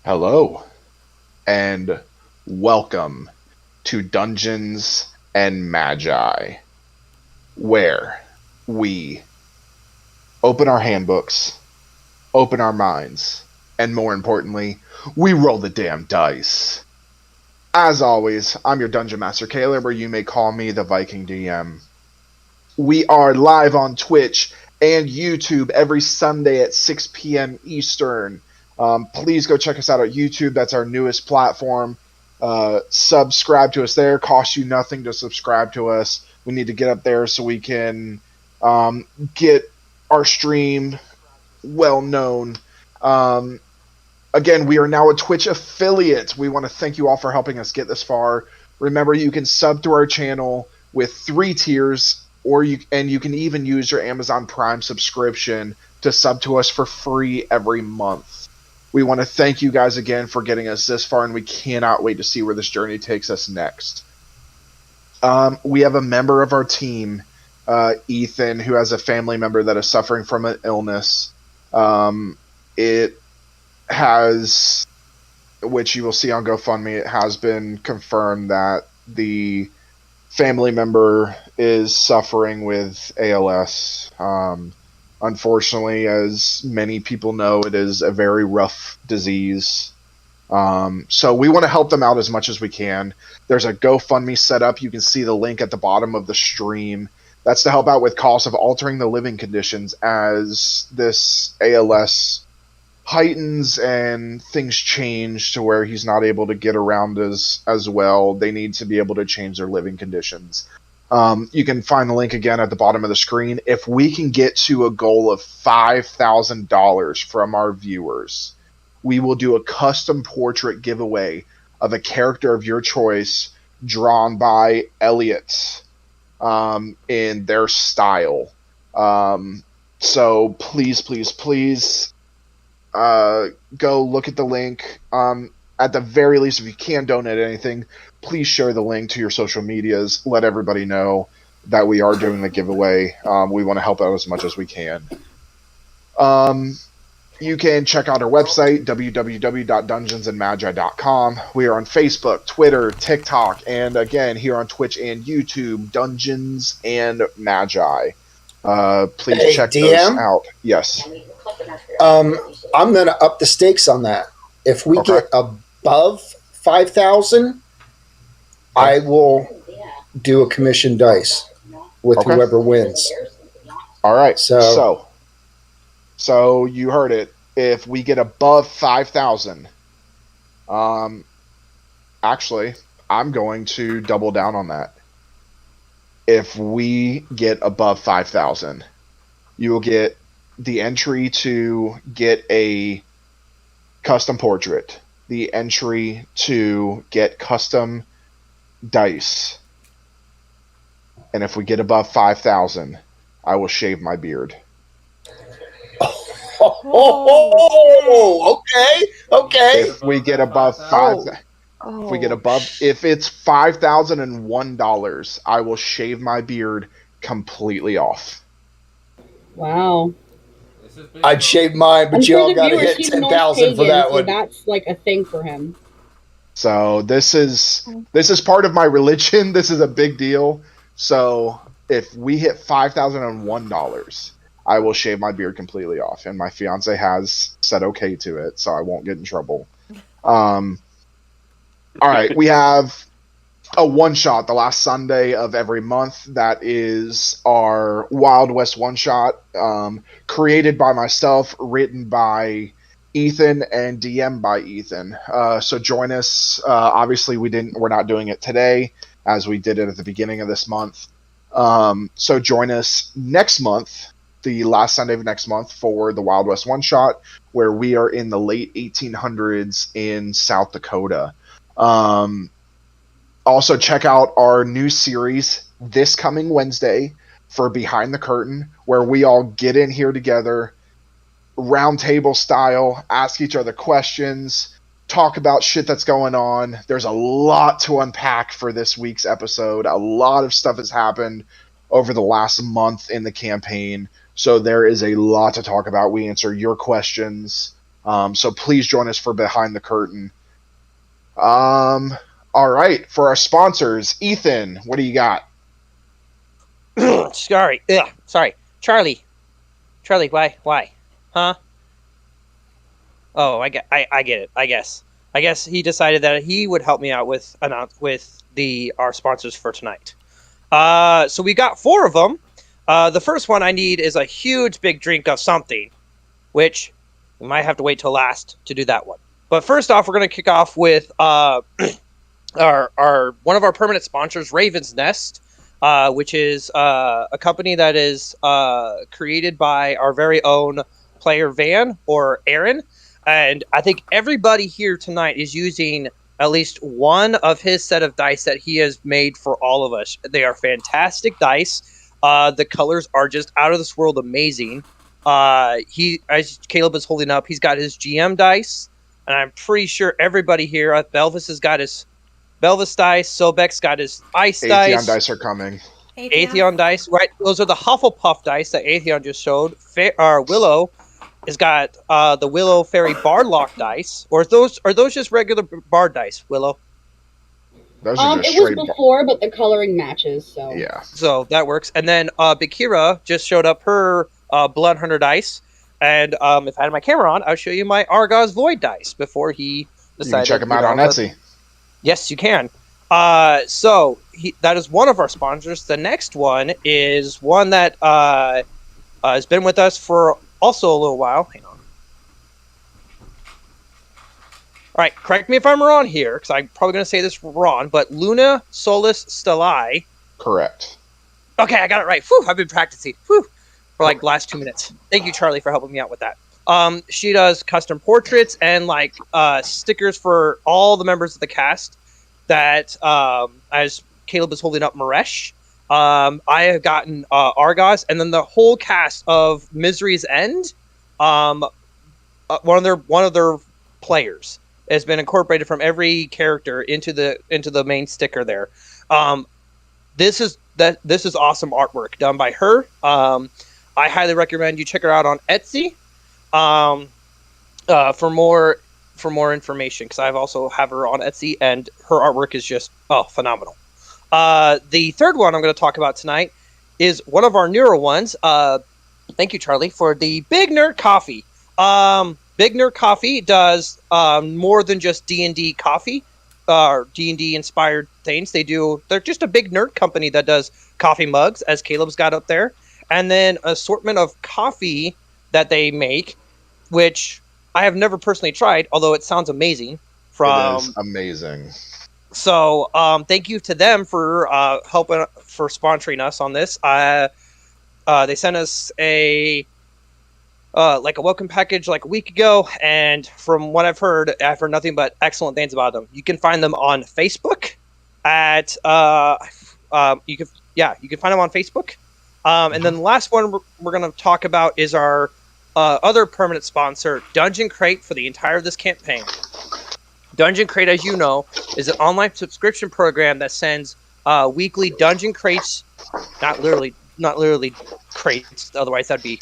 Hello, and welcome to Dungeons and Magi, where we open our handbooks, open our minds, and more importantly, we roll the damn dice. As always, I'm your Dungeon Master Caleb, or you may call me the Viking DM. We are live on Twitch and YouTube every Sunday at 6 p.m. Eastern. Please go check us out at YouTube. That's our newest platform. Subscribe to us there. Costs you nothing to subscribe to us. We need to get up there so we can get our stream well known. Again, we are now a Twitch affiliate. We want to thank you all for helping us get this far. Remember, you can sub to our channel with 3 tiers, you can even use your Amazon Prime subscription to sub to us for free every month. We want to thank you guys again for getting us this far, and we cannot wait to see where this journey takes us next. We have a member of our team, Ethan, who has a family member that is suffering from an illness. It has, which you will see on GoFundMe, it has been confirmed that the family member is suffering with ALS. Unfortunately, as many people know, it is a very rough disease. So we want to help them out as much as we can. There's a GoFundMe set up. You can see the link at the bottom of the stream. That's to help out with costs of altering the living conditions as this ALS heightens and things change to where he's not able to get around as well. They need to be able to change their living conditions. You can find the link again at the bottom of the screen. If we can get to a goal of $5,000 from our viewers, we will do a custom portrait giveaway of a character of your choice drawn by Elliot in their style. So please go look at the link. At the very least, if you can donate anything, please share the link to your social medias. Let everybody know that we are doing the giveaway. We want to help out as much as we can. You can check out our website, www.dungeonsandmagi.com. We are on Facebook, Twitter, TikTok, and again, here on Twitch and YouTube, Dungeons and Magi. Please check those out. Yes. I'm going to up the stakes on that. If we get above 5,000, I will do a commission dice with whoever wins. All right. So you heard it. If we get above 5,000, actually, I'm going to double down on that. If we get above 5,000, you will get the entry to get a custom portrait, the entry to get custom dice, and if we get above 5,000, I will shave my beard. Okay. If we get above if it's $5,001, I will shave my beard completely off. Wow. I'd shave mine, but y'all got to hit 10,000 for that one. So that's like a thing for him. So this is part of my religion. This is a big deal. So if we hit $5,001, I will shave my beard completely off, and my fiance has said okay to it, so I won't get in trouble. All right, we have a one-shot the last Sunday of every month. That is our Wild West one-shot, created by myself, written by Ethan, and DM by Ethan. So join us. Obviously, we're not doing it today, as we did it at the beginning of this month. So join us next month, the last Sunday of next month, for the Wild West one-shot, where we are in the late 1800s in South Dakota. Also, check out our new series this coming Wednesday for Behind the Curtain, where we all get in here together, round table style, ask each other questions, talk about shit that's going on. There's a lot to unpack for this week's episode. A lot of stuff has happened over the last month in the campaign, so there is a lot to talk about. We answer your questions. So please join us for Behind the Curtain. All right, for our sponsors, Ethan, what do you got? Sorry. Ugh, sorry. Charlie. Charlie, why? Huh? Oh, I get it. I guess he decided that he would help me out with our sponsors for tonight. So we got 4 of them. The first one I need is a huge big drink of something, which we might have to wait till last to do that one. But first off, we're gonna kick off with our one of our permanent sponsors, Raven's Nest, which is a company that is created by our very own player Van or Aaron. And I think everybody here tonight is using at least one of his set of dice that he has made for all of us. They are fantastic dice. The colors are just out of this world amazing. As Caleb is holding up, he's got his GM dice, and I'm pretty sure everybody here, Belvis has got his Belvis dice, Sobek's got his ice dice. Atheon dice are coming. Atheon dice, right? Those are the Hufflepuff dice that Atheon just showed. Willow has got the Willow Fairy Bardlock dice, or are those just regular Bard dice, Willow? Those are just it was straight. before, but the coloring matches, so Yeah. So that works. And then Bikira just showed up her Blood Hunter dice, and if I had my camera on, I'll show you my Argos Void dice before he decided. You can check them out on Etsy. Yes, you can. So that is one of our sponsors. The next one is one that has been with us for also a little while. Hang on. All right, correct me if I'm wrong here, because I'm probably going to say this wrong, but Luna Solis Stellae. Correct. Okay, I got it right. Whew, I've been practicing. Whew, for like the last 2 minutes. Thank you, Charlie, for helping me out with that. She does custom portraits and like stickers for all the members of the cast. That as Caleb is holding up Maresh, I have gotten Argos, and then the whole cast of Misery's End. One of their players has been incorporated from every character into the main sticker there. This is awesome artwork done by her. I highly recommend you check her out on Etsy for more information, because I've also have her on Etsy, and her artwork is just phenomenal. The third one I'm going to talk about tonight is one of our newer ones. Thank you, Charlie, for the Big Nerd Coffee. Big Nerd Coffee does more than just D&D coffee, or D&D inspired things. They're just a big nerd company that does coffee mugs, as Caleb's got up there, and then assortment of coffee that they make, which I have never personally tried, although it sounds amazing. It is amazing. So, thank you to them for sponsoring us on this. They sent us a welcome package like a week ago, and from what I've heard nothing but excellent things about them. You can find them on Facebook at you can find them on Facebook. And then the last one we're going to talk about is our other permanent sponsor, Dungeon Crate, for the entire of this campaign. Dungeon Crate, as you know, is an online subscription program that sends weekly Dungeon Crates, not literally crates, otherwise that'd be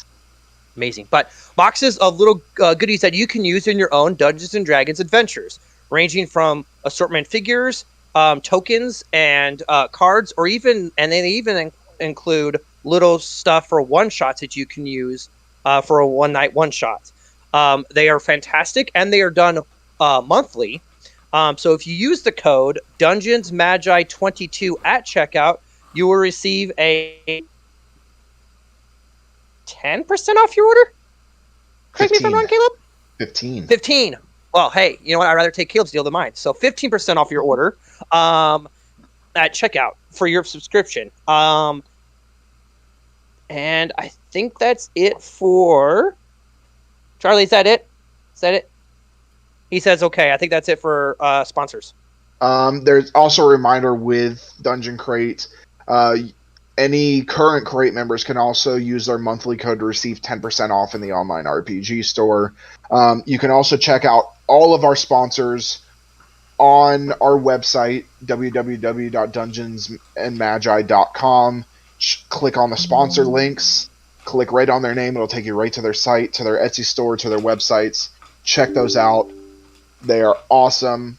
amazing, but boxes of little goodies that you can use in your own Dungeons and Dragons adventures, ranging from assortment figures, tokens, and cards, and they even include little stuff for one-shots that you can use for a one-night one-shot. They are fantastic, and they are done monthly. So if you use the code DungeonsMagi22 at checkout, you will receive a 10% off your order? Correct me if I'm wrong, Caleb? 15. Well, hey, you know what? I'd rather take Caleb's deal than mine. So 15% off your order at checkout for your subscription. And I think that's it for... Charlie, is that it? He says, okay, I think that's it for sponsors. There's also a reminder with Dungeon Crate. Any current Crate members can also use their monthly code to receive 10% off in the online RPG store. You can also check out all of our sponsors on our website, www.dungeonsandmagi.com. Click on the sponsor links. Click right on their name. It'll take you right to their site, to their Etsy store, to their websites. check those out. They are awesome.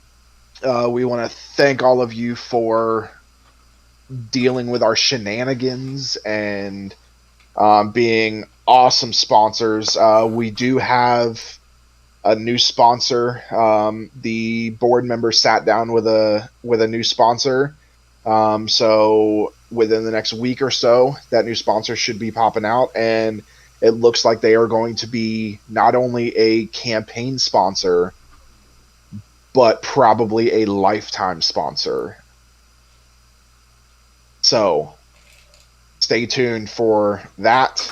We want to thank all of you for dealing with our shenanigans and being awesome sponsors. We do have a new sponsor. The board members sat down with a new sponsor. So within the next week or so, that new sponsor should be popping out, and it looks like they are going to be not only a campaign sponsor, but probably a lifetime sponsor. So stay tuned for that.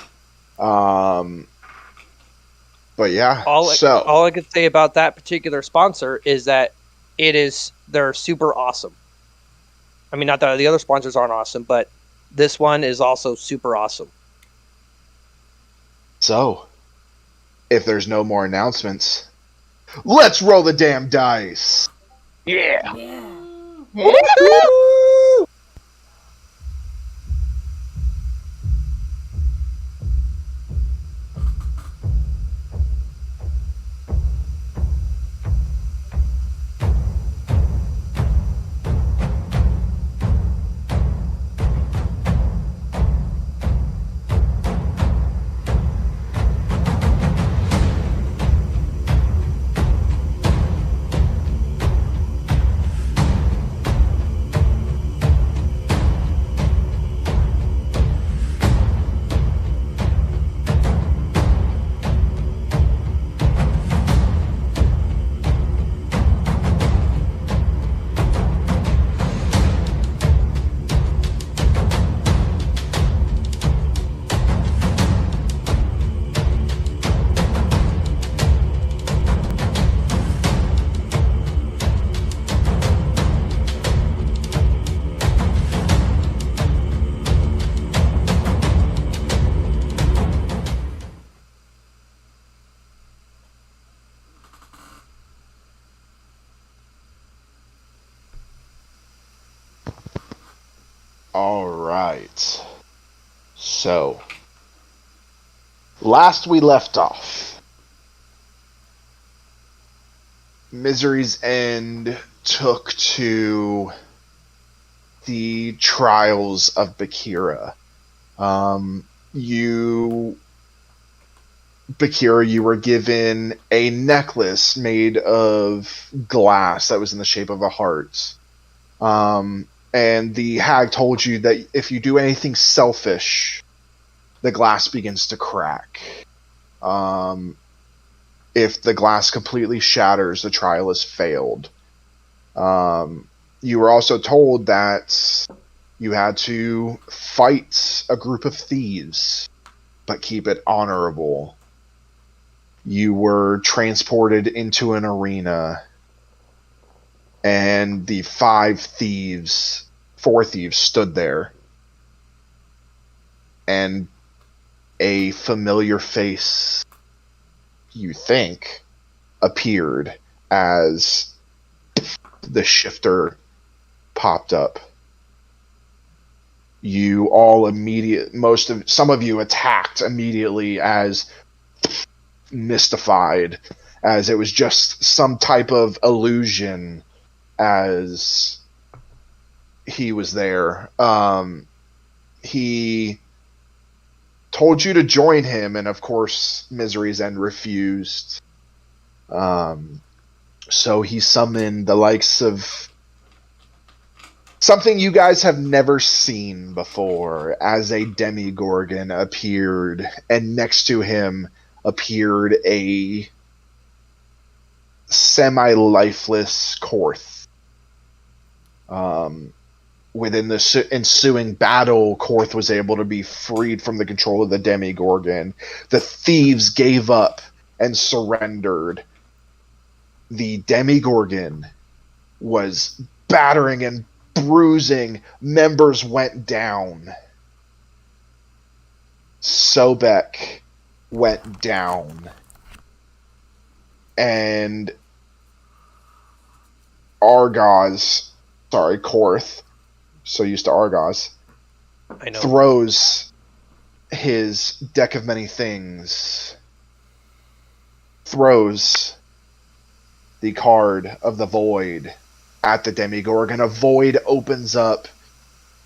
But yeah, all I could say about that particular sponsor is that they're super awesome. I mean, not that the other sponsors aren't awesome, but this one is also super awesome. So, if there's no more announcements, let's roll the damn dice. Yeah. All right. So, last we left off, Misery's End took to the trials of Bikira. Bikira, you were given a necklace made of glass that was in the shape of a heart. And the hag told you that if you do anything selfish, the glass begins to crack. If the glass completely shatters, the trial has failed. You were also told that you had to fight a group of thieves, but keep it honorable. You were transported into an arena, and the four thieves stood there, and a familiar face, you think, appeared as the shifter popped up. You all some of you attacked immediately as mystified, as it was just some type of illusion as he was there. He told you to join him, and of course Misery's End refused. So he summoned the likes of something you guys have never seen before, as a demigorgon appeared, and next to him appeared a semi-lifeless Korth. Within the ensuing battle, Korth was able to be freed from the control of the demigorgon. The thieves gave up and surrendered. The demigorgon was battering and bruising. Members went down. Sobek went down. And Korth, so used to Argos, I know. throws his deck of many things, throws the card of the void at the Demigorgon. A void opens up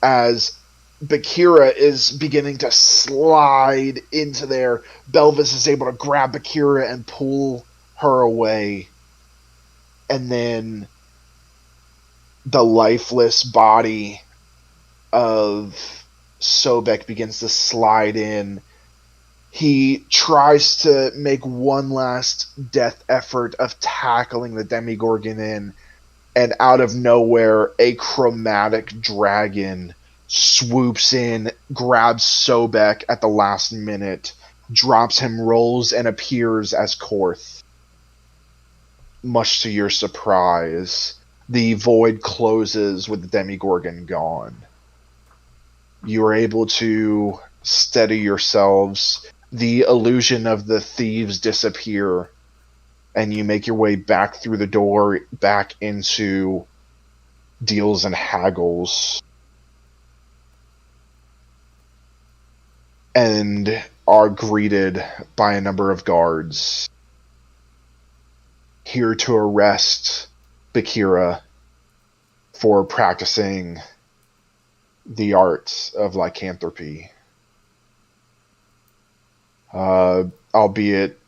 as Bikira is beginning to slide into there. Belvis is able to grab Bikira and pull her away. And then the lifeless body of Sobek begins to slide in. He tries to make one last death effort of tackling the Demigorgon in, and out of nowhere, a chromatic dragon swoops in, grabs Sobek at the last minute, drops him, rolls, and appears as Korth. Much to your surprise, the void closes with the Demigorgon gone. You are able to steady yourselves. The illusion of the thieves disappear, and you make your way back through the door, back into Deals and Haggles, and are greeted by a number of guards here to arrest Bikira for practicing the art of lycanthropy. Albeit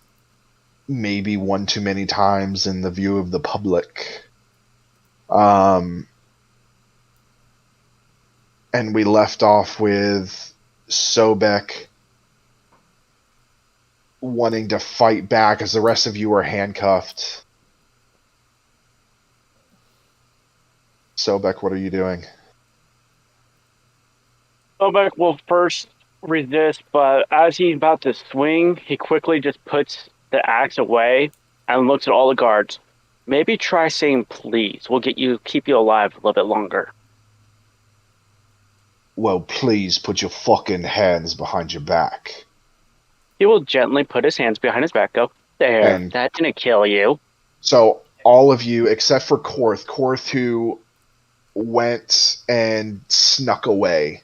maybe one too many times in the view of the public. And we left off with Sobek wanting to fight back as the rest of you are handcuffed. Sobek, what are you doing? Sobek will first resist, but as he's about to swing, he quickly just puts the axe away and looks at all the guards. Maybe try saying please. We'll keep you alive a little bit longer. Well, please put your fucking hands behind your back. He will gently put his hands behind his back, go, there, And that didn't kill you. so all of you, except for Korth who went and snuck away,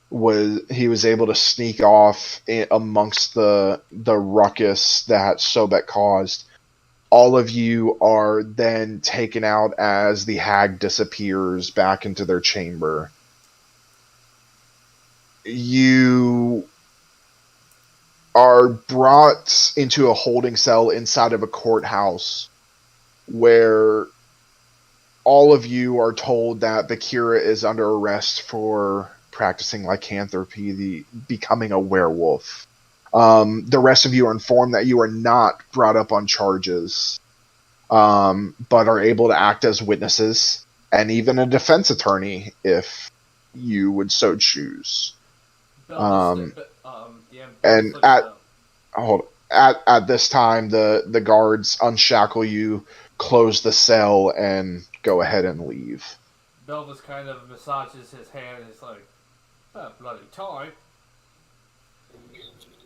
he was able to sneak off amongst the ruckus that Sobek caused. All of you are then taken out as the hag disappears back into their chamber. You are brought into a holding cell inside of a courthouse where all of you are told that Bikira is under arrest for practicing lycanthropy, becoming a werewolf. The rest of you are informed that you are not brought up on charges, but are able to act as witnesses and even a defense attorney if you would so choose. And at this time, the guards unshackle you, close the cell, and go ahead and leave. Belvis kind of massages his hand and is like, "Oh, bloody time."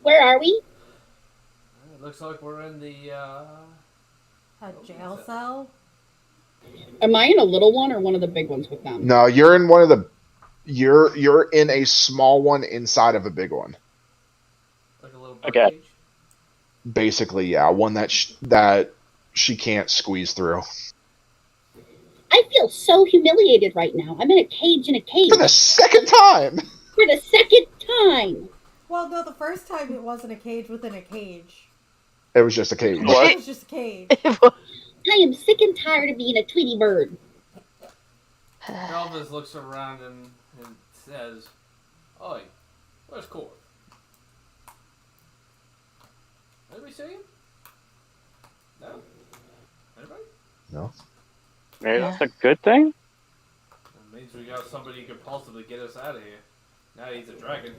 Where are we? It looks like we're in the a jail cell. Am I in a little one or one of the big ones with them? No, you're in one of the. You're in a small one inside of a big one. like a little Okay. cage. Basically, yeah, one that she can't squeeze through. I feel so humiliated right now. I'm in a cage in a cage. For the second time! For the second time! Well, no, the first time it wasn't a cage within a cage. It was just a cage. What? It was just a cage. I am sick and tired of being a Tweety bird. Belvis looks around and says, "Oi, where's Cord? Anybody see him? No? Anybody? No. Maybe that's a good thing? That means we got somebody who could possibly get us out of here. Now he's a dragon."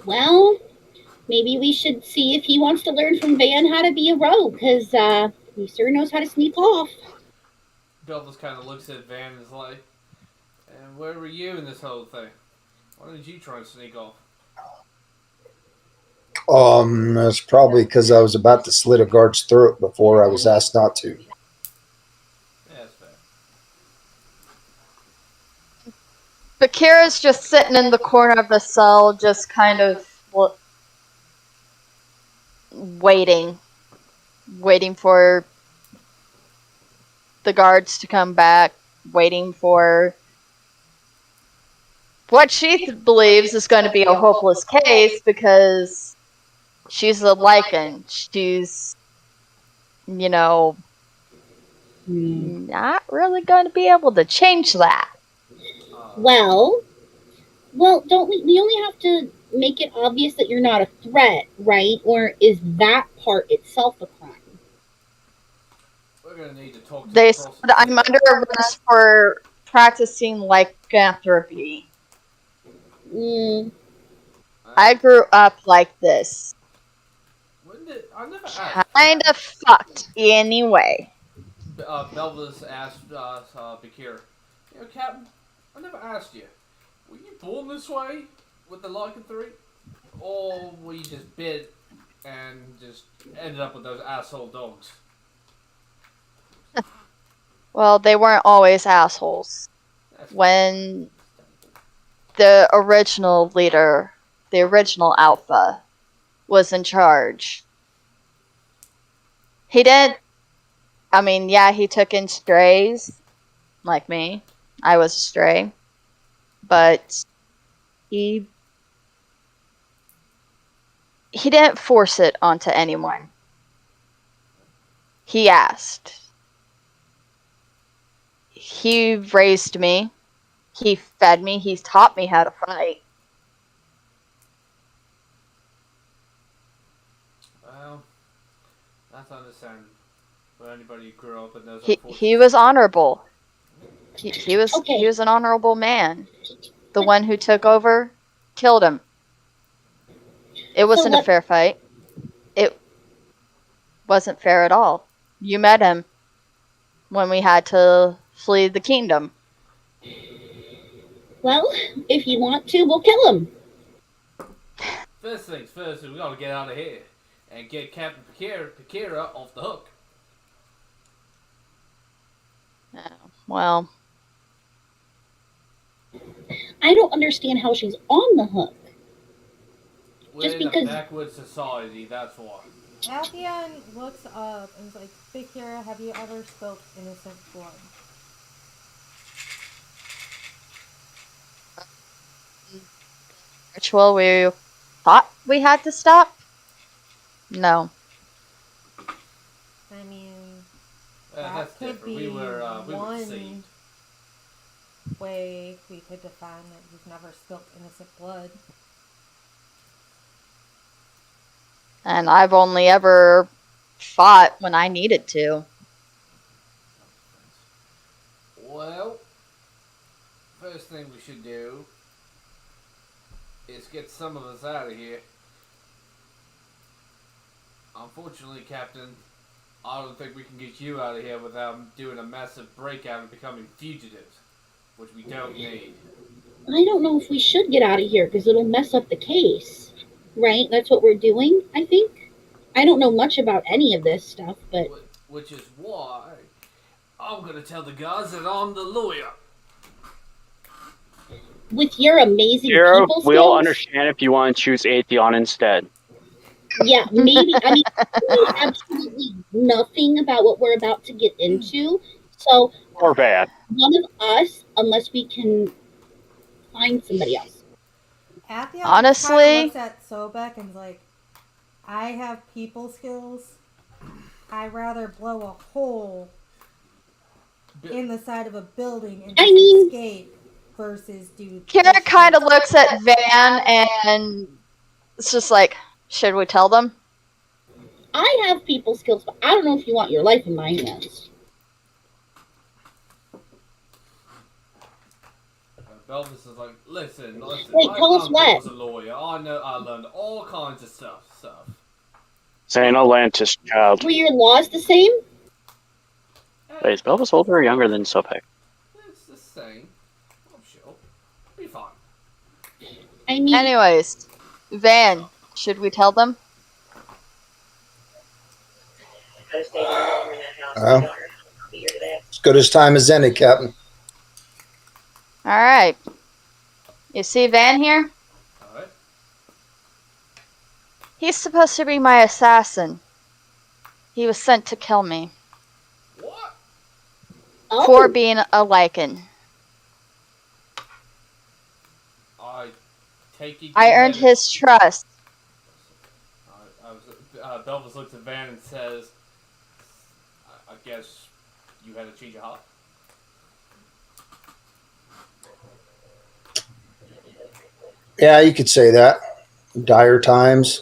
Well, maybe we should see if he wants to learn from Van how to be a rogue, because he sure knows how to sneak off. Belvis kind of looks at Van and is like, "And where were you in this whole thing? Why did you try and sneak off?" That's probably because I was about to slit a guard's throat before I was asked not to. Yeah, that's fair. Bakira's just sitting in the corner of the cell, just kind of waiting for the guards to come back, waiting for what she believes is going to be a hopeless case because she's a Lycan. She's, you know, not really going to be able to change that. Well, don't we only have to make it obvious that you're not a threat, right? Or is that part itself a crime? We're gonna need to talk to They the said prosecutor. I'm under arrest for practicing lycanthropy. I grew up like this. When did I never asked? Kind of fucked anyway. Belvis asked Bikira. You know, Captain, I never asked you. Were you born this way with the lycanthropy, or were you just bit and just ended up with those asshole dogs? Well, they weren't always assholes. When the original leader, the original alpha, was in charge, he didn't. I mean, yeah, he took in strays, like me. I was a stray. But he didn't force it onto anyone. He asked. He raised me. He fed me. He's taught me how to fight. Well, that's understandable. For anybody who grew up in those He was honorable. He Okay. was an honorable man. The one who took over killed him. It wasn't a fair fight. It wasn't fair at all. You met him when we had to flee the kingdom. Well, if you want to, we'll kill him. First things first, we gotta get out of here and get Captain Bikira off the hook. Well, I don't understand how she's on the hook. We're Just in because a backwoods society, that's why. Albion looks up and is like, Bikira, have you ever spilt innocent blood? ritual we thought we had to stop? No. I mean, That's that could different. be We were one deceived. way we could define that you've never spilt innocent blood. And I've only ever fought when I needed to. Well, first thing we should do is get some of us out of here. Unfortunately, Captain, I don't think we can get you out of here without doing a massive breakout and becoming fugitives, which we don't need. I don't know if we should get out of here because it'll mess up the case. Right? That's what we're doing, I think. I don't know much about any of this stuff, but... Which is why I'm going to tell the guys that I'm the lawyer. With your amazing Zero, people skills... we'll understand if you want to choose Atheon instead. Yeah, maybe. I mean, we know absolutely nothing about what we're about to get into. So... Or bad. None of us, unless we can find somebody else. Albion Honestly, looks at Sobek and is like, I have people skills. I'd rather blow a hole in the side of a building and just escape versus do... Kira kind of looks at Van and it's just like, should we tell them? I have people skills, but I don't know if you want your life in my hands. Belvis is like, listen. Wait, tell us what? I was a lawyer. I learned all kinds of stuff. Saying Atlantis, child. Were your laws the same? Wait, is Belvis older or younger than Sopek? It's the same. I'm sure. Be fine. I mean... Anyways, Van, should we tell them? As good as time as any, Captain. Alright. You see Van here? Alright. He's supposed to be my assassin. He was sent to kill me. What? for being a lichen. I take it. I earned his trust. Belvis looks at Van and says, I guess you had a change of heart? Yeah, you could say that. Dire times,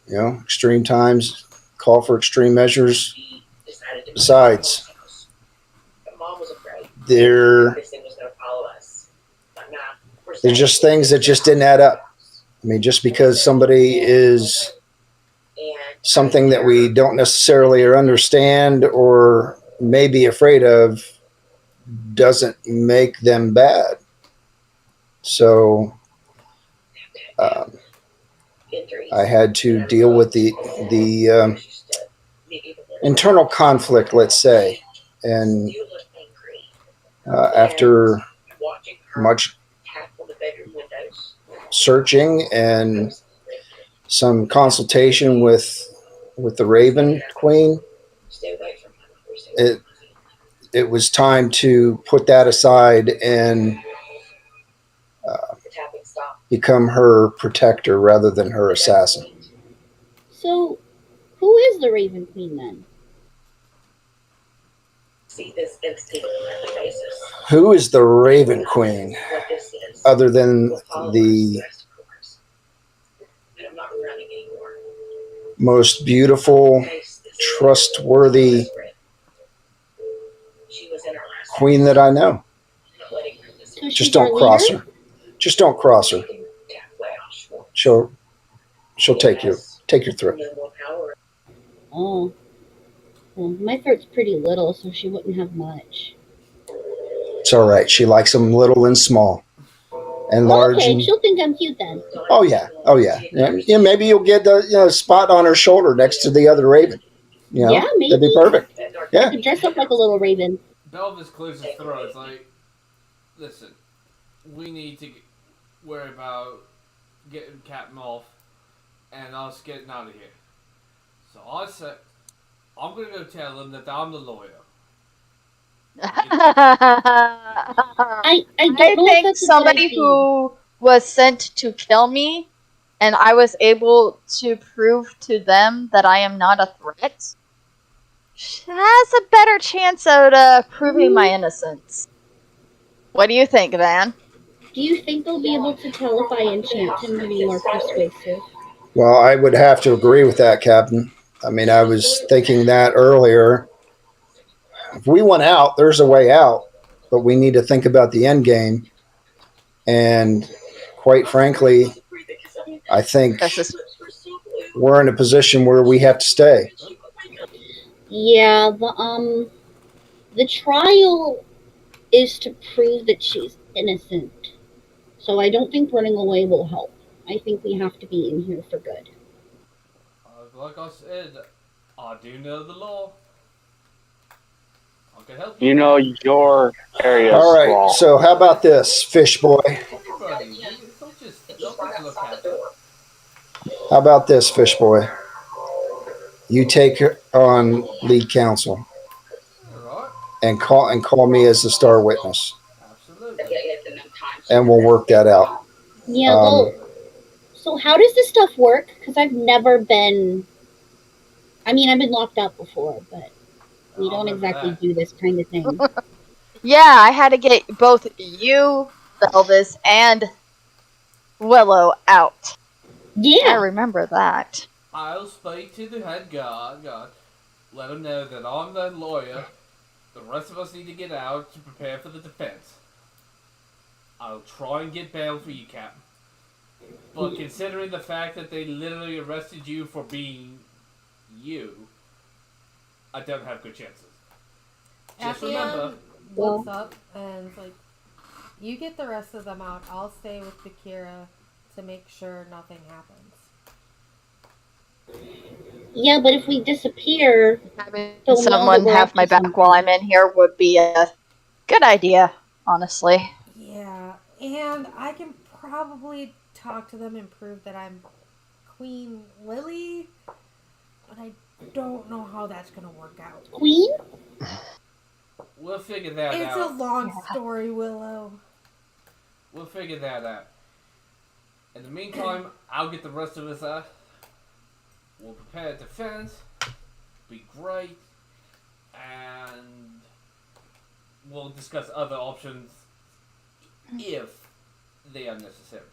extreme times call for extreme measures. Besides, they're just things that just didn't add up. I mean, just because somebody is something that we don't necessarily understand or may be afraid of doesn't make them bad. So I had to deal with the internal conflict, let's say, and after much searching and some consultation with the Raven Queen, it was time to put that aside and become her protector rather than her assassin. So, who is the Raven Queen then? Who is the Raven Queen other than the most beautiful, trustworthy queen that I know? So Just don't cross her. Just don't cross her. She'll take your throat. Oh. Well, my throat's pretty little, so she wouldn't have much. It's all right. She likes them little and small and large. Okay, and... she'll think I'm cute then. Oh yeah. Yeah, maybe you'll get a spot on her shoulder next to the other raven. Yeah, maybe. That'd be perfect. Yeah. I could dress up like a little raven. Belvis clears his throat. It's like, listen, we need to worry about getting Captain off and us getting out of here. So I said, I'm going to go tell him that I'm the lawyer. I think somebody who was sent to kill me and I was able to prove to them that I am not a threat has a better chance at proving my innocence. What do you think, Van? Do you think they'll be able to tell if I enchant him to be more persuasive? Well, I would have to agree with that, Captain. I mean, I was thinking that earlier. If we went out, there's a way out, but we need to think about the end game. And quite frankly, I think we're in a position where we have to stay. Yeah, the trial is to prove that she's innocent. So I don't think running away will help. I think we have to be in here for good. Like I said, I do know the law. I can help you. You know your area. All right, small. So how about this, Fish Boy? Buddy, don't just look at it. How about this, Fish Boy? You take on lead counsel. Right. And call me as the star witness. Absolutely. And we'll work that out. Yeah, well, so how does this stuff work? Because I've never been... I mean, I've been locked up before, but we don't exactly do this kind of thing. Yeah, I had to get both you, Belvis, and Willow out. Yeah. I remember that. I'll speak to the head guard. Let him know that I'm the lawyer. The rest of us need to get out to prepare for the defense. I'll try and get bail for you, Captain. But considering the fact that they literally arrested you for being you, I don't have good chances. Just remember... looks up and it's like, you get the rest of them out. I'll stay with Bikira to make sure nothing happens. Yeah, but if we disappear... Having someone have my back while I'm in here would be a good idea, honestly. Yeah, and I can probably talk to them and prove that I'm Queen Lily, but I don't know how that's going to work out. Queen? We'll figure that It's out. a long story, Willow. We'll figure that out. In the meantime, I'll get the rest of us. We'll prepare a defense. Be great, and we'll discuss other options if they are necessary.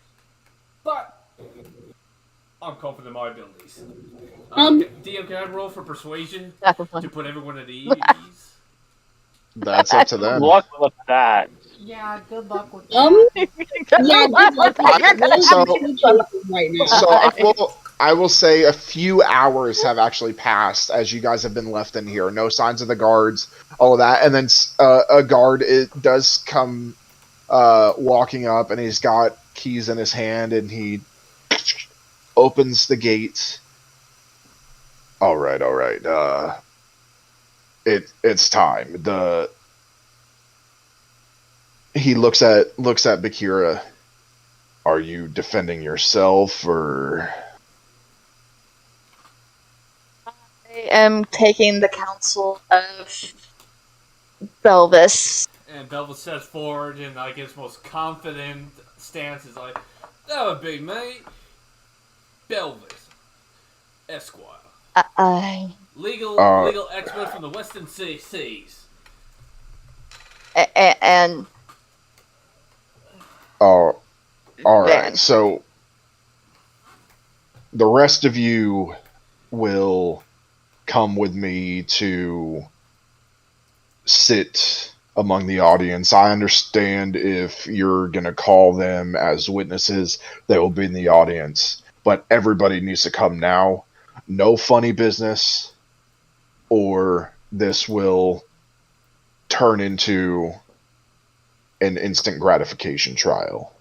But I'm confident in my abilities. DM, can I roll for persuasion to put everyone at ease? That's up to them. Good luck with that. Yeah, good luck with that. Yeah, good luck. Right now. So I will say a few hours have actually passed as you guys have been left in here. No signs of the guards, all of that, and then a guard does come walking up, and he's got keys in his hand, and he opens the gate. All right. It's time. He looks at Bikira. Are you defending yourself, or? I am taking the counsel of Belvis. And Belvis steps forward in like his most confident stance. Is like, that would be me, Belvis, Esquire, legal expert from the Western Seas. And all right. Van. So the rest of you will come with me to sit among the audience. I understand if you're going to call them as witnesses, they will be in the audience. But everybody needs to come now. No funny business, or this will turn into an instant gratification trial.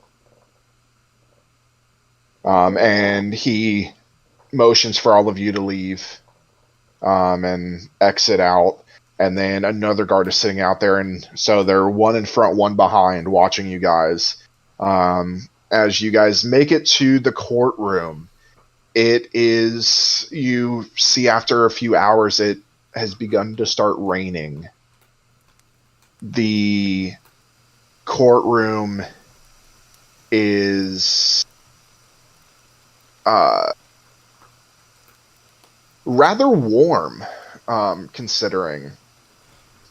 And he motions for all of you to leave and exit out. And then another guard is sitting out there, and so they're one in front, one behind, watching you guys. As you guys make it to the courtroom, you see after a few hours, it has begun to start raining. The courtroom is rather warm, considering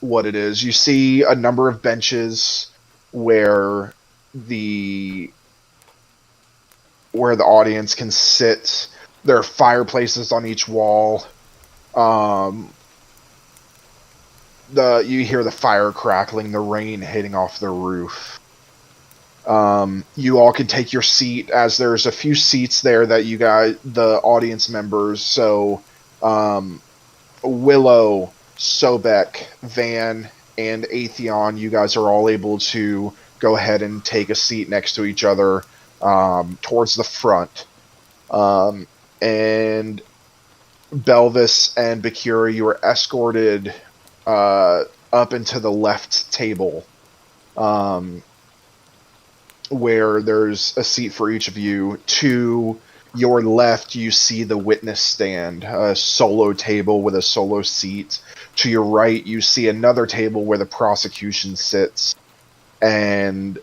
what it is. You see a number of benches where the audience can sit. There are fireplaces on each wall. You hear the fire crackling, the rain hitting off the roof. You all can take your seat, as there's a few seats there that you guys, the audience members, so Willow, Sobek, Van, and Atheon, you guys are all able to go ahead and take a seat next to each other towards the front. And Belvis and Bikira, you are escorted up into the left table, where there's a seat for each of you. To your left, you see the witness stand, a solo table with a solo seat. To your right, you see another table where the prosecution sits, and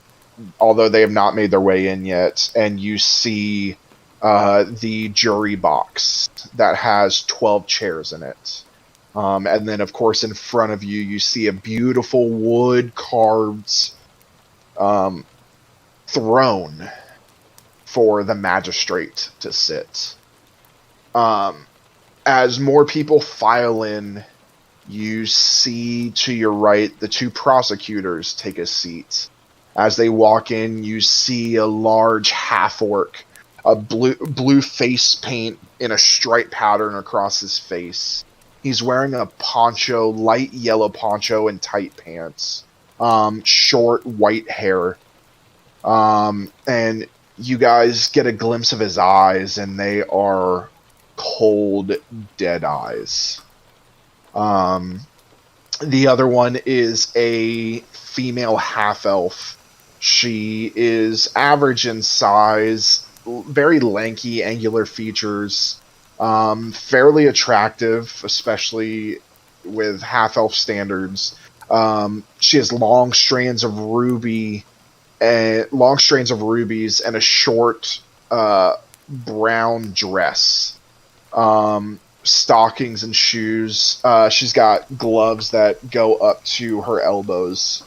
although they have not made their way in yet, and you see the jury box that has 12 chairs in it. And then, of course, in front of you, you see a beautiful wood-carved throne for the magistrate to sit. As more people file in, you see to your right the two prosecutors take a seat. As they walk in, you see a large half-orc, a blue face paint in a stripe pattern across his face. He's wearing a poncho, light yellow poncho and tight pants. Short white hair. And you guys get a glimpse of his eyes, and they are cold, dead eyes. The other one is a female half-elf. She is average in size, very lanky, angular features, fairly attractive, especially with half-elf standards. She has long strands of rubies and a short brown dress, stockings and shoes. She's got gloves that go up to her elbows.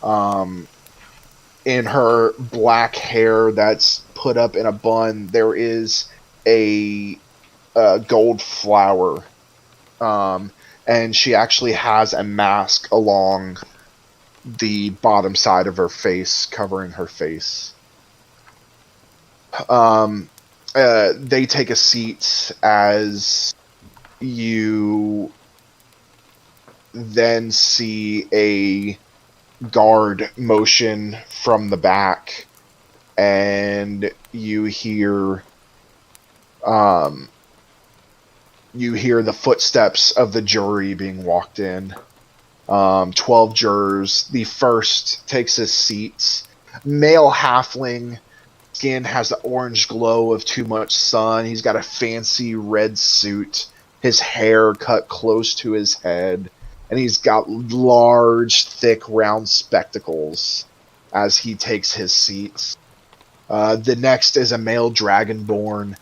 In her black hair that's put up in a bun, there is a gold flower. And she actually has a mask along the bottom side of her face, covering her face. They take a seat as you then see a guard motion from the back, and you hear the footsteps of the jury being walked in. 12 jurors. The first takes his seat. Male halfling. Skin has the orange glow of too much sun. He's got a fancy red suit. His hair cut close to his head. And he's got large, thick, round spectacles as he takes his seat. The next is a male dragonborn.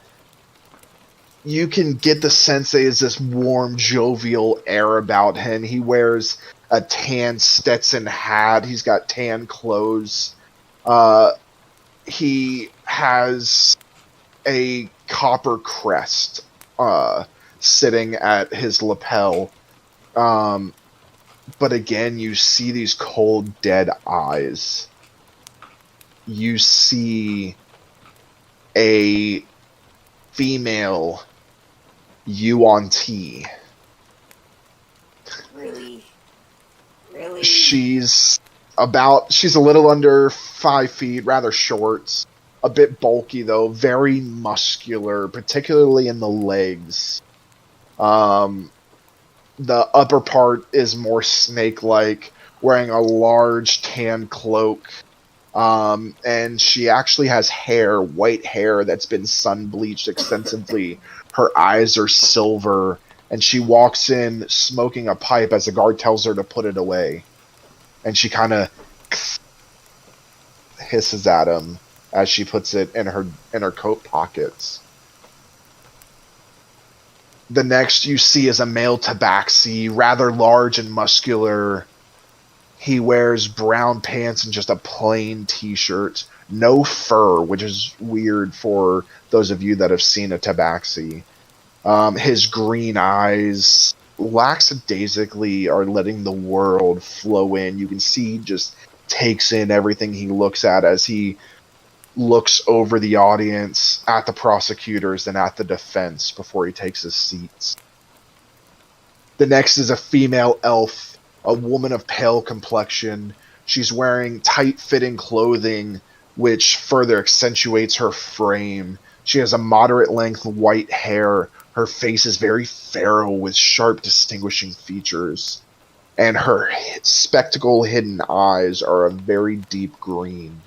You can get the sense that there's this warm, jovial air about him. He wears a tan Stetson hat. He's got tan clothes. He has a copper crest sitting at his lapel. But again, you see these cold, dead eyes. You see a female Yuan-Ti. Really? She's a little under 5 feet, rather short. A bit bulky, though. Very muscular, particularly in the legs. The upper part is more snake-like, wearing a large tan cloak. And she actually has white hair that's been sun-bleached extensively. Her eyes are silver, and she walks in smoking a pipe as the guard tells her to put it away. And she kind of hisses at him as she puts it in her coat pockets. The next you see is a male tabaxi, rather large and muscular. He wears brown pants and just a plain t-shirt. No fur, which is weird for those of you that have seen a tabaxi. His green eyes lackadaisically are letting the world flow in. You can see he just takes in everything he looks at as he looks over the audience, at the prosecutors, and at the defense before he takes his seat. The next is a female elf, a woman of pale complexion. She's wearing tight-fitting clothing, which further accentuates her frame. She has a moderate-length white hair. Her face is very feral with sharp, distinguishing features. And her spectacle-hidden eyes are a very deep green.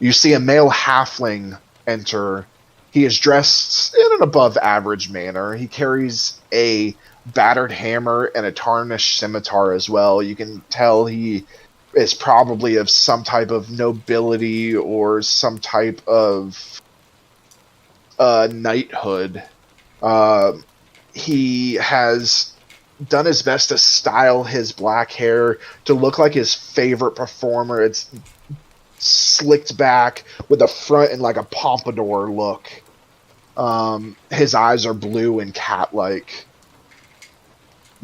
You see a male halfling enter. He is dressed in an above-average manner. He carries a battered hammer and a tarnished scimitar as well. You can tell he is probably of some type of nobility or some type of knighthood. He has done his best to style his black hair to look like his favorite performer. It's slicked back with a front and like a pompadour look. His eyes are blue and cat-like.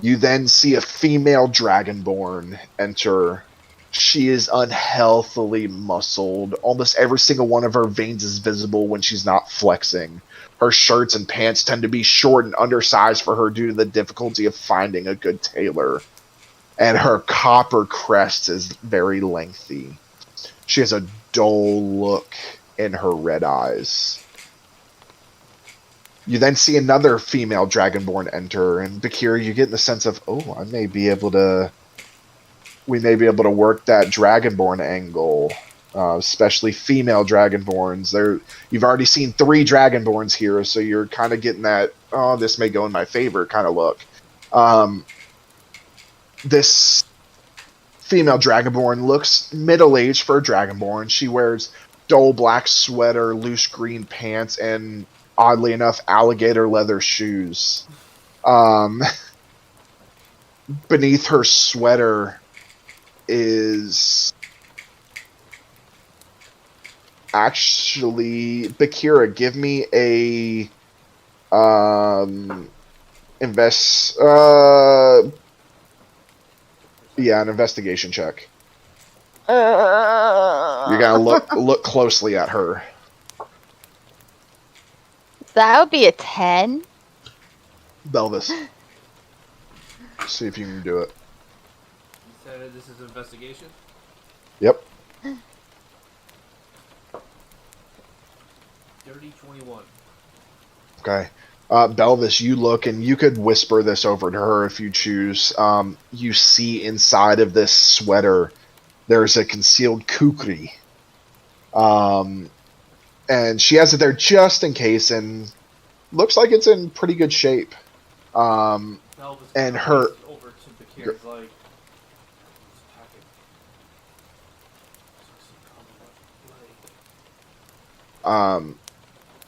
You then see a female dragonborn enter. She is unhealthily muscled. Almost every single one of her veins is visible when she's not flexing. Her shirts and pants tend to be short and undersized for her due to the difficulty of finding a good tailor. And her copper crest is very lengthy. She has a dull look in her red eyes. You then see another female dragonborn enter, and Bikira, you get the sense of, we may be able to work that dragonborn angle, especially female dragonborns. You've already seen 3 dragonborns here, so you're kind of getting that, this may go in my favor kind of look. This female Dragonborn looks middle-aged for a Dragonborn. She wears dull black sweater, loose green pants, and oddly enough, alligator leather shoes. Beneath her sweater is actually Bikira. Give me a an investigation check. You're gonna look closely at her. That would be a 10. Belvis. See if you can do it. You said this is investigation? Yep. Dirty 21. Okay. Belvis, you look and you could whisper this over to her if you choose. You see inside of this sweater, there's a concealed kukri. And she has it there just in case, and looks like it's in pretty good shape. And her over to Bikira's like,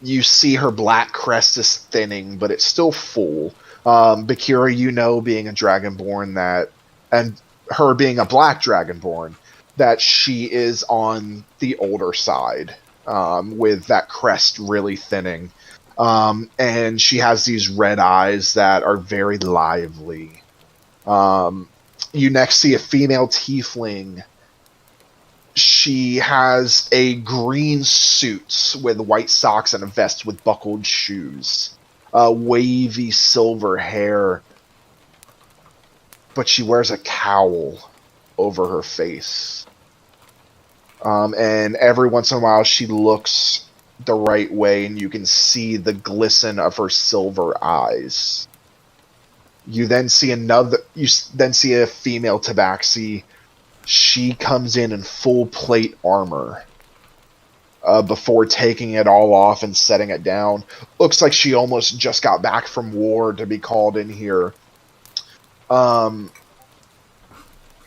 you see her black crest is thinning, but it's still full. Bikira, you know, being a Dragonborn that, and her being a black Dragonborn, that she is on the older side, with that crest really thinning. And she has these red eyes that are very lively. You next see a female tiefling. She has a green suit with white socks and a vest with buckled shoes. Wavy silver hair. But she wears a cowl over her face. And every once in a while she looks the right way and you can see the glisten of her silver eyes. You then see a female tabaxi. She comes in full plate armor before taking it all off and setting it down. Looks like she almost just got back from war to be called in here.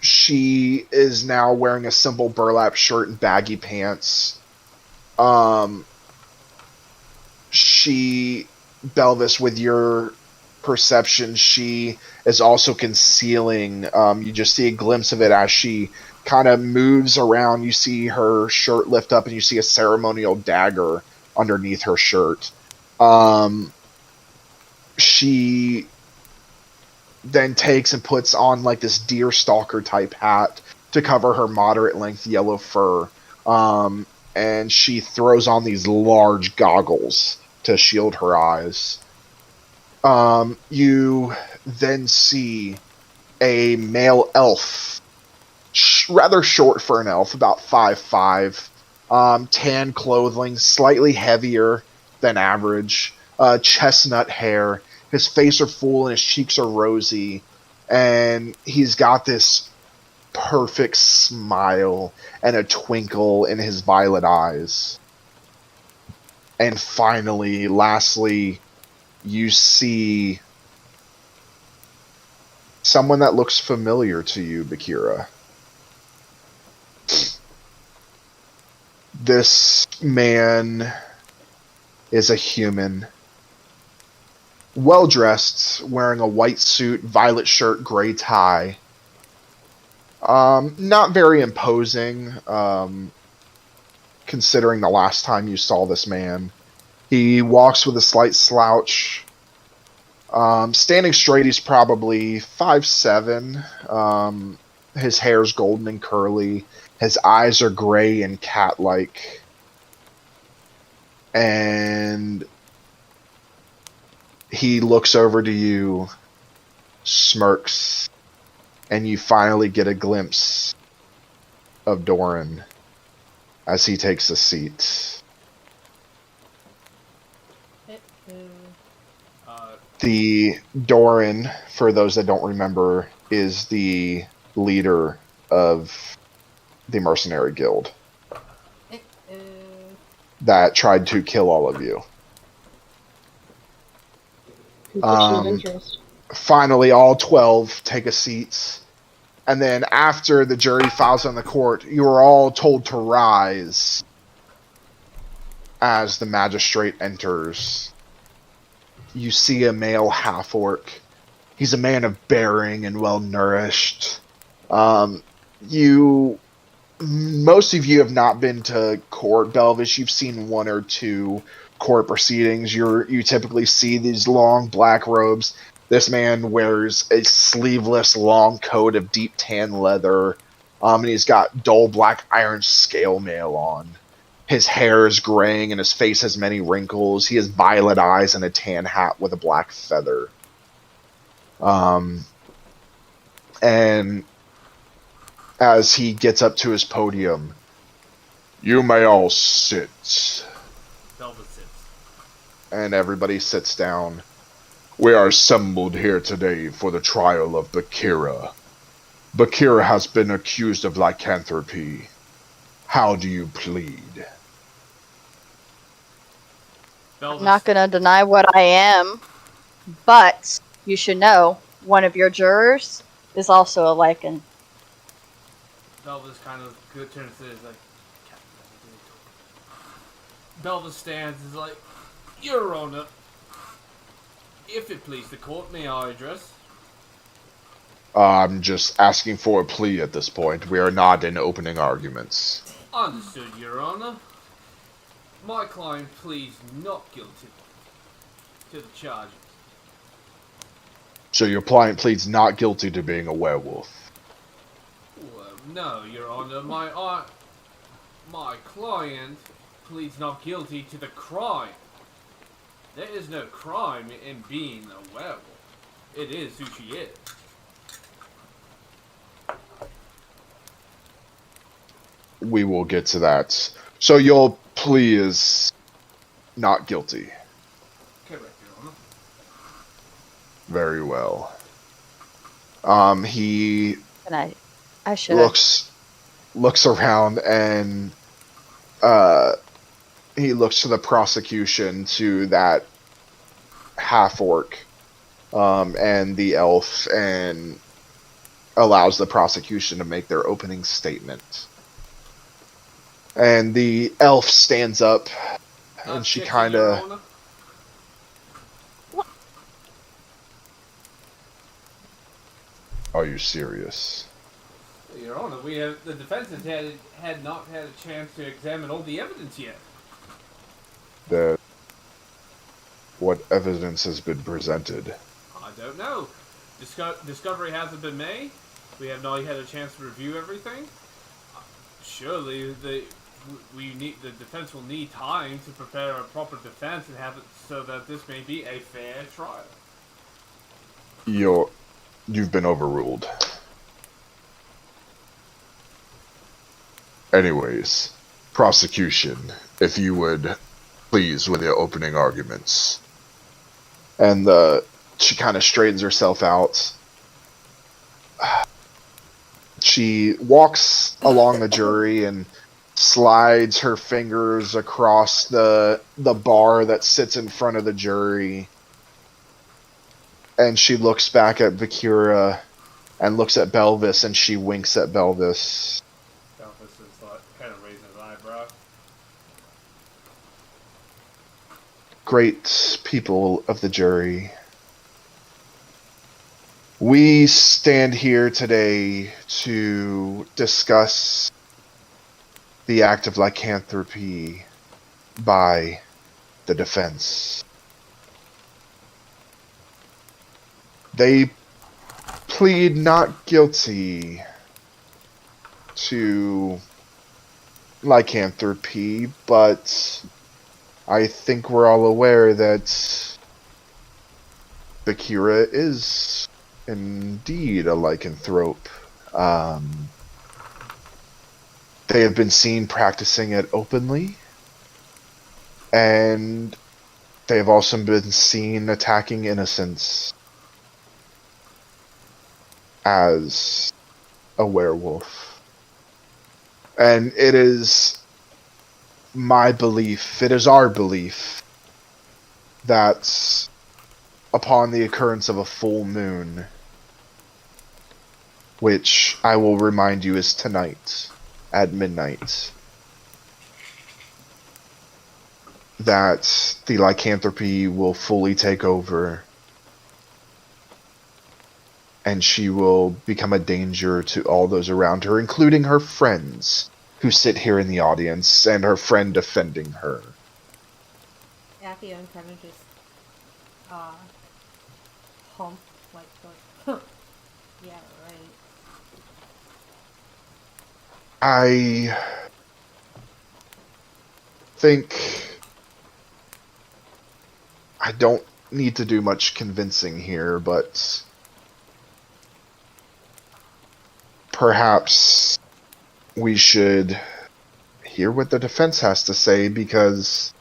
She is now wearing a simple burlap shirt and baggy pants. Belvis, with your perception, she is also concealing. You just see a glimpse of it as she kind of moves around. You see her shirt lift up and you see a ceremonial dagger underneath her shirt. She then takes and puts on like this deer stalker type hat to cover her moderate length yellow fur. And she throws on these large goggles to shield her eyes. You then see a male elf, rather short for an elf, about 5'5", tan clothing, slightly heavier than average, chestnut hair. His face are full and his cheeks are rosy, and he's got this perfect smile and a twinkle in his violet eyes. And finally, lastly, you see someone that looks familiar to you, Bikira. This man is a human. Well-dressed, wearing a white suit, violet shirt, gray tie. Not very imposing, considering the last time you saw this man. He walks with a slight slouch. Standing straight, he's probably 5'7". His hair's golden and curly. His eyes are gray and cat-like. And he looks over to you, smirks, and you finally get a glimpse of Doran as he takes a seat. The Doran, for those that don't remember, is the leader of the Mercenary Guild that tried to kill all of you. Confliction of interest. Finally, all 12 take a seat, And then after the jury files on the court, you are all told to rise as the magistrate enters. You see a male half-orc. He's a man of bearing and well-nourished. Most of you have not been to court, Belvis. You've seen one or two court proceedings. You typically see these long black robes. This man wears a sleeveless long coat of deep tan leather, and he's got dull black iron scale mail on. His hair is graying and his face has many wrinkles. He has violet eyes and a tan hat with a black feather. And as he gets up to his podium, "You may all sit." Velvet sits. And everybody sits down. "We are assembled here today for the trial of Bikira. Bikira has been accused of lycanthropy. How do you plead?" I'm not going to deny what I am, but you should know one of your jurors is also a lichen. Belvis kind of good turns to his like. Belvis stands is like, "Your Honor, if it please the court, may I address?" I'm just asking for a plea at this point. We are not in opening arguments. Understood, Your Honor. My client pleads not guilty to the charges. So your client pleads not guilty to being a werewolf. Well, no, Your Honor. My client pleads not guilty to the crime. There is no crime in being a werewolf. It is who she is. We will get to that. So your plea is not guilty. Correct, Your Honor. Very well. He And I should looks around and he looks to the prosecution, to that half-orc and the elf, and allows the prosecution to make their opening statement. And the elf stands up, and she kind of... Are you serious? Your Honor, the defense had not had a chance to examine all the evidence yet. What evidence has been presented? I don't know. Discovery hasn't been made. We have not had a chance to review everything. Surely the defense will need time to prepare a proper defense and have it so that this may be a fair trial. You've been overruled. Anyways, prosecution, if you would please with your opening arguments. And she kind of straightens herself out. She walks along the jury and slides her fingers across the bar that sits in front of the jury. And she looks back at Bikira and looks at Belvis, and she winks at Belvis. Belvis is like, kind of raising his eyebrow. Great people of the jury. We stand here today to discuss the act of lycanthropy by the defense. They plead not guilty to lycanthropy, but I think we're all aware that Bikira is indeed a lycanthrope. They have been seen practicing it openly, and they have also been seen attacking innocents as a werewolf. And it is my belief, it is our belief, that upon the occurrence of a full moon, which I will remind you is tonight at midnight, that the lycanthropy will fully take over and she will become a danger to all those around her, including her friends who sit here in the audience and her friend defending her. Aki and kind of just hump, like, goes, yeah, right. I think I don't need to do much convincing here, but perhaps we should hear what the defense has to say, because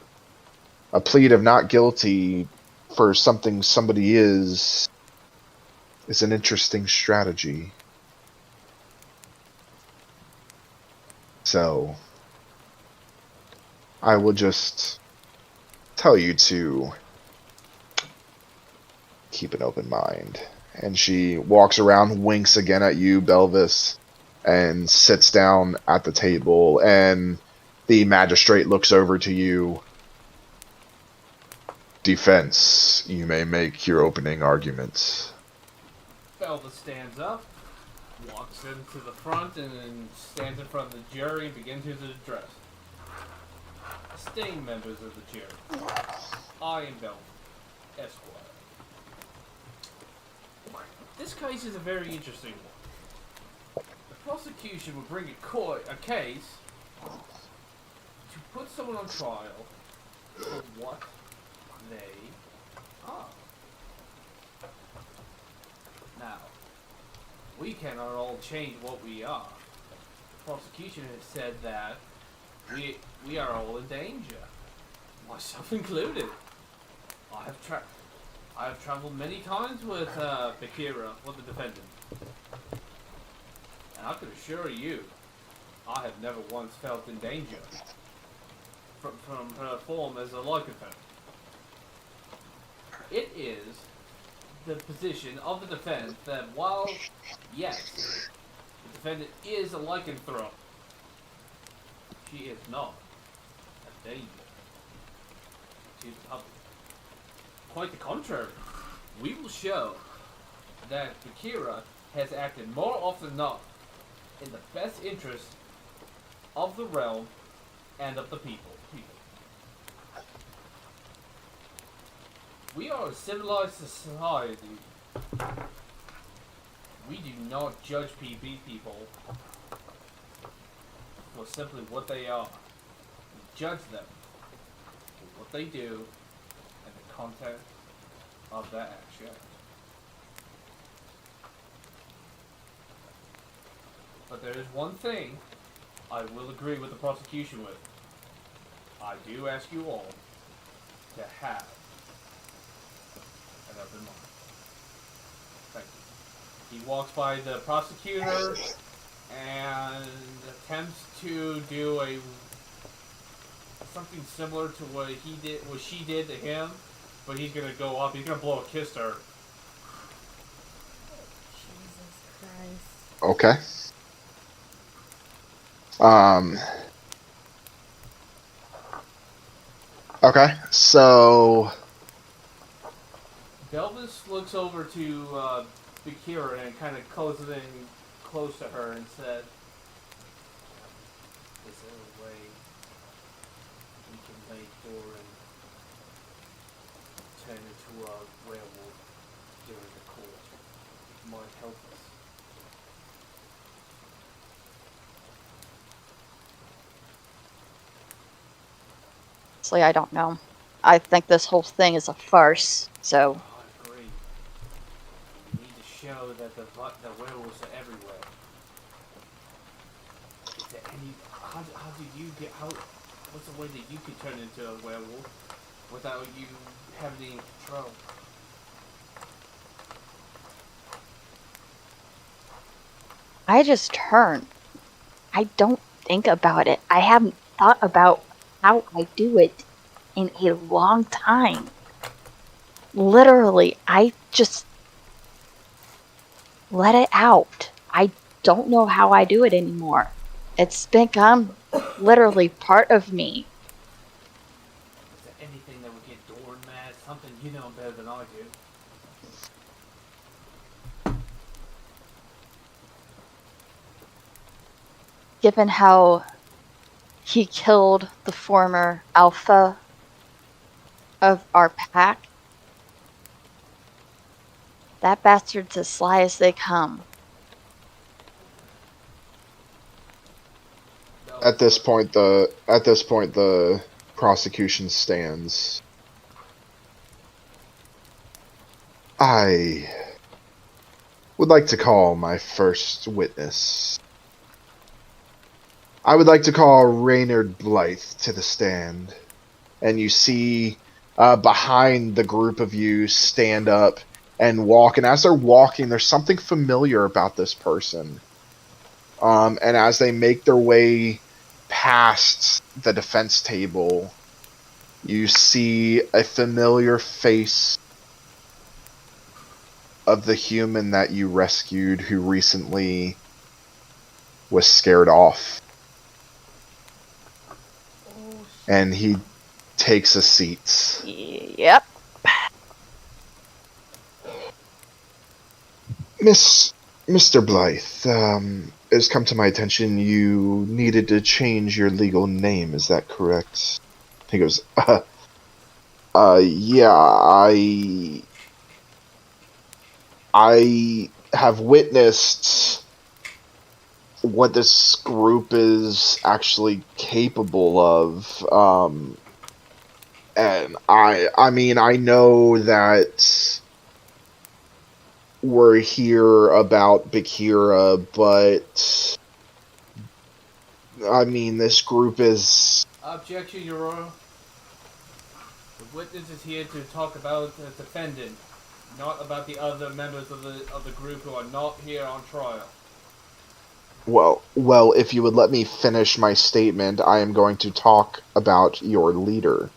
a plea of not guilty for something somebody is an interesting strategy. So I will just tell you to keep an open mind. And she walks around, winks again at you, Belvis, and sits down at the table, and the magistrate looks over to you. Defense, you may make your opening arguments. Belva stands up, walks into the front, and then stands in front of the jury and begins his address. Esteemed members of the jury, I am Belva, Esquire. This case is a very interesting one. The prosecution will bring a case to put someone on trial for what they are. Now, we cannot all change what we are. The prosecution has said that we are all in danger, myself included. I have traveled many times with Bikira, with the defendant, and I can assure you, I have never once felt in danger from her form as a lycanthrope. It is the position of the defense that while, yes, the defendant is a lycanthrope, she is not a danger to the public. Quite the contrary. We will show that Bikira has acted more often than not in the best interest of the realm and of the people. We are a civilized society. We do not judge people for simply what they are. We judge them for what they do and the content of that action. But there is one thing I will agree with the prosecution with. I do ask you all to have an open mind. Thank you. He walks by the prosecutor and attempts to do something similar to what she did to him, but he's gonna go up. He's gonna blow a kiss to her. Jesus Christ. Okay. Okay, so Belvis looks over to Bikira and kind of closes in close to her and said, "Is there a way we can make Doran turn into a werewolf during the court? It might help us." Honestly, I don't know. I think this whole thing is a farce, so... I agree. We need to show that the werewolves are everywhere. Is there any... How do you get... What's the way that you can turn into a werewolf without you having any control? I just turn. I don't think about it. I haven't thought about how I do it in a long time. Literally, I just let it out. I don't know how I do it anymore. It's become literally part of me. Is there anything that would get Dorn mad? Something you know better than I do. Given how he killed the former alpha of our pack, that bastard's as sly as they come. At this point, the prosecution stands. I would like to call my first witness. I would like to call Reynard Blythe to the stand. And you see behind the group of you stand up and walk. And as they're walking, there's something familiar about this person. And as they make their way past the defense table, you see a familiar face of the human that you rescued who recently was scared off. And he takes a seat. Yep. Mr. Blythe, it has come to my attention you needed to change your legal name, is that correct? He goes, yeah, I have witnessed what this group is actually capable of, and I mean, I know that we're here about Bikira, but I mean, this group is... Objection, Your Honor. The witness is here to talk about the defendant, not about the other members of the group who are not here on trial. Well, if you would let me finish my statement, I am going to talk about your leader.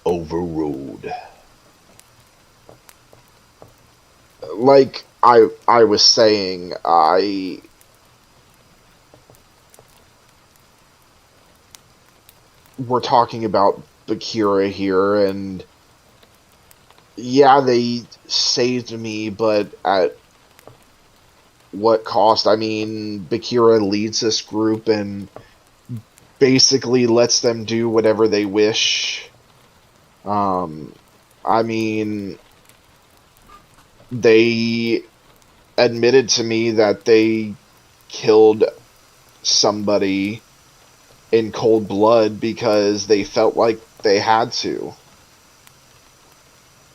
Overruled. Like I was saying, we're talking about Bikira here, and yeah, they saved me, but at what cost? I mean, Bikira leads this group and basically lets them do whatever they wish. I mean, they admitted to me that they killed somebody in cold blood because they felt like they had to.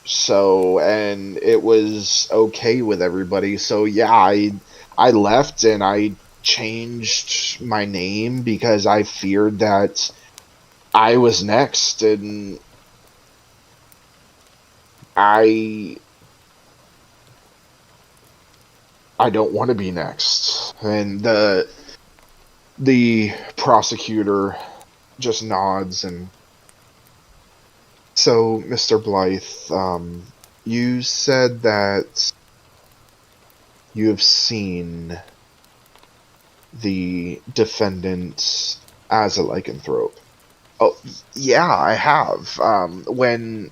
So, and it was okay with everybody. So yeah, I left and I changed my name because I feared that I was next, and I don't want to be next. And the prosecutor just nods. And so, Mr. Blythe, you said that you have seen the defendant as a lycanthrope. Oh, yeah, I have. When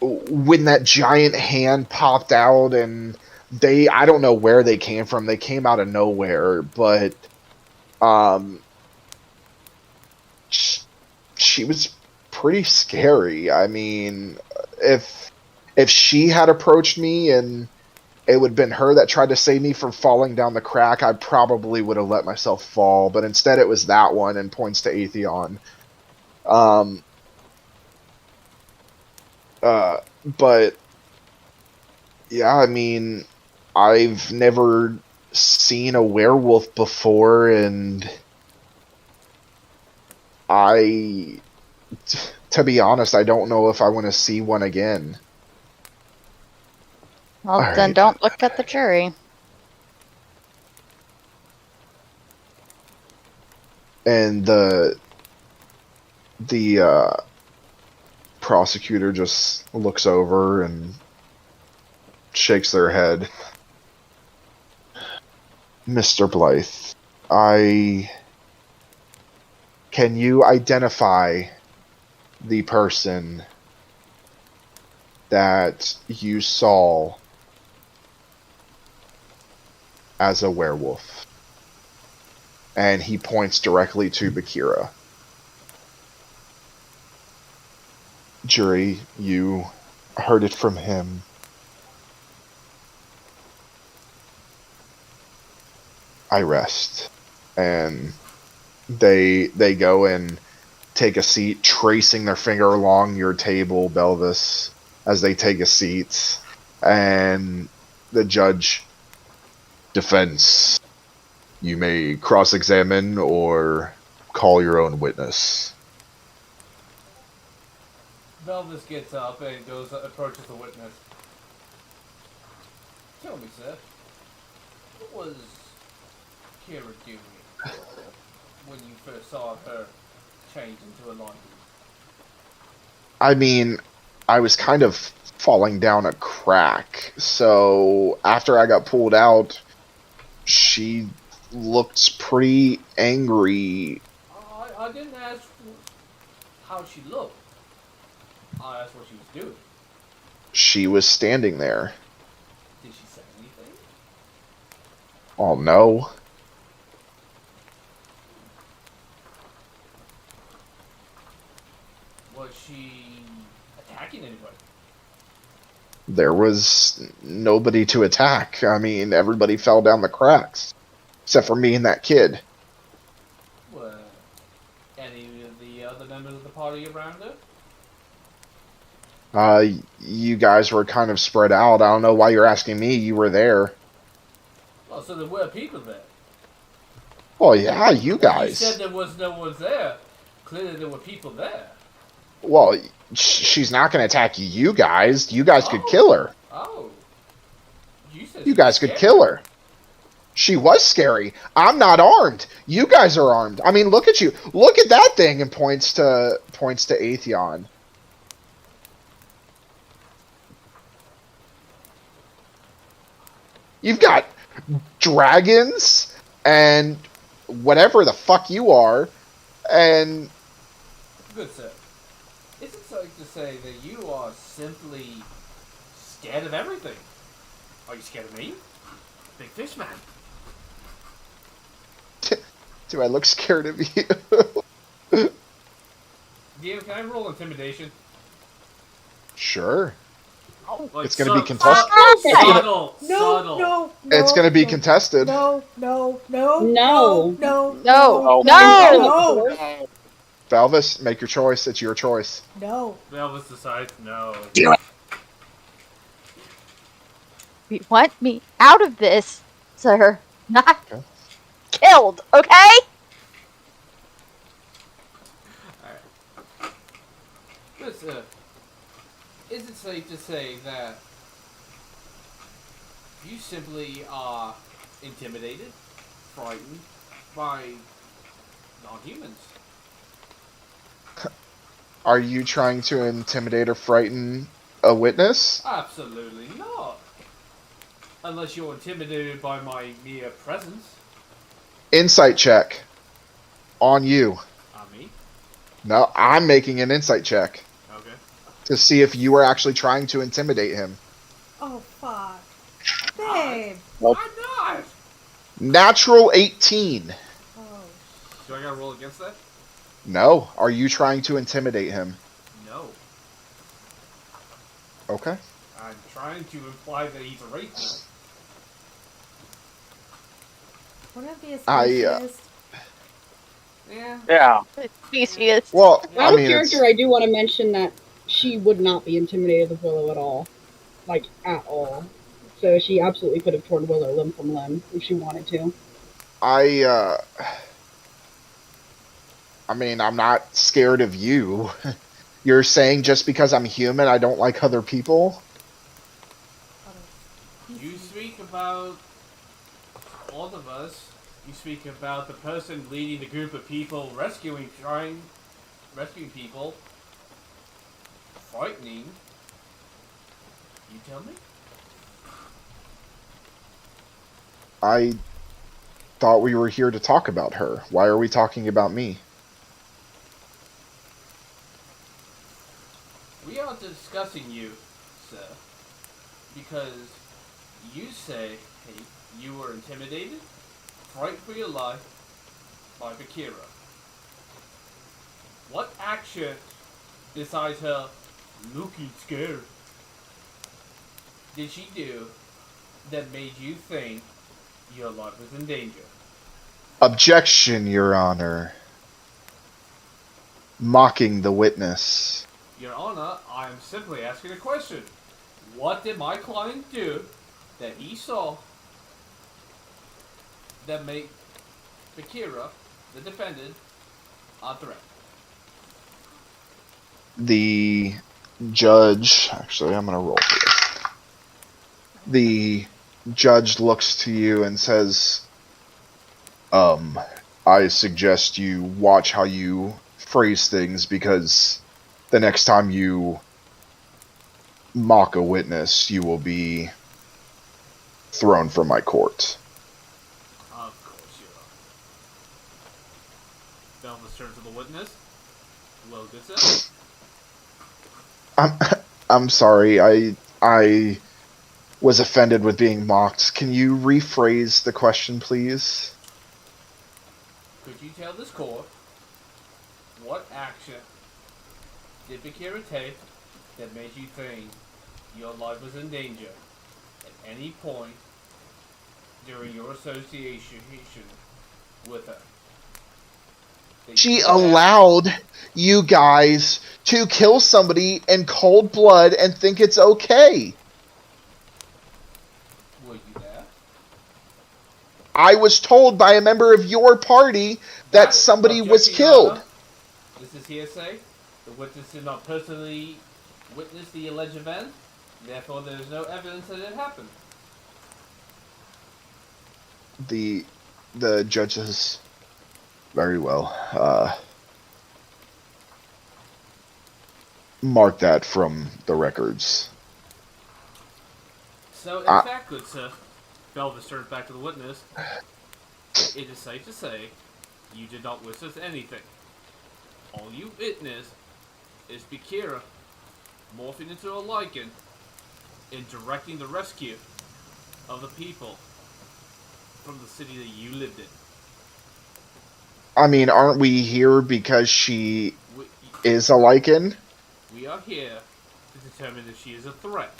that giant hand popped out, and I don't know where they came from. They came out of nowhere, but she was pretty scary. I mean, if she had approached me and it would have been her that tried to save me from falling down the crack, I probably would have let myself fall. But instead it was that one, and points to Atheon. But yeah, I mean, I've never seen a werewolf before, and to be honest, I don't know if I want to see one again. Well, All then right. don't look at the jury. And the prosecutor just looks over and shakes their head. Mr. Blythe, can you identify the person that you saw as a werewolf? And he points directly to Bikira. Jury, you heard it from him. I rest. And they go and take a seat, tracing their finger along your table, Belvis, as they take a seat. And the judge, defense, you may cross-examine or call your own witness. Belvis gets up and approaches the witness. Tell me, sir, what was Kira doing when you first saw her change into a laundry? I mean, I was kind of falling down a crack, so after I got pulled out, she looked pretty angry. I didn't ask how she looked. I asked what she was doing. She was standing there. Did she say anything? Oh no. Was she attacking anybody? There was nobody to attack. I mean, everybody fell down the cracks. Except for me and that kid. Were any of the other members of the party around her? You guys were kind of spread out. I don't know why you're asking me. You were there. Oh, so there were people there. Well, yeah, you guys. You said there was no one there. Clearly there were people there. Well, she's not going to attack you guys. You guys could kill her. Oh. You guys could kill her. She was scary. I'm not armed. You guys are armed. I mean, look at you. Look at that thing, and points to Atheon. You've got dragons and whatever the fuck you are, and... Good sir. Is it safe to say that you are simply scared of everything? Are you scared of me? Big fish man. Do I look scared of you? DM, can I roll intimidation? Sure. Like it's going to be contested. Subtle. No, it's going to be contested. No. Valvis, make your choice. It's your choice. No. Valvis decides no. Do it. You want me out of this, sir? Not killed, okay? Alright. Listen, is it safe to say that you simply are intimidated, frightened by non-humans? Are you trying to intimidate or frighten a witness? Absolutely not. Unless you're intimidated by my mere presence. Insight check. On you. On me? No, I'm making an insight check. Okay. To see if you are actually trying to intimidate him. Oh, fuck. Babe. I'm not! Natural 18. Oh. Do I gotta roll against that? No. Are you trying to intimidate him? No. Okay. I'm trying to imply that he's a racist. Wouldn't it be a specialist? Yeah. Specious. Well, Out of character, I do want to mention that she would not be intimidated with Willow at all. Like, at all. So she absolutely could have torn Willow limb from limb if she wanted to. I mean, I'm not scared of you. You're saying just because I'm human, I don't like other people? You speak about all of us. You speak about the person leading the group of people rescuing people frightening. You tell me? I thought we were here to talk about her. Why are we talking about me? We are discussing you, sir, because you say you were intimidated, frightened for your life by Bikira. What action, besides her looking scared, did she do that made you think your life was in danger? Objection, Your Honor. Mocking the witness. Your Honor, I am simply asking a question. What did my client do that he saw that made Bikira, the defendant, a threat? The judge... Actually, I'm going to roll for this. The judge looks to you and says, I suggest you watch how you phrase things, because the next time you mock a witness, you will be thrown from my court. Of course you are. Belvis turns to the witness. Well, good sir. I'm sorry. I was offended with being mocked. Can you rephrase the question, please? Could you tell this court what action did Bikira take that made you think your life was in danger at any point during your association with her? She allowed you guys to kill somebody in cold blood and think it's okay. Were you there? I was told by a member of your party that somebody was killed. Honor. This is hearsay. The witness did not personally witness the alleged event. Therefore, there is no evidence that it happened. The judge says, very well. Mark that from the records. So, in fact, good sir, Belvis turns back to the witness. It is safe to say you did not witness anything. All you witnessed is Bikira morphing into a lichen and directing the rescue of the people from the city that you lived in. I mean, aren't we here because she is a lichen? We are here to determine if she is a threat.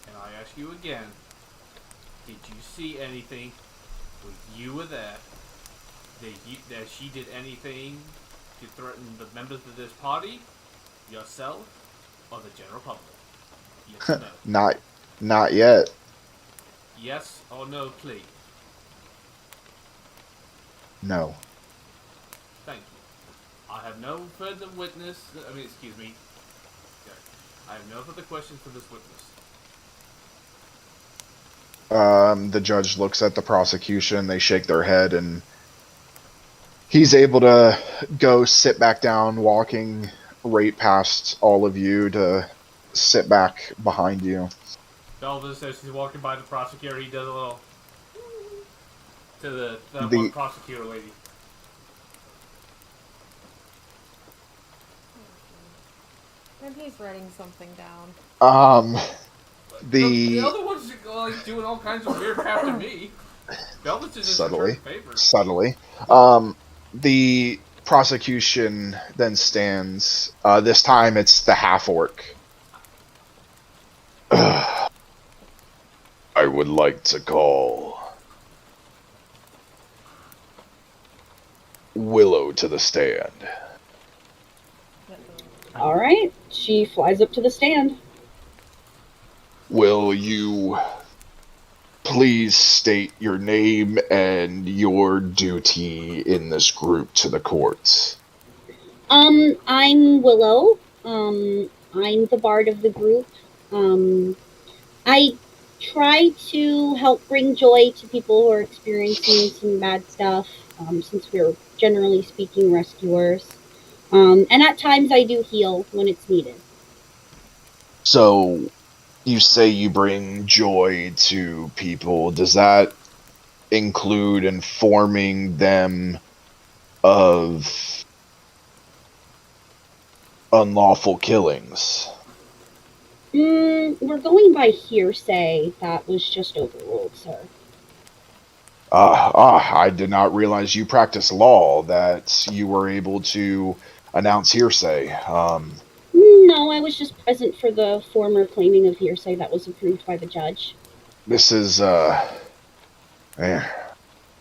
And I ask you again, did you see anything when you were there that she did anything to threaten the members of this party, yourself, or the general public? Yes or no? Not yet. Yes or no, please? No. Thank you. I have no further excuse me. Okay. I have no further questions for this witness. The judge looks at the prosecution, they shake their head, and he's able to go sit back down, walking right past all of you to sit back behind you. Belvis, as he's walking by the prosecutor, he does a little to the one prosecutor lady. And he's writing something down. The other one's like doing all kinds of weird crap to me. Belvis is just returning favors. Subtly. The prosecution then stands. This time it's the half-orc. I would like to call Willow to the stand. All right. She flies up to the stand. Will you please state your name and your duty in this group to the courts? I'm Willow. I'm the bard of the group. I try to help bring joy to people who are experiencing some bad stuff, since we're generally speaking rescuers. And at times I do heal when it's needed. So, you say you bring joy to people. Does that include informing them of unlawful killings? We're going by hearsay that was just overruled, sir. I did not realize you practice law, that you were able to announce hearsay. No, I was just present for the former claiming of hearsay that was approved by the judge. This is,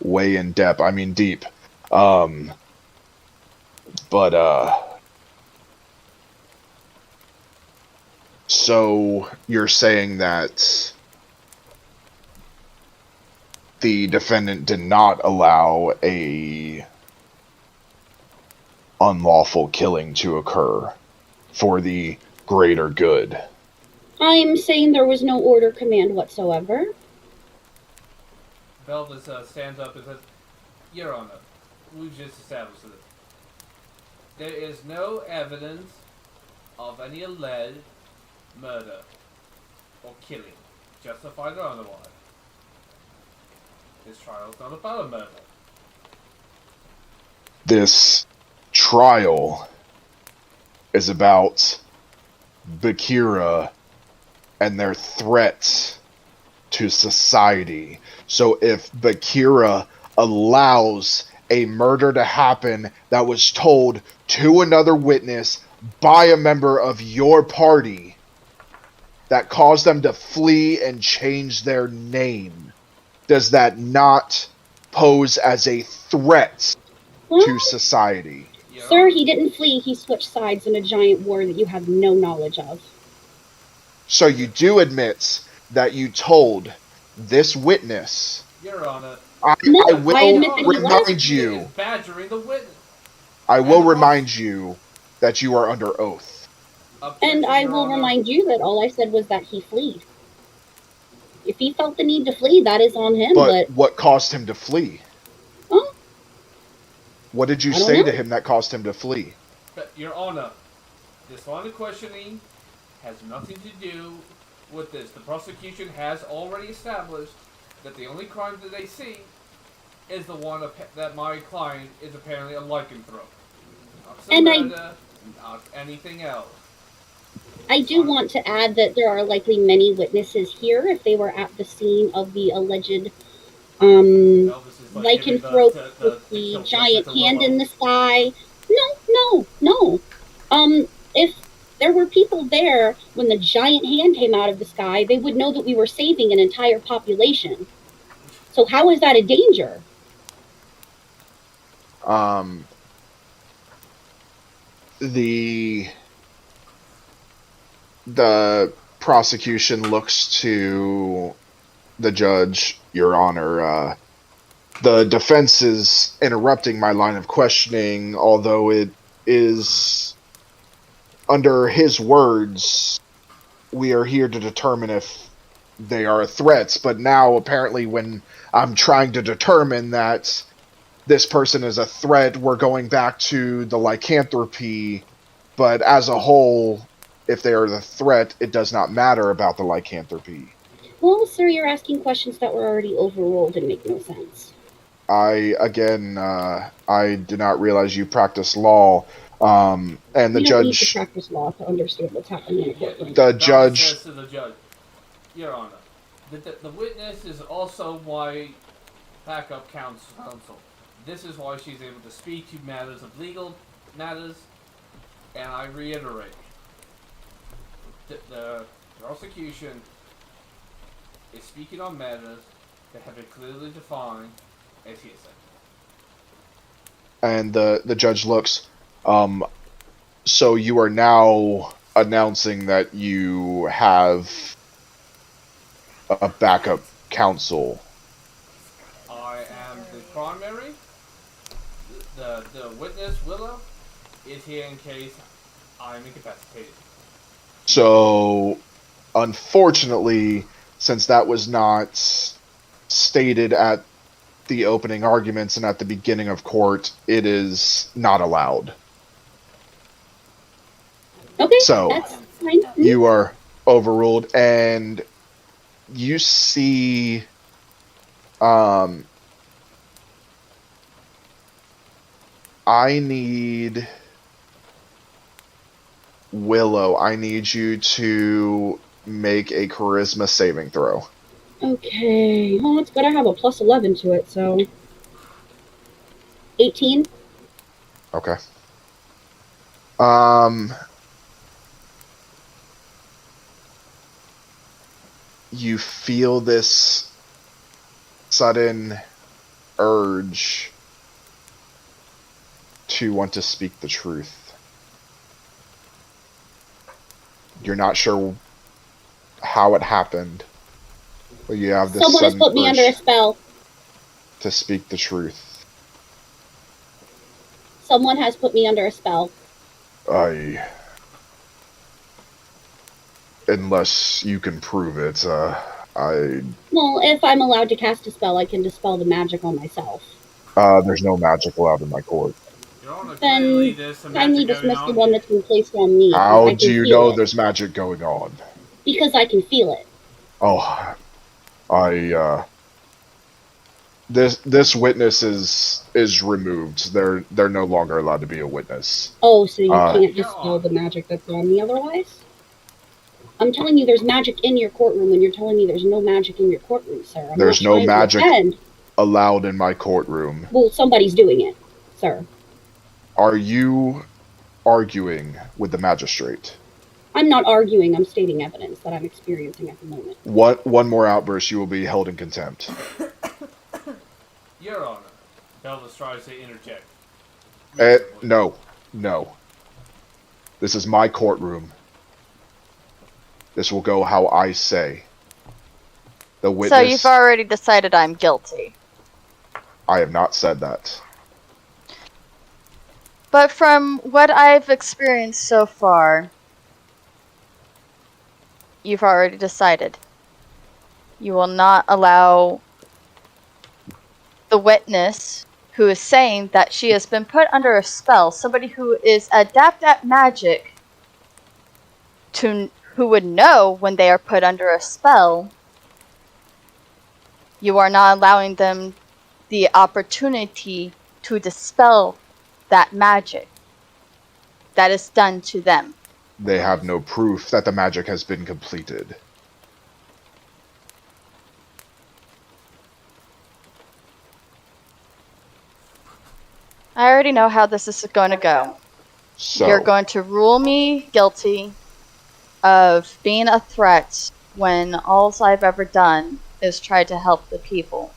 way in depth. I mean, deep. So you're saying that the defendant did not allow a unlawful killing to occur for the greater good? I'm saying there was no order command whatsoever. Belvis stands up and says, Your Honor, we've just established this. There is no evidence of any alleged murder or killing, justified or otherwise. This trial is not about a murder. This trial is about Bikira and their threats to society. So if Bikira allows a murder to happen that was told to another witness by a member of your party that caused them to flee and change their name, does that not pose as a threat to society? Sir, he didn't flee. He switched sides in a giant war that you have no knowledge of. So you do admit that you told this witness. Your Honor, I will remind you. Badgering the witness. I will remind you that you are under oath. And I will remind you that all I said was that he fled. If he felt the need to flee, that is on him. But what caused him to flee? Huh? What did you say to him that caused him to flee? But, Your Honor, this line of questioning has nothing to do with this. The prosecution has already established that the only crime that they see is the one that my client is apparently a lycanthrope. Not not anything else. I do want to add that there are likely many witnesses here if they were at the scene of the alleged lycanthrope with the giant hand in the sky. No. If there were people there when the giant hand came out of the sky, they would know that we were saving an entire population. So how is that a danger? The prosecution looks to the judge, Your Honor. The defense is interrupting my line of questioning, although it is, under his words, we are here to determine if they are threats. But now, apparently, when I'm trying to determine that this person is a threat, we're going back to the lycanthropy. But as a whole, if they are the threat, it does not matter about the lycanthropy. Well, sir, you're asking questions that were already overruled and make no sense. I did not realize you practice law. And the judge. Need to practice law to understand what's happening in the courtroom. The judge says to the judge, Your Honor, the witness is also my backup counsel. This is why she's able to speak to matters of legal matters, and I reiterate, the prosecution is speaking on matters that have been clearly defined as hearsay. And the judge looks. So you are now announcing that you have a backup counsel. I am the primary. The witness, Willow, is here in case I'm incapacitated. So, unfortunately, since that was not stated at the opening arguments and at the beginning of court, it is not allowed. Okay, So that's fine. you are overruled, and you see I need Willow, I need you to make a charisma saving throw. Okay. Well, it's good I have a plus 11 to it, so 18. Okay. You feel this sudden urge to want to speak the truth. You're not sure how it happened, but you have this Someone has sudden put me under a urge spell. to speak the truth. Someone has put me under a spell. Unless you can prove it, Well, if I'm allowed to cast a spell, I can dispel the magic on myself. there's no magic allowed in my court. Your Honor, Then clearly there's some I magic need to going dismiss the on one here. that's been placed on me. How I can do you feel know it. there's magic going on? Because I can feel it. Oh, this witness is removed. They're no longer allowed to be a witness. Oh, so you can't dispel the magic that's on me otherwise? I'm telling you there's magic in your courtroom when you're telling me there's no magic in your courtroom, sir. There's no magic allowed in my courtroom. Well, somebody's doing it, sir. Are you arguing with the magistrate? I'm not arguing. I'm stating evidence that I'm experiencing at the moment. One more outburst, you will be held in contempt. Your Honor, Belvis tries to interject. No. This is my courtroom. This will go how I say. The witness... So you've already decided I'm guilty. I have not said that. But from what I've experienced so far, you've already decided. You will not allow the witness who is saying that she has been put under a spell, somebody who is adept at magic, who would know when they are put under a spell. You are not allowing them the opportunity to dispel that magic that is done to them. They have no proof that the magic has been completed. I already know how this is going to go. So, You're going to rule me guilty of being a threat when all I've ever done is try to help the people.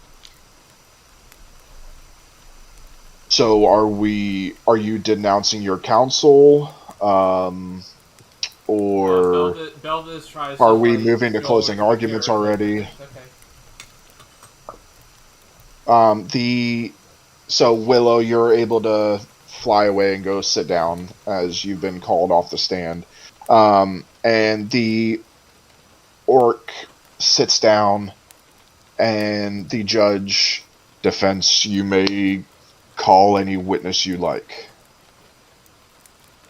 So are you denouncing your counsel? Or Belvis tries are to we moving to closing arguments already? Okay. So Willow, you're able to fly away and go sit down as you've been called off the stand. And the orc sits down, and the judge defense, you may call any witness you like.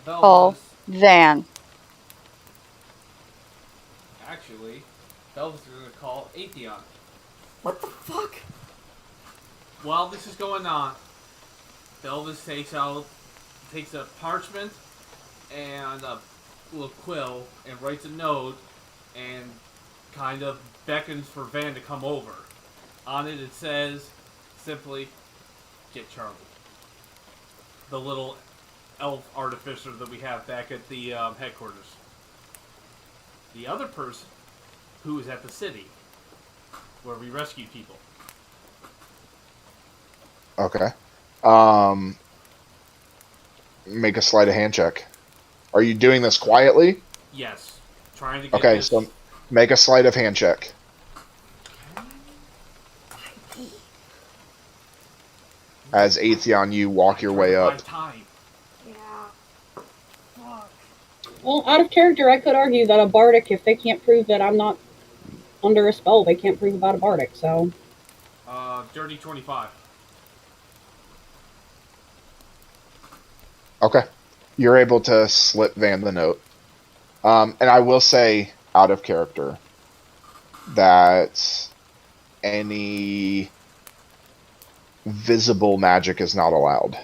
Call Van. Actually, Belvis is going to call Atheon. What the fuck? While this is going on, Belvis takes a parchment and a little quill and writes a note and kind of beckons for Van to come over. On it, it says simply, "Get Charlie." The little elf artificer that we have back at the headquarters. The other person who is at the city where we rescue people. Okay. Make a sleight of hand check. Are you doing this quietly? Yes. Trying to get this... so make a sleight of hand check. As Atheon, you walk your way up. Yeah. Fuck. Well, out of character, I could argue that a bardic, if they can't prove that I'm not under a spell, they can't prove about a bardic, so... Dirty 25. Okay. You're able to slip Van the note. And I will say, out of character, that any visible magic is not allowed.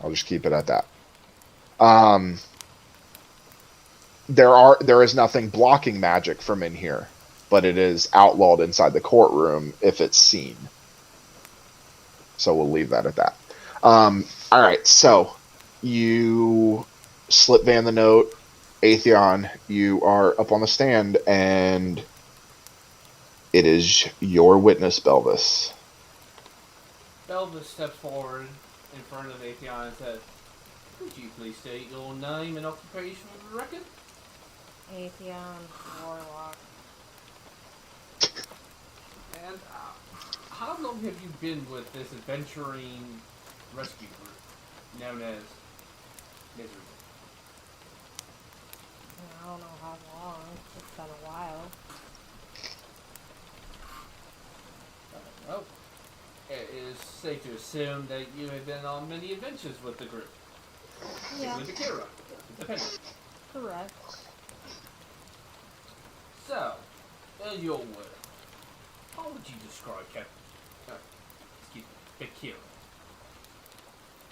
I'll just keep it at that. There is nothing blocking magic from in here, but it is outlawed inside the courtroom if it's seen. So we'll leave that at that. All right, so you slip Van the note. Atheon, you are up on the stand, and it is your witness, Belvis. Belvis steps forward in front of Atheon and says, "Could you please state your name and occupation for the record?" Atheon Warlock. And how long have you been with this adventuring rescue group known as Misery? I don't know how long. It's been a while. Well, it is safe to assume that you have been on many adventures with the group. Yeah. With Bikira, independent. Correct. So, in your words, how would you describe Bikira?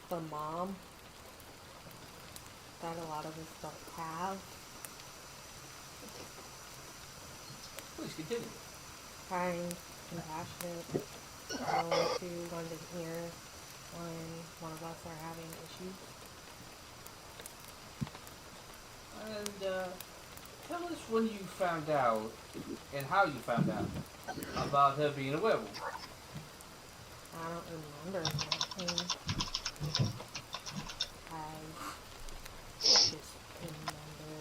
The mom that a lot of us don't have. Please continue. Kind, compassionate, willing to lend an ear when one of us are having issues. And tell us when you found out and how you found out about her being a werewolf. I don't remember anything. I just remember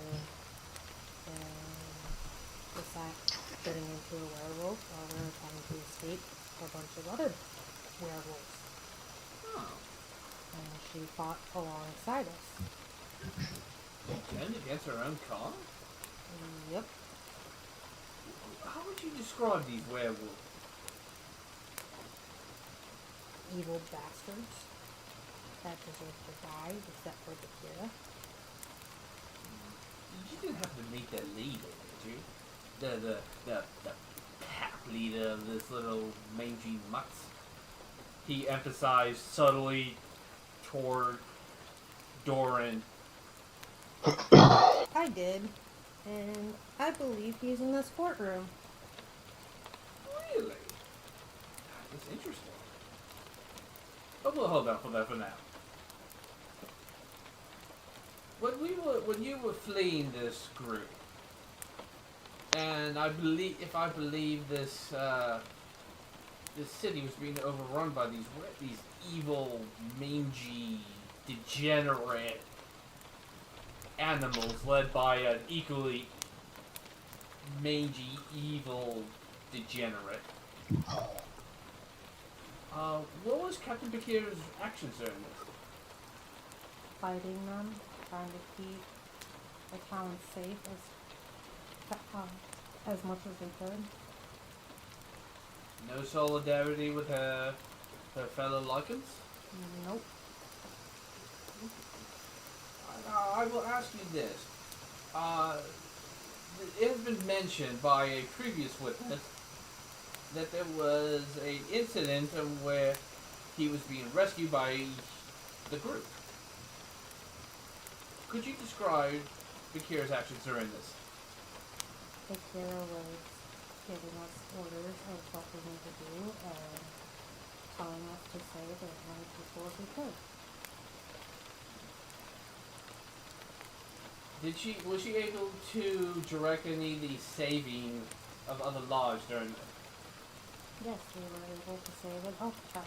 the fact getting into a werewolf while we were trying to escape a bunch of other werewolves. Oh. And she fought alongside us. And against her own car? Yep. How would you describe these werewolves? Evil bastards that deserve to die, except for Bikira. You didn't have to meet the leader, did you? The pack leader of this little mangy mutts. He emphasized subtly toward Doran. I did, and I believe he's in this courtroom. Really? That's interesting. But we'll hold on for that for now. When you were fleeing this group, and if I believe this this city was being overrun by these evil, mangy, degenerate animals led by an equally mangy, evil degenerate. What was Captain Bikira's actions during this? Fighting them, trying to keep the town safe as much as we could. No solidarity with her fellow Lycans? Nope. I will ask you this. It has been mentioned by a previous witness that there was an incident where he was being rescued by the group. Could you describe Bikira's actions during this? Bikira was giving us orders of what we need to do and telling us to save as many people as we could. Was she able to direct any of the saving of other lives during this? Yes, we were able to save an elf child.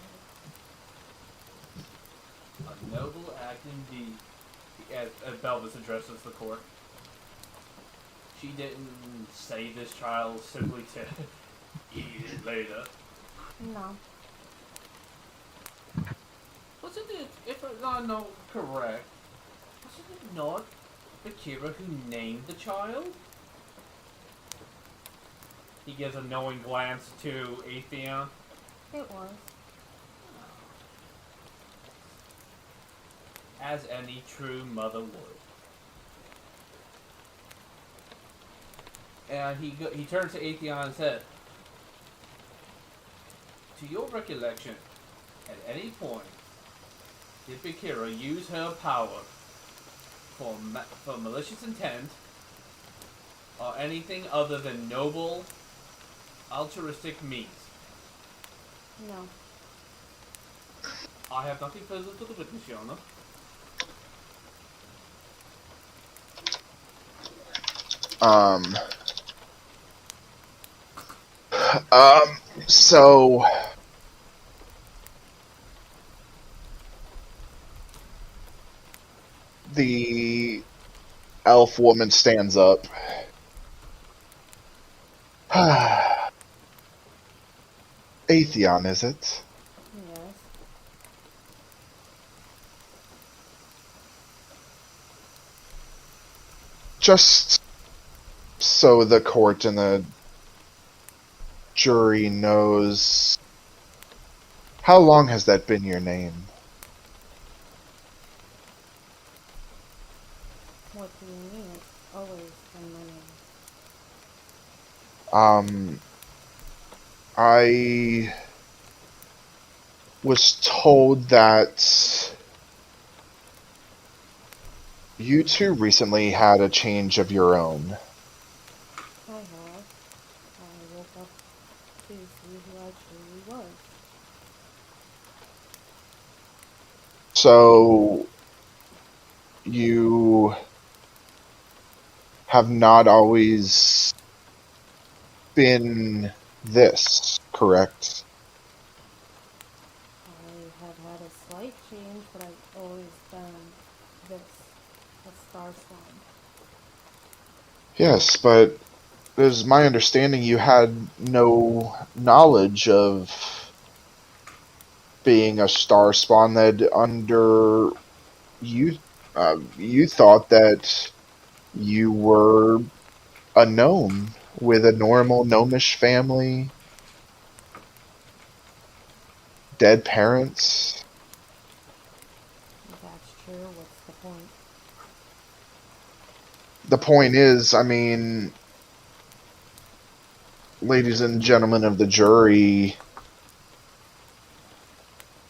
A noble act indeed, as Belvis addresses the court. She didn't save this child simply to eat it later. No. Wasn't it, if I know correct, wasn't it not Bikira who named the child? He gives a knowing glance to Atheon. It was. as any true mother would. And he turns to Atheon and said, "To your recollection, at any point, did Bikira use her power for malicious intent or anything other than noble, altruistic means?" No. I have nothing further to the witness, Your Honor. So the elf woman stands up. Atheon, is it? Yes. Just so the court and the jury knows, how long has that been your name? What do you mean? It's always been my name. I was told that you two recently had a change of your own. I have. I woke up to see who I truly was. So you have not always been this, correct? I have had a slight change, but I've always been this, a star slime. Yes, but it was my understanding you had no knowledge of being a star spawn, that under you you thought that you were a gnome with a normal gnomish family, dead parents. If that's true, what's the point? The point is, I mean, ladies and gentlemen of the jury,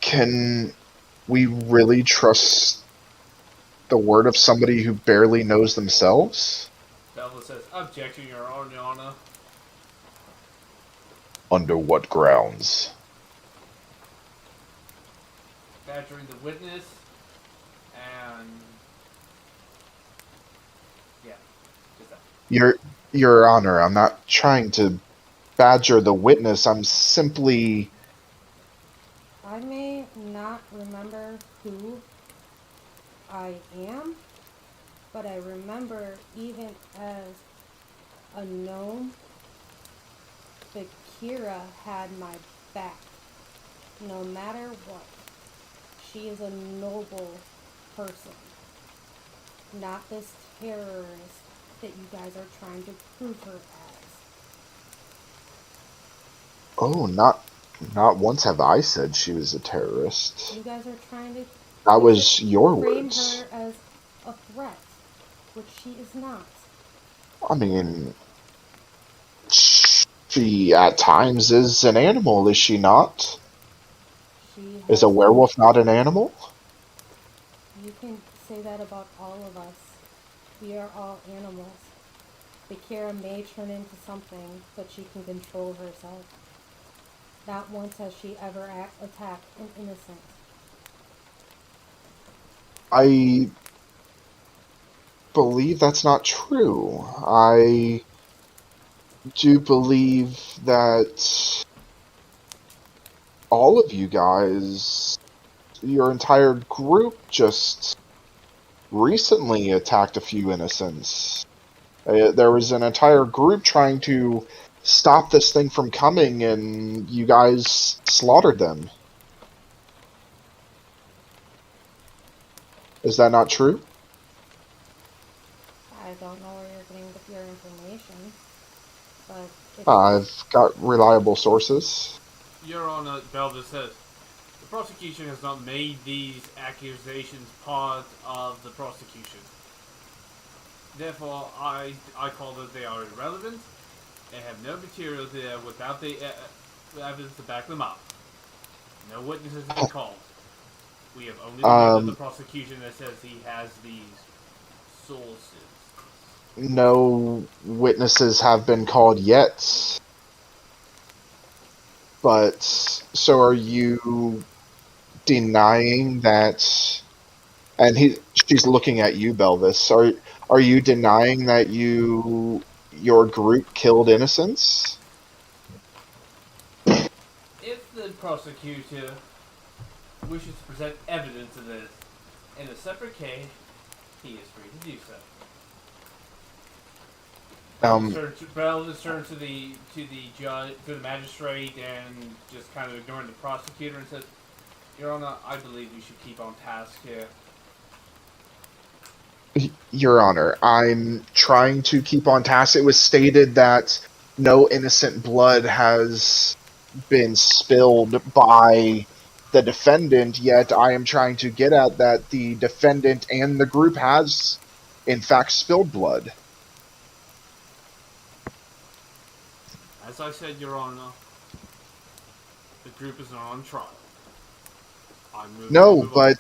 can we really trust the word of somebody who barely knows themselves? Belva says, "Objection, Your Honor." Under what grounds? Badgering the witness, and yeah, just that. Your Honor, I'm not trying to badger the witness. I'm simply... I may not remember who I am, but I remember even as a gnome, Bikira had my back. No matter what. She is a noble person. Not this terrorist that you guys are trying to prove her as. Oh, not once have I said she was a terrorist. You guys are trying to That was your frame words. her as a threat, which she is not. I mean, she at times is an animal, is she not? She Is a has. werewolf not an animal? You can say that about all of us. We are all animals. Bikira may turn into something, but she can control herself. Not once has she ever attacked an innocent. I believe that's not true. I do believe that all of you guys, your entire group, just recently attacked a few innocents. There was an entire group trying to stop this thing from coming, and you guys slaughtered them. Is that not true? I don't know where you're getting your information, but I've got reliable sources. Your Honor, Belva says, prosecution has not made these accusations part of the prosecution. Therefore, I call that they are irrelevant and have no material there without the evidence to back them up. No witnesses have been called. We have only learned of the prosecution that says he has these sources. No witnesses have been called yet. But, so are you denying that? And she's looking at you, Belvis. Are you denying that your group killed innocents? If the prosecutor wishes to present evidence of this in a separate case, he is free to do so. Belvis turns to the judge, to the magistrate, and just kind of ignoring the prosecutor and says, "Your Honor, I believe we should keep on task here." Your Honor, I'm trying to keep on task. It was stated that no innocent blood has been spilled by the defendant, yet I am trying to get at that the defendant and the group has, in fact, spilled blood. As I said, Your Honor, the group is not on trial. No, but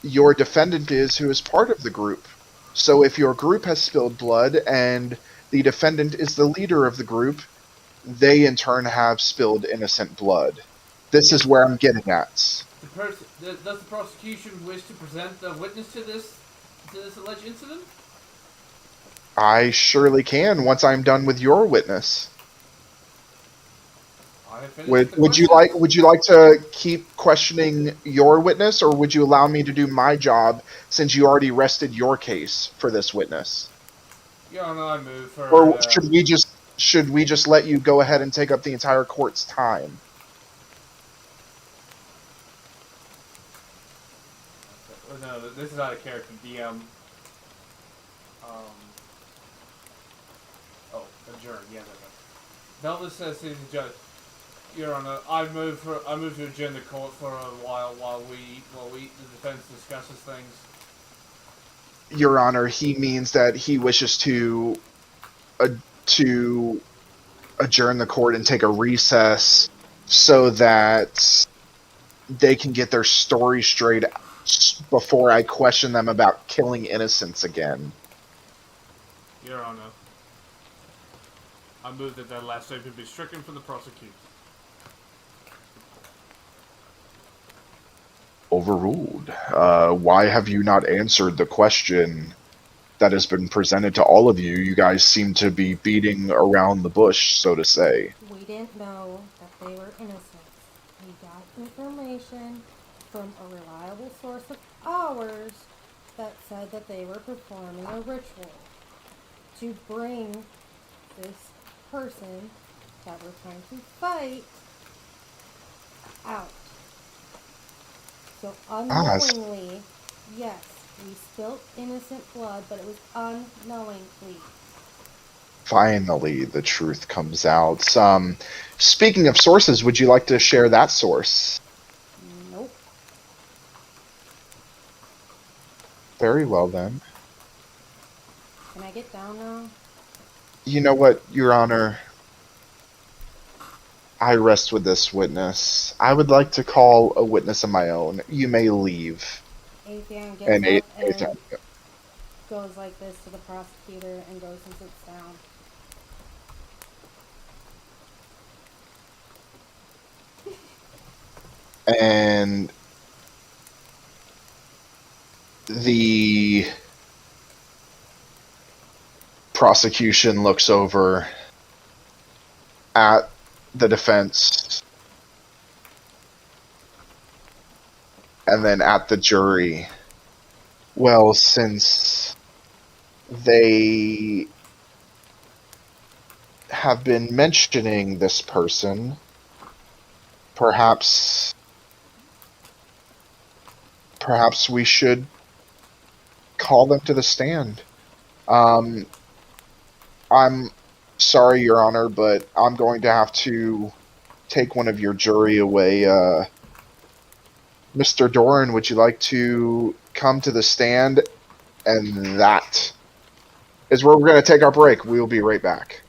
your defendant is who is part of the group. So if your group has spilled blood and the defendant is the leader of the group, they in turn have spilled innocent blood. This is where I'm getting at. Does the prosecution wish to present a witness to this alleged incident? I surely can once I'm done with your witness. Would you like to keep questioning your witness, or would you allow me to do my job since you already rested your case for this witness? Your Honor, I move for. Or should we just let you go ahead and take up the entire court's time? No, this is out of character. Adjourn. Yeah, Belvis says to the judge, "Your Honor, I move to adjourn the court for a while the defense discusses things." Your Honor, he means that he wishes to adjourn the court and take a recess so that they can get their story straight before I question them about killing innocents again. Your Honor, I move that last statement be stricken from the prosecution. Overruled. Why have you not answered the question that has been presented to all of you? You guys seem to be beating around the bush, so to say. We didn't know that they were innocent. We got information from a reliable source of ours that said that they were performing a ritual to bring this person that we're trying to fight out. So unknowingly, yes, we spilled innocent blood, but it was unknowingly. Finally, the truth comes out. Speaking of sources, would you like to share that source? Nope. Very well, then. Can I get down now? You know what, Your Honor? I rest with this witness. I would like to call a witness of my own. You may leave. Atheon gets up and goes like this to the prosecutor and goes and sits down. And the prosecution looks over at the defense and then at the jury. Well, since they have been mentioning this person, perhaps we should call them to the stand. I'm sorry, Your Honor, but I'm going to have to take one of your jury away Mr. Doran, would you like to come to the stand? And that is where we're going to take our break. We will be right back.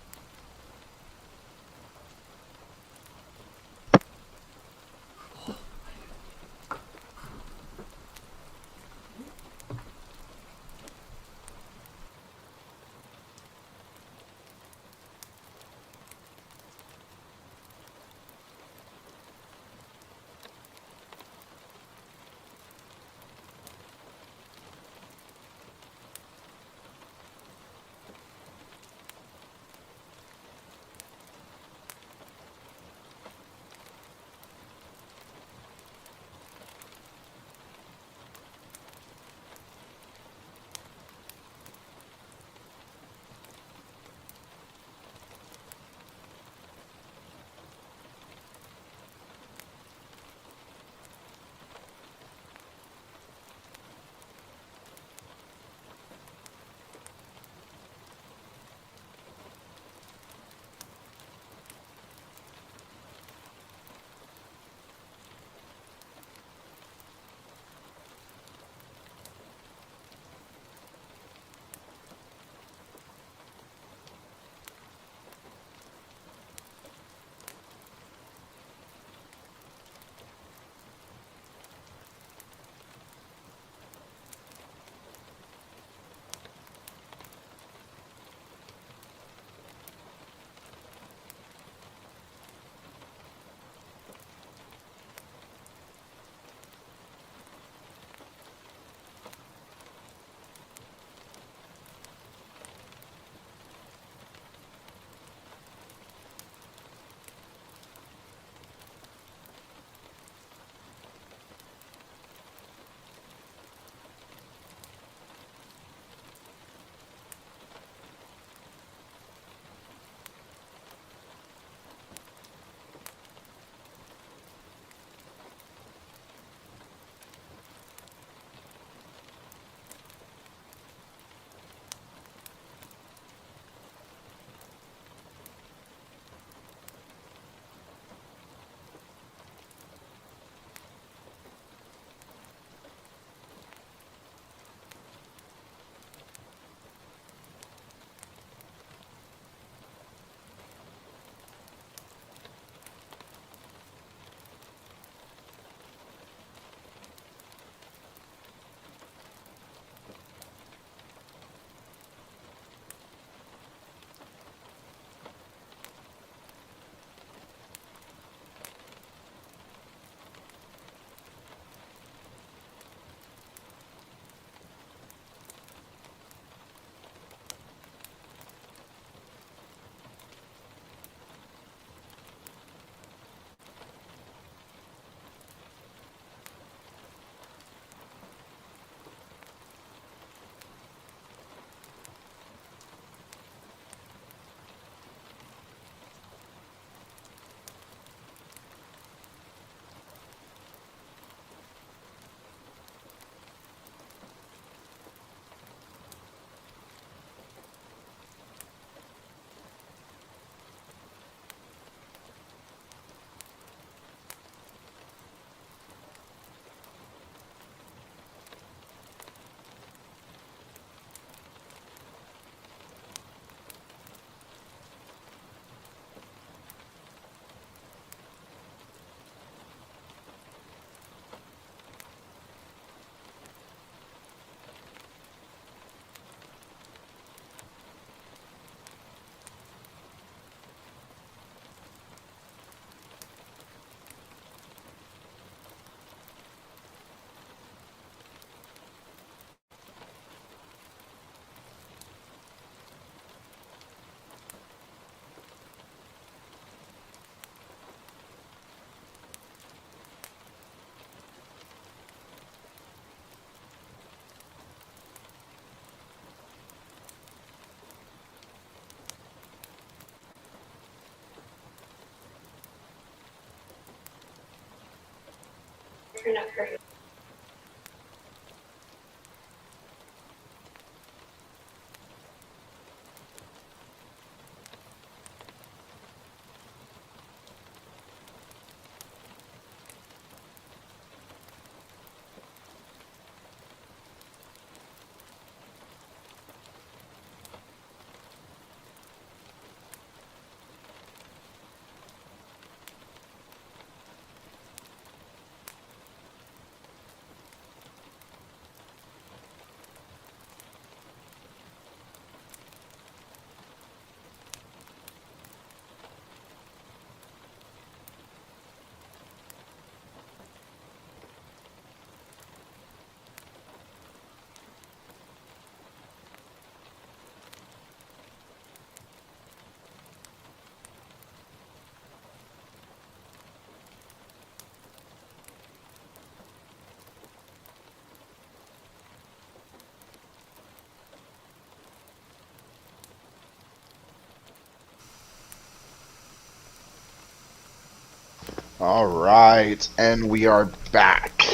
All right, and we are back.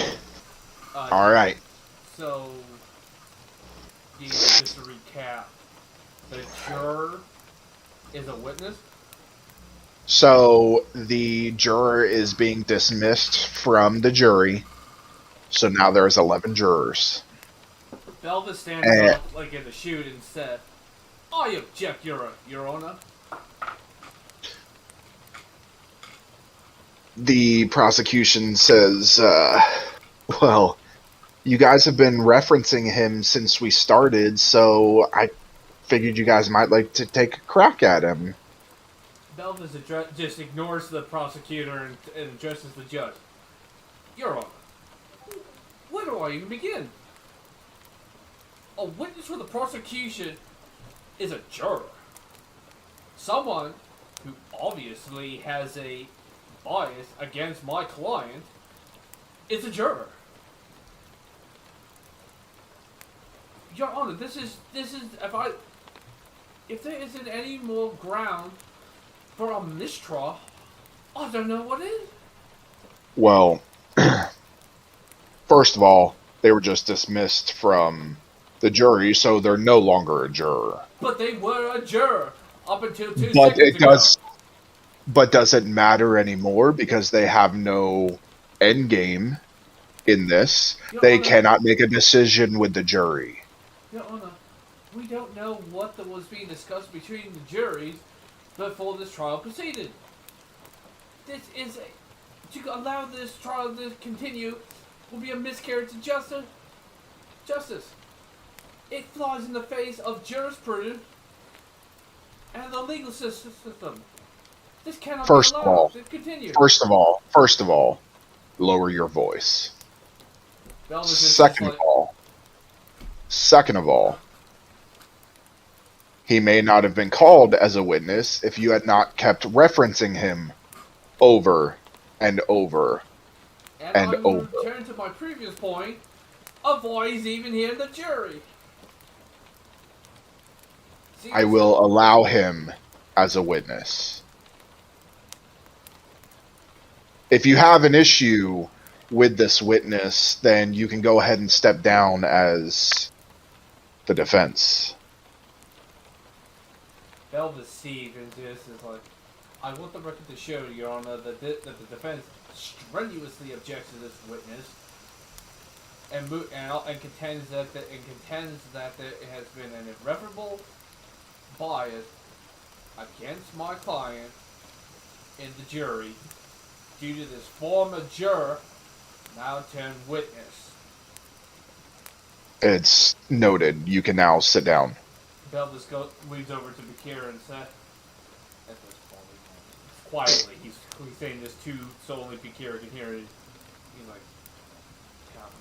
All right. So, just to recap, the juror is a witness? So the juror is being dismissed from the jury. So now there's 11 jurors. Belva stands up like in the chute and said, I object, Your Honor. The prosecution says, well, you guys have been referencing him since we started, so I figured you guys might like to take a crack at him. Belva just ignores the prosecutor and addresses the judge. Your Honor, where do I even begin? A witness for the prosecution is a juror. Someone who obviously has a bias against my client is a juror. Your Honor, this is if there isn't any more ground for a mistrial, I don't know what is. Well, first of all, they were just dismissed from the jury, so they're no longer a juror. But they were a juror up until 2 seconds ago. But does it matter anymore because they have no end game in this? Your They Honor, cannot make a decision with the jury. Your Honor, we don't know what was being discussed between the juries before this trial proceeded. To allow this trial to continue will be a miscarriage of justice. It flies in the face of jurisprudence and the legal system. This cannot be allowed to continue. First of all, lower your voice. Second of all, he may not have been called as a witness if you had not kept referencing him over and over and I will return to my previous point of why he's even here in the jury. I will allow him as a witness. If you have an issue with this witness, then you can go ahead and step down as the defense. Belva sees and just is like, I want the record to show, Your Honor, that the defense strenuously objects to this witness and contends that there has been an irreparable bias against my client in the jury due to this former juror now turned witness. It's noted. You can now sit down. Belvis leads over to Bikira and says, at this point, quietly, he's saying this so only Bikira can hear it. He's like, Captain,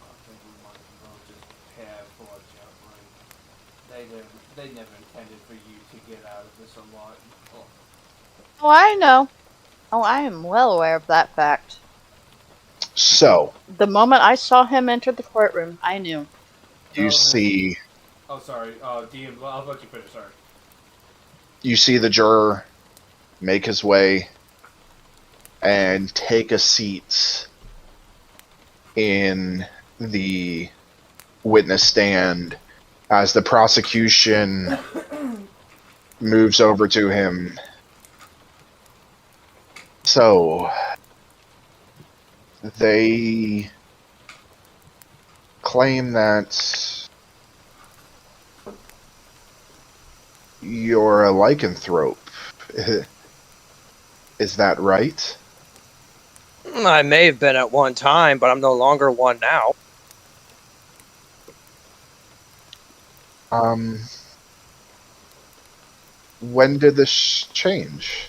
I think we might as well just prepare for a jump. They never intended for you to get out of this alive. Oh, I know. Oh, I am well aware of that fact. So, the moment I saw him enter the courtroom, I knew. You see... Oh, sorry. DM, I'll let you finish, sorry. You see the juror make his way and take a seat in the witness stand as the prosecution moves over to him. So, they claim that you're a lycanthrope. Is that right? I may have been at one time, but I'm no longer one now. When did this change?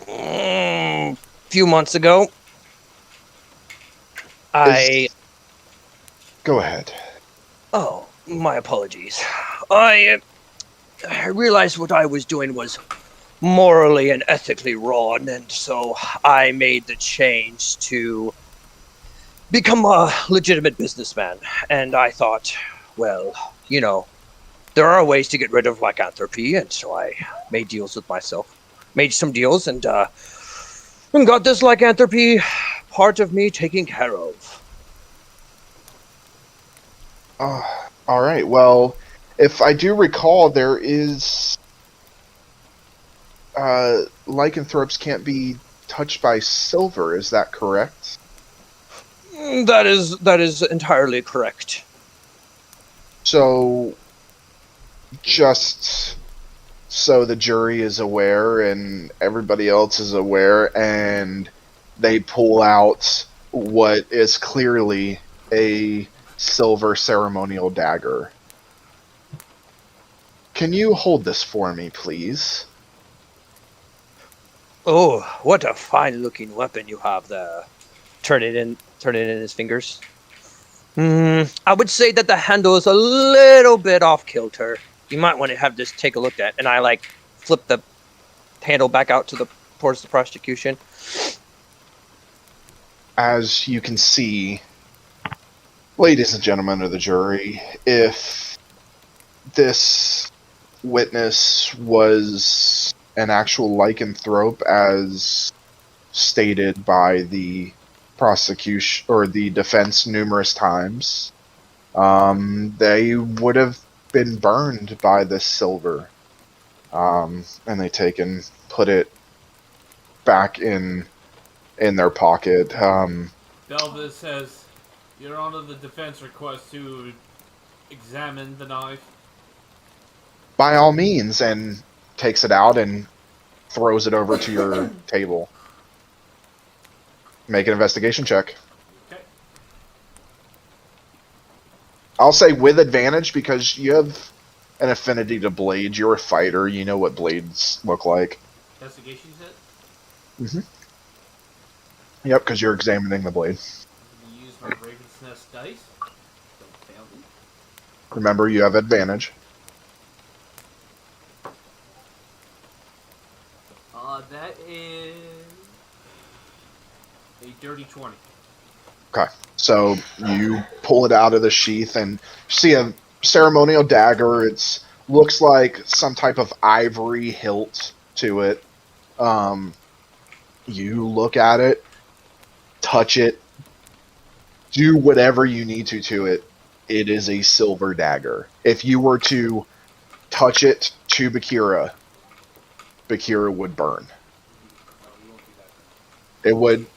A few months ago. Go ahead. Oh, my apologies. I realized what I was doing was morally and ethically wrong, and so I made the change to become a legitimate businessman. And I thought, well, you know, there are ways to get rid of lycanthropy, and so I made deals with myself. Made some deals, and And got this lycanthropy part of me taken care of. All right. Well, if I do recall, there is lycanthropes can't be touched by silver. Is that correct? That is entirely correct. So, just so the jury is aware and everybody else is aware, and they pull out what is clearly a silver ceremonial dagger. Can you hold this for me, please? Oh, what a fine-looking weapon you have there. Turn it in his fingers. I would say that the handle is a little bit off kilter. You might want to have this take a look at. And I flip the handle back out towards the prosecution. As you can see, ladies and gentlemen of the jury, if this witness was an actual lycanthrope as stated by the prosecution or the defense numerous times, they would have been burned by this silver. And they take and put it back in their pocket. Belvis says, Your Honor, the defense requests to examine the knife. By all means, and takes it out and throws it over to your table. Make an investigation check. Okay. I'll say with advantage because you have an affinity to blades. You're a fighter. You know what blades look like. Investigation, you said? Mm-hmm. Yep, because you're examining the blade. I'm going to use my Raven's Nest dice. Don't fail me. Remember, you have advantage. That is a dirty 20. Okay, so you pull it out of the sheath and see a ceremonial dagger. It looks like some type of ivory hilt to it. You look at it, touch it, do whatever you need to it. It is a silver dagger. If you were to touch it to Bikira, Bikira would burn. It would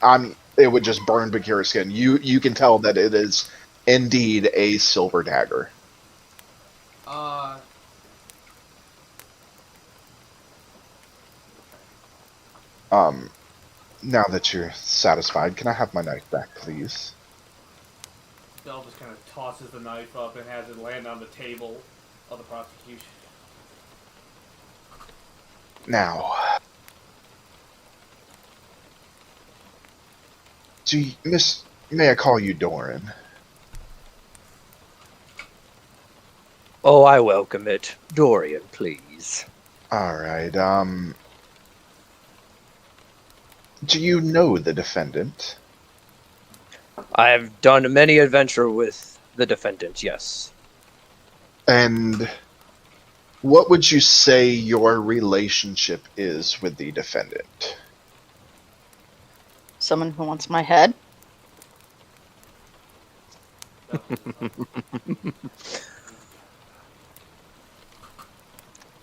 just burn Bikira's skin. You can tell that it is indeed a silver dagger. Now that you're satisfied, can I have my knife back, please? Belvis kind of tosses the knife up and has it land on the table of the prosecution. Now, may I call you Doran? Oh, I welcome it. Dorian, please. Alright, do you know the defendant? I have done many adventure with the defendant, yes. And what would you say your relationship is with the defendant? Someone who wants my head?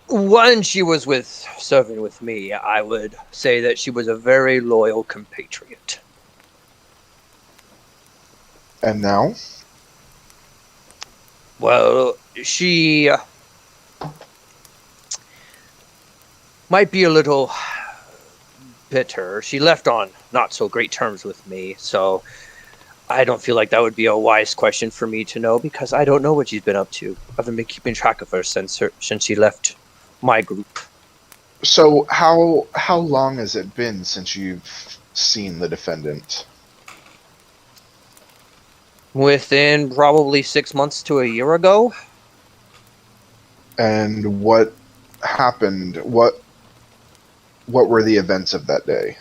When she was serving with me, I would say that she was a very loyal compatriot. And now? Well, she might be a little bitter. She left on not so great terms with me, so I don't feel like that would be a wise question for me to know because I don't know what she's been up to. I haven't been keeping track of her since she left my group. So how long has it been since you've seen the defendant? Within probably 6 months to a year ago. And what happened? What were the events of that day?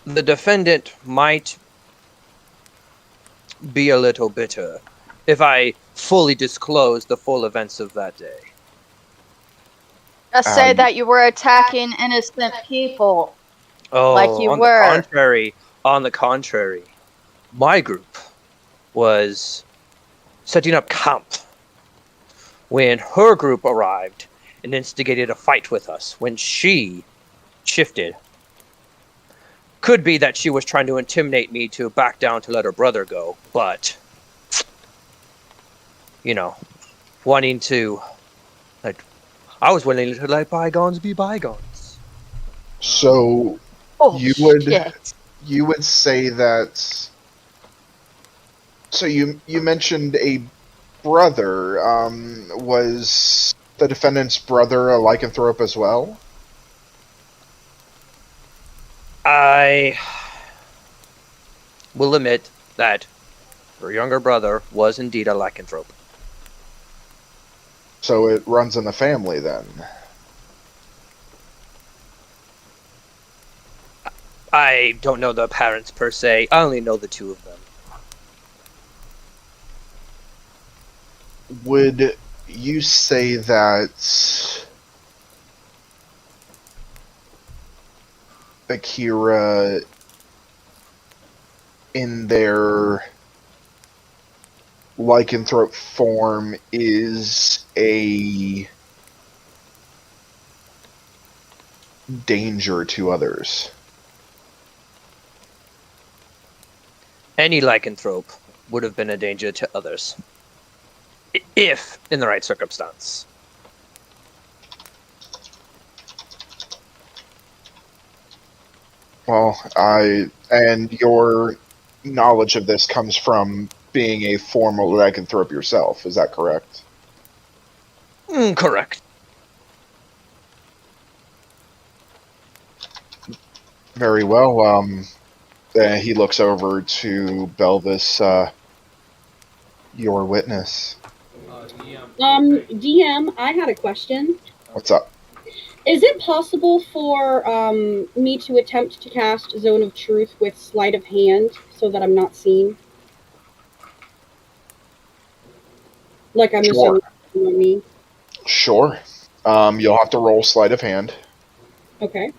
The defendant might be a little bitter if I fully disclose the full events of that day. Just say that you were attacking innocent people. Oh, Like you on were. On the contrary, my group was setting up camp when her group arrived and instigated a fight with us when she shifted. Could be that she was trying to intimidate me to back down to let her brother go, but, you know, wanting to, like, I was willing to let bygones be bygones. So Oh, you shit. would say that. So you mentioned a brother. Was the defendant's brother a lycanthrope as well? I will admit that her younger brother was indeed a lycanthrope. So it runs in the family then. I don't know the parents per se. I only know the two of them. Would you say that Bikira in their lycanthrope form is a danger to others? Any lycanthrope would have been a danger to others. If in the right circumstance. Well, and your knowledge of this comes from being a formal lycanthrope yourself, is that correct? Correct. Very well. Then he looks over to Belvis, your witness. DM, I had a question. What's up? Is it possible for me to attempt to cast Zone of Truth with Sleight of Hand so that I'm not seen? Like I'm Sure. assuming on me. Sure. You'll have to roll sleight of hand. Okay.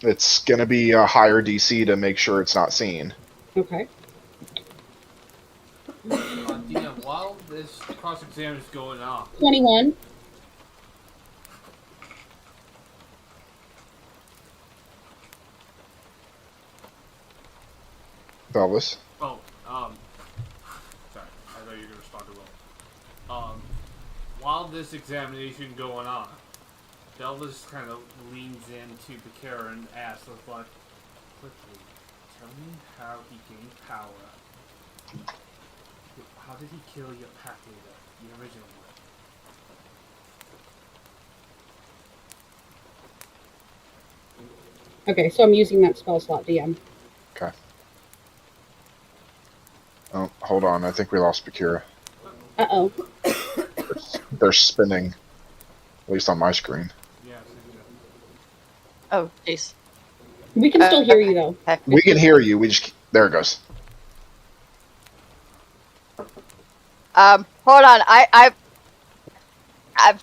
It's going to be a higher DC to make sure it's not seen. Okay. DM, while this cross-exam is going on. 21. Belvis? Oh, sorry, I thought you were going to respond to Will. While this examination going on, Belvis kind of leans into Bikira and asks, like, quickly, tell me how he gained power. How did he kill your pack leader, the original one? Okay, so I'm using that spell slot, DM. Okay. Oh, hold on. I think we lost Bikira. Uh-oh. They're spinning. At least on my screen. Yeah, Oh, jeez. We can still hear you, though. We can hear you. We just... There it goes. Hold on. I've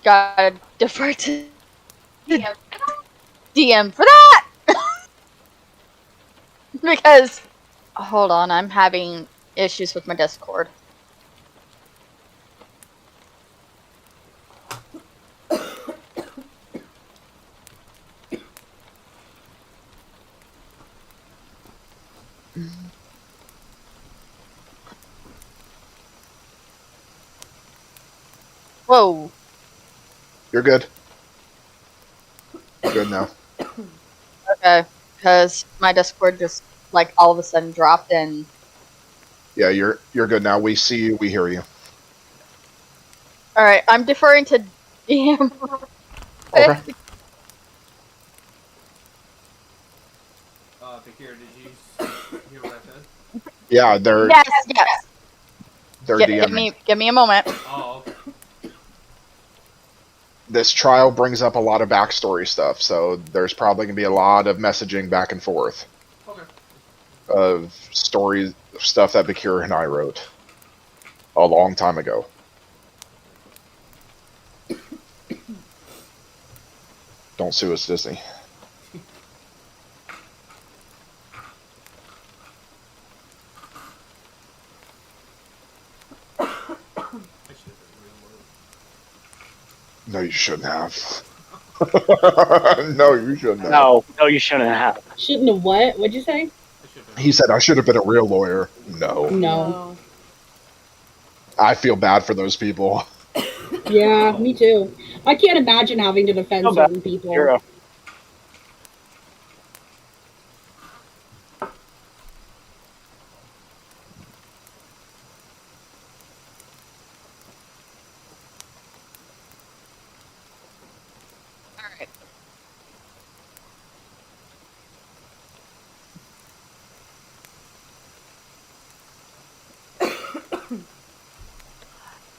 got to defer to DM for that because hold on, I'm having issues with my Discord. Whoa. You're good. You're good now. Okay, because my Discord just like all of a sudden dropped and. Yeah, you're good now. We see you. We hear you. All right, I'm deferring to DM. Okay. Bikira, did you hear what I said? Yeah, they're... Yes. They're DMing. Give me a moment. Oh, okay. This trial brings up a lot of backstory stuff, so there's probably going to be a lot of messaging back and forth. Okay. Of stories, stuff that Bikira and I wrote a long time ago. Don't sue us, Disney. No, you shouldn't have. No, you shouldn't have. No, you shouldn't have. Shouldn't have what? What'd you say? He said I should have been a real lawyer. No. No. I feel bad for those people. Yeah, me too. I can't imagine having to defend Feel bad certain people. Bikira. All right.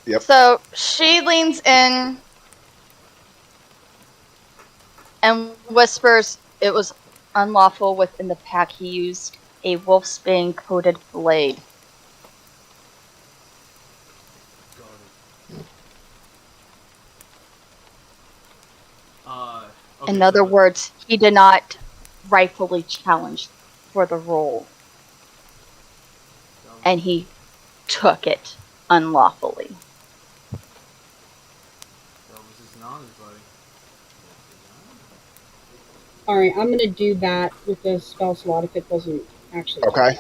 Yep. So she leans in and whispers, "It was unlawful within the pack. He used a wolfsbane coated blade." Okay, In other so words, he did not rightfully challenge for the role, and he took it unlawfully. that was his knowledge, buddy. Alright, I'm gonna do that with the spell slot if it doesn't actually do Okay.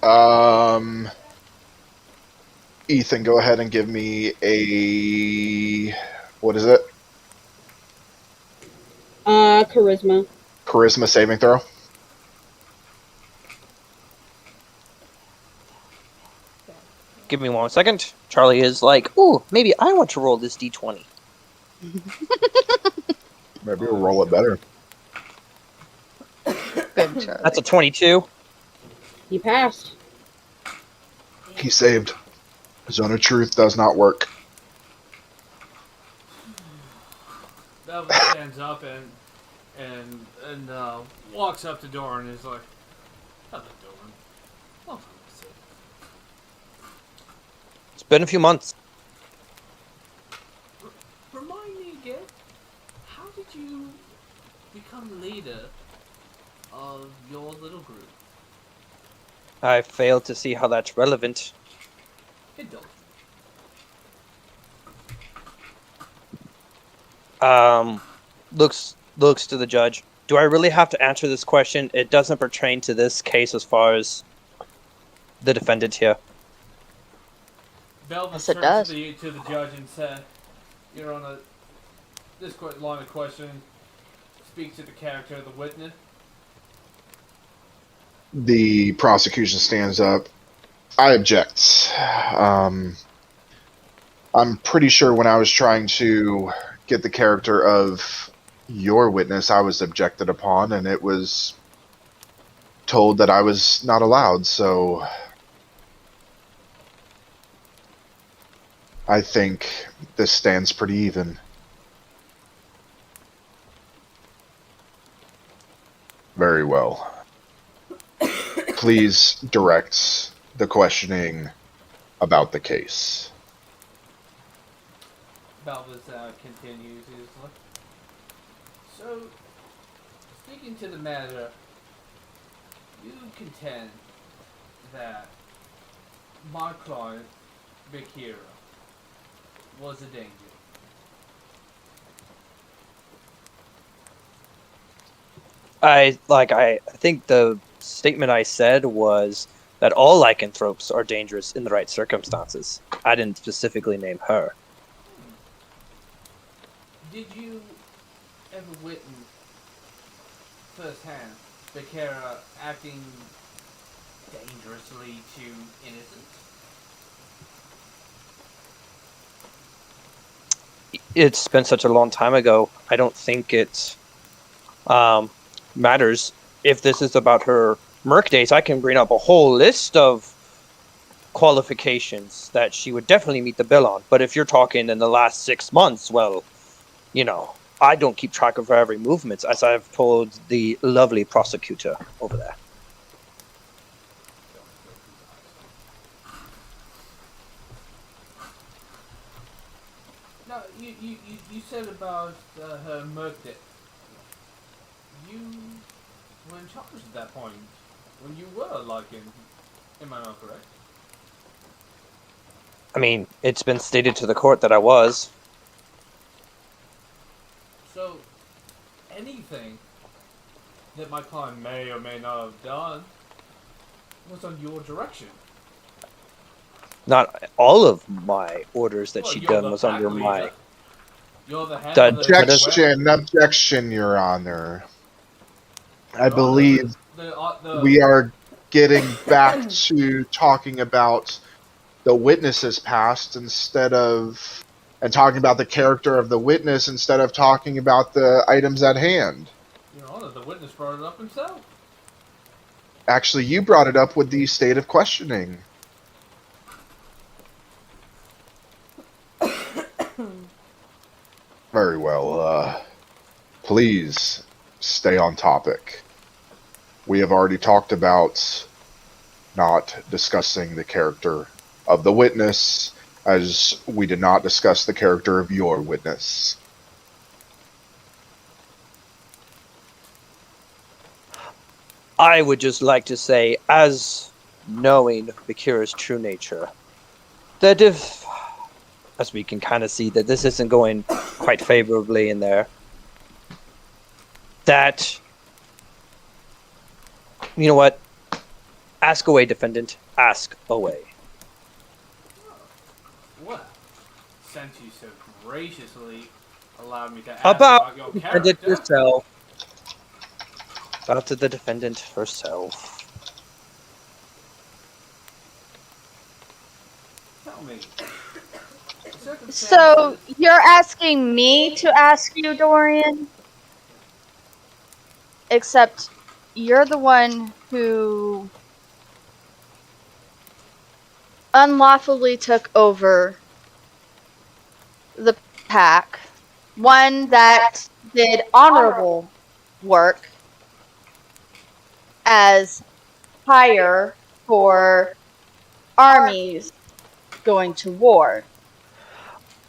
that. Ethan, go ahead and give me a, what is it? Charisma. Charisma saving throw. Give me 1 second. Charlie is like, ooh, maybe I want to roll this d20. Maybe we'll roll it better. Good, Charlie. That's a 22. You passed. He saved. Zone of Truth does not work. Belvin stands up and walks up the door and is like, "How's it doing? Long time no see." It's been a few months. Remind me again, how did you become leader of your little group? I failed to see how that's relevant. It does. Looks to the judge. Do I really have to answer this question? It doesn't pertain to this case as far as the defendant here. Belvin Yes, it turns does. to the judge and said, "Your Honor, this line of questioning speaks to the character of the witness." The prosecution stands up. I object. I'm pretty sure when I was trying to get the character of your witness, I was objected upon, and it was told that I was not allowed, so I think this stands pretty even. Very well. Please direct the questioning about the case. Balbus continues. He's like, "So, speaking to the matter, you contend that my client, Bikira, was a danger." I think the statement I said was that all lycanthropes are dangerous in the right circumstances. I didn't specifically name her. Did you ever witness firsthand Bikira acting dangerously to innocents? It's been such a long time ago. I don't think it matters. If this is about her merc days, I can bring up a whole list of qualifications that she would definitely meet the bill on. But if you're talking in the last 6 months, well, I don't keep track of her every movement, as I've told the lovely prosecutor over there. No, you said about her merc day. you were in charge at that point. When you were Larkin. Am I not correct? I mean, it's been stated to the court that I was. So, anything that my client may or may not have done was on your direction. Not all of my orders that Well, she you're done the was pack under leader. my... You're the head The- of the... Objection, Your Honor. I Your Honor, believe the we are getting back to talking about the witness's past and talking about the character of the witness instead of talking about the items at hand. Your Honor, the witness brought it up himself. Actually, you brought it up with the state of questioning. Very well. Please stay on topic. We have already talked about not discussing the character of the witness, as we did not discuss the character of your witness. I would just like to say, as knowing Bikira's true nature, that if, as we can kind of see that this isn't going quite favorably in there, that, you know what, ask away, defendant, ask away. Well, since you so graciously allowed me to ask About your the defendant character... herself. About to the defendant herself. Tell me. So, you're asking me to ask you, Dorian? Except, you're the one who unlawfully took over the pack. One that did honorable work as hire for armies going to war.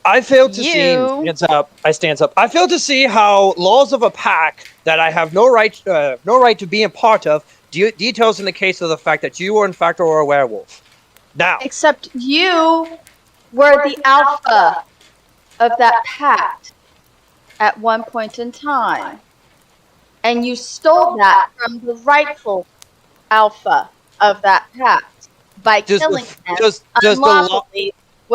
I fail to see. I stands up. I fail to see how laws of a pack that I have no right to be a part of details in the case of the fact that you were in fact a werewolf. Now, except you were the alpha of that pact at one point in time, and you stole that from the rightful alpha of that pact by killing him unlawfully.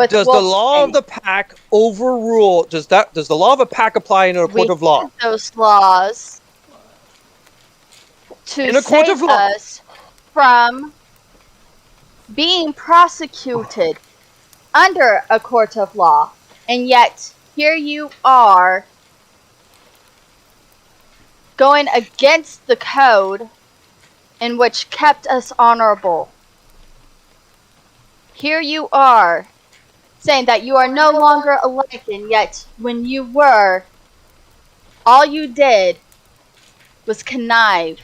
Does the law of the pack overrule? Does the law of a pack apply in a court of law? Those laws to save us from being prosecuted under a court of law, and yet here you are going against the code in which kept us honorable. Here you are saying that you are no longer a Lycan, yet when you were, all you did was connive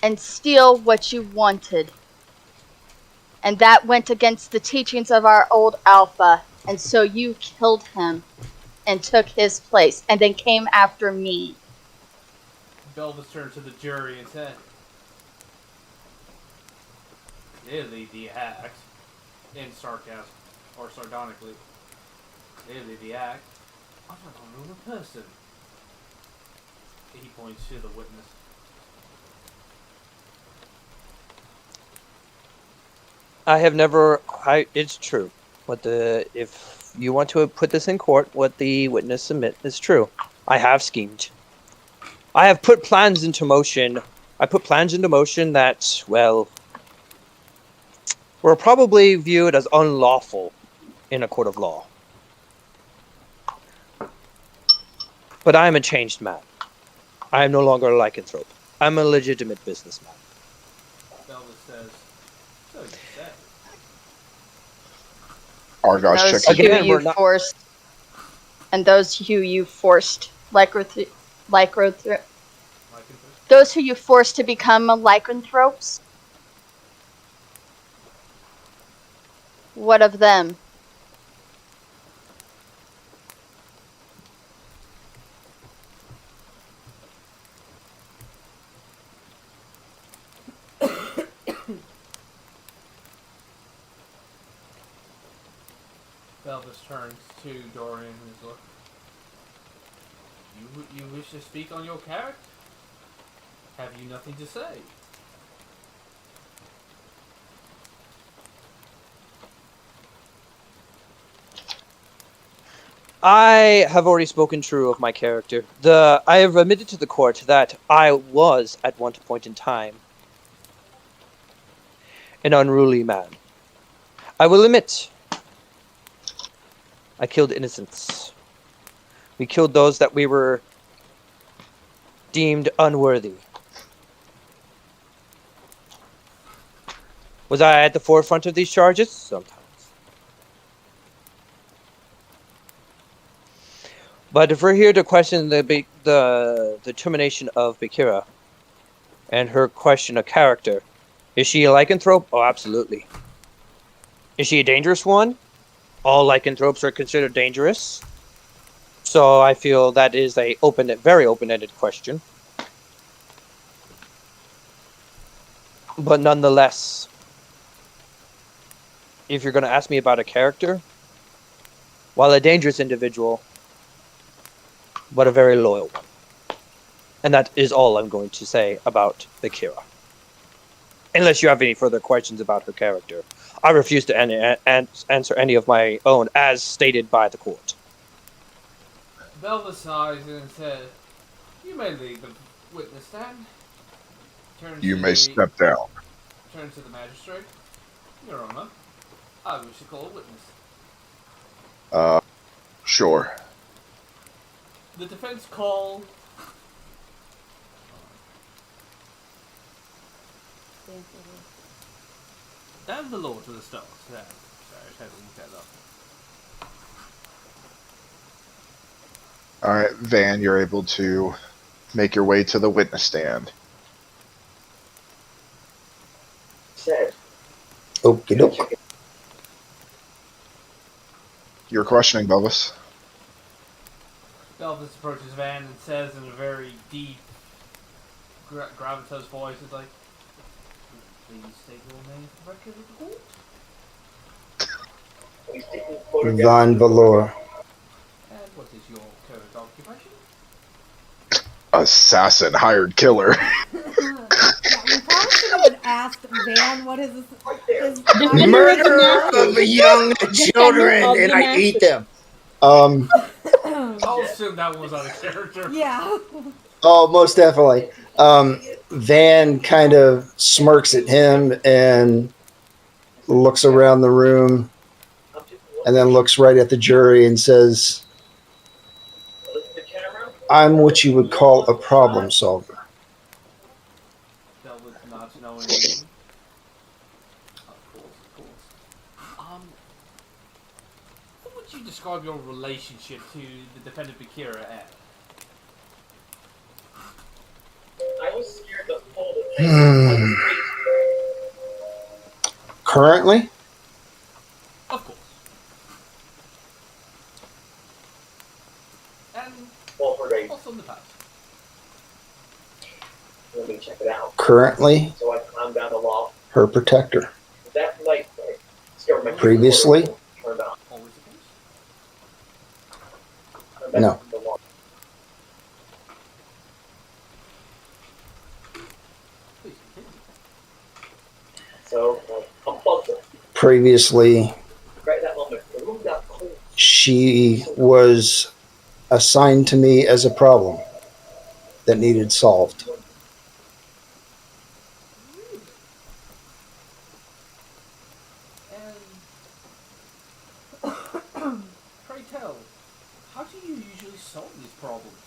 and steal what you wanted. And that went against the teachings of our old alpha, and so you killed him and took his place, and then came after me. Belvis turned to the jury and said, "Clearly the act," in sarcasm, or sardonically, "clearly the act of an honorable person." He points to the witness. I have never. It's true. If you want to put this in court, what the witness submit is true. I have schemed. I have put plans into motion. I put plans into motion that, well, were probably viewed as unlawful in a court of law. But I am a changed man. I am no longer a lycanthrope. I'm a legitimate businessman. Belvis says, "So you say." Argos Those checking. who you forced, and those who you forced, those who you forced to become lycanthropes. What of them? Belvis turns to Dorian and is like, you wish to speak on your character? Have you nothing to say? I have already spoken true of my character. I have admitted to the court that I was, at one point in time, an unruly man. I will admit, I killed innocents. We killed those that we were deemed unworthy. Was I at the forefront of these charges? Sometimes. But if we're here to question the determination of Bikira and her question of character, is she a lycanthrope? Oh, absolutely. Is she a dangerous one? All lycanthropes are considered dangerous. So I feel that is a very open-ended question. But nonetheless, if you're going to ask me about a character, while a dangerous individual, but a very loyal one. And that is all I'm going to say about Bikira. Unless you have any further questions about her character. I refuse to answer any of my own as stated by the court. Belvis sighs and says, you may leave the witness stand. You may step down. Turns to the magistrate. Your Honor, I wish to call a witness. Sure. The defense call. Damn the law to the stars. Yeah. Sorry, I had to look that up. Alright, Van, you're able to make your way to the witness stand. Okie doke. You're questioning, Belvis. Belvis approaches Van and says in a very deep, gravitas voice, is like, please state your name for the record of the court. Von Valor. And what is your current occupation? Assassin, hired killer. Yeah, we probably should have asked Van what his Murderer of young children, and I eat them. I'll assume that was out of character. Yeah. Oh, most definitely. Van kind of smirks at him and looks around the room and then looks right at the jury and says, I'm what you would call a problem solver. Belvis not knowing anything. Of course. What would you describe your relationship to the defendant Bikira as? Currently, Of course. And also in the past. currently, her protector. Previously, Always the case. no. Please continue. Previously, she was assigned to me as a problem that needed solved. And pray tell, how do you usually solve these problems?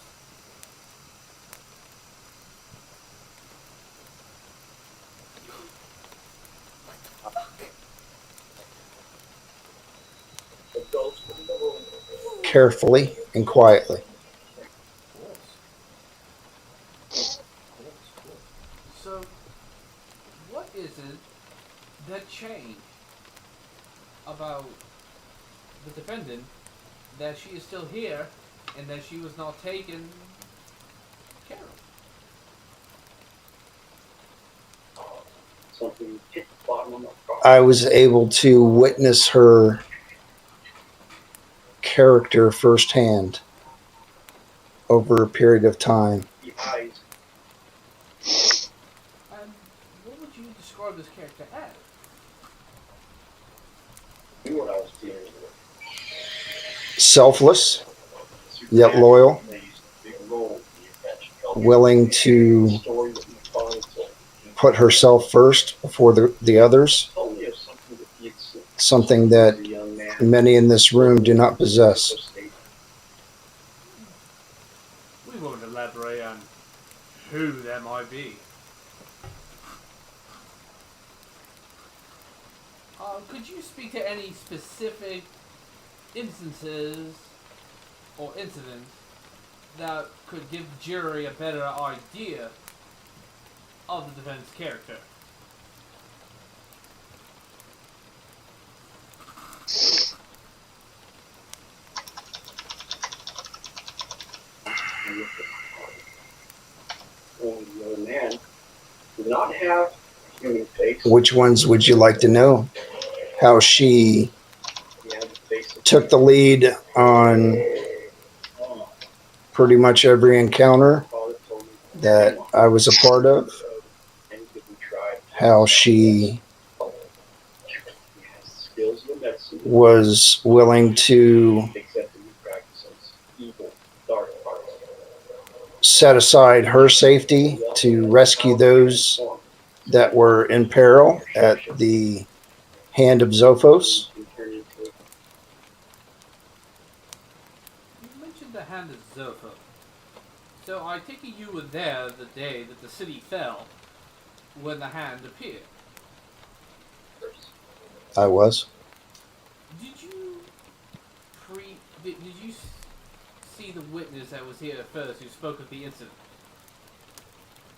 Carefully and quietly. So, what is it that changed about the defendant that she is still here and that she was not taken care of? I was able to witness her character firsthand over a period of time. And what would you describe this character as? Selfless, yet loyal, willing to put herself first before the others, something that many in this room do not possess. We won't elaborate on who that might be. Could you speak to any specific instances or incidents that could give the jury a better idea of the defendant's character? Which ones would you like to know? How she took the lead on pretty much every encounter that I was a part of. How she was willing to set aside her safety to rescue those that were in peril at the hand of Zophos. You mentioned the hand of Zophos. So I take it you were there the day that the city fell when the hand appeared. I was. Did you did you see the witness that was here at first who spoke of the incident?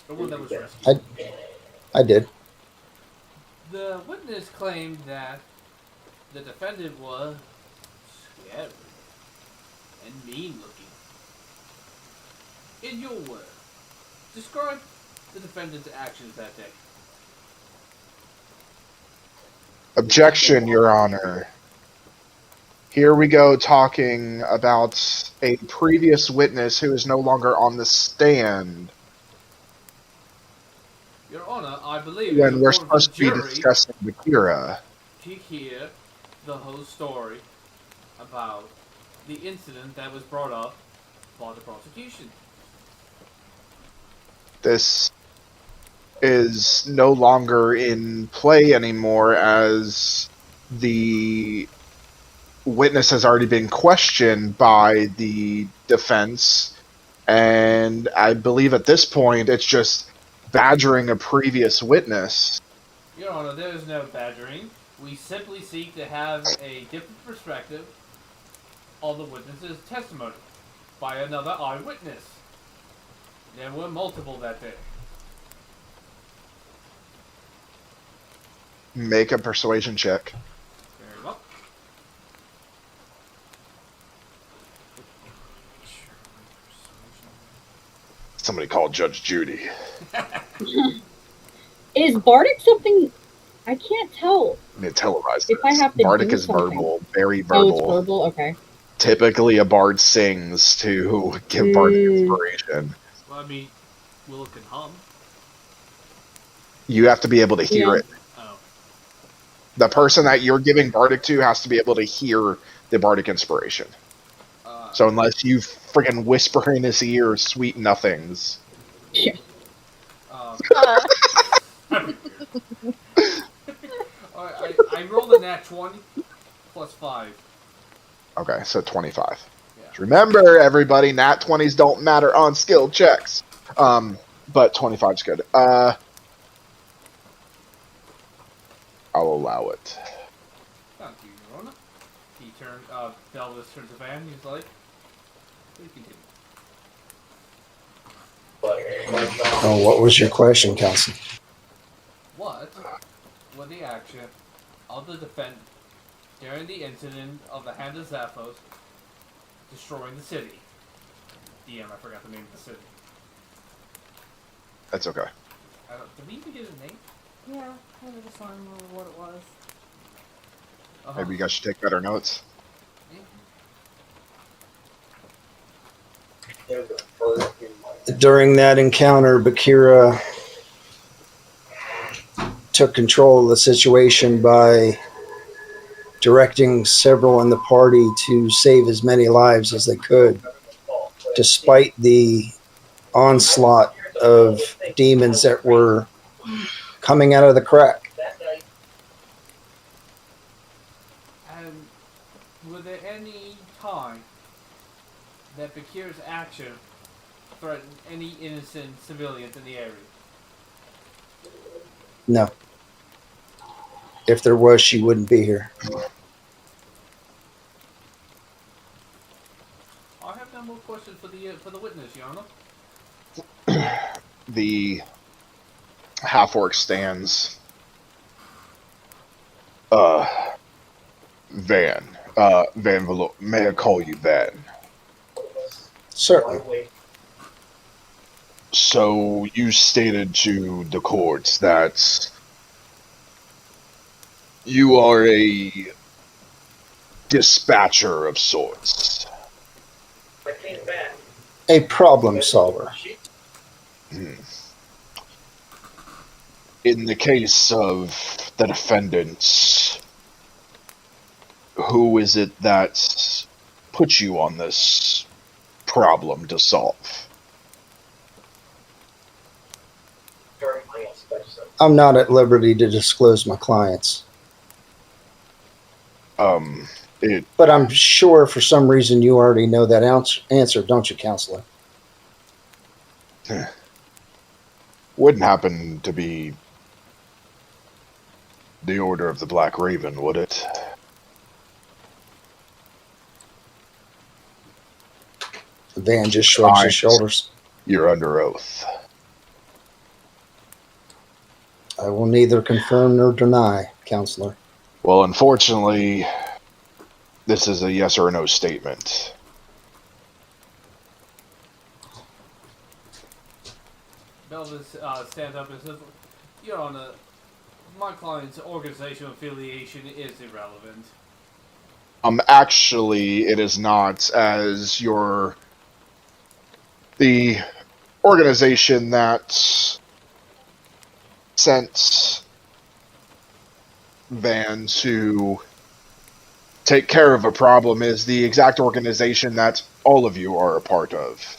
The one that was rescued? I did. The witness claimed that the defendant was scary and mean looking. In your words, describe the defendant's actions that day. Objection, Your Honor. Here we go talking about a previous witness who is no longer on the stand. Your Honor, I believe When we're it's supposed to be jury discussing Bikira. to hear the whole story about the incident that was brought up by the prosecution. This is no longer in play anymore as the witness has already been questioned by the defense, and I believe at this point it's just badgering a previous witness. Your Honor, there is no badgering. We simply seek to have a different perspective on the witness's testimony by another eyewitness. There were multiple that day. Make a persuasion check. Very well. Somebody called Judge Judy. Is Bardic something? I can't tell. They televised If I have to Bardic do is something. verbal, very Oh, it's verbal. verbal? Okay. Typically, a bard sings to give Bardic inspiration. Well, I mean, Willow can hum. You have to be able to hear it. Oh. The person that you're giving Bardic to has to be able to hear the Bardic inspiration. So unless you freaking whisper in his ear sweet nothings. Yeah. I rolled a nat 20 plus 5. Okay, so 25. Yeah. Remember, everybody, nat 20s don't matter on skill checks. But 25's good. I'll allow it. Thank you, Your Honor. He turned, Belvis turns to Van, he's like, please continue. Oh, what was your question, Kelsey? What were the action of the defendant during the incident of the Hand of Zaphos destroying the city? DM, I forgot the name of the city. That's okay. Did we even get his name? Yeah, I just don't remember what it was. Maybe you guys should take better notes. During that encounter, Bikira took control of the situation by directing several in the party to save as many lives as they could, despite the onslaught of demons that were coming out of the crack. And was there any time that Bakir's action threatened any innocent civilians in the area? No. If there was, she wouldn't be here. I have no more questions for the witness, Your Honor. The half-orc stands. Van. Van Velo. May I call you Van? Certainly. So you stated to the courts that you are a dispatcher of sorts. A problem solver. In the case of the defendants, who is it that put you on this problem to solve? I'm not at liberty to disclose my clients. But I'm sure for some reason you already know that answer, don't you, Counselor? Wouldn't happen to be the Order of the Black Raven, would it? Van just shrugs his shoulders. You're under oath. I will neither confirm nor deny, Counselor. Well, unfortunately, this is a yes or no statement. Belvis stands up and says, Your Honor, my client's organizational affiliation is irrelevant. Actually, it is not, as the organization that sent Van to take care of a problem is the exact organization that all of you are a part of.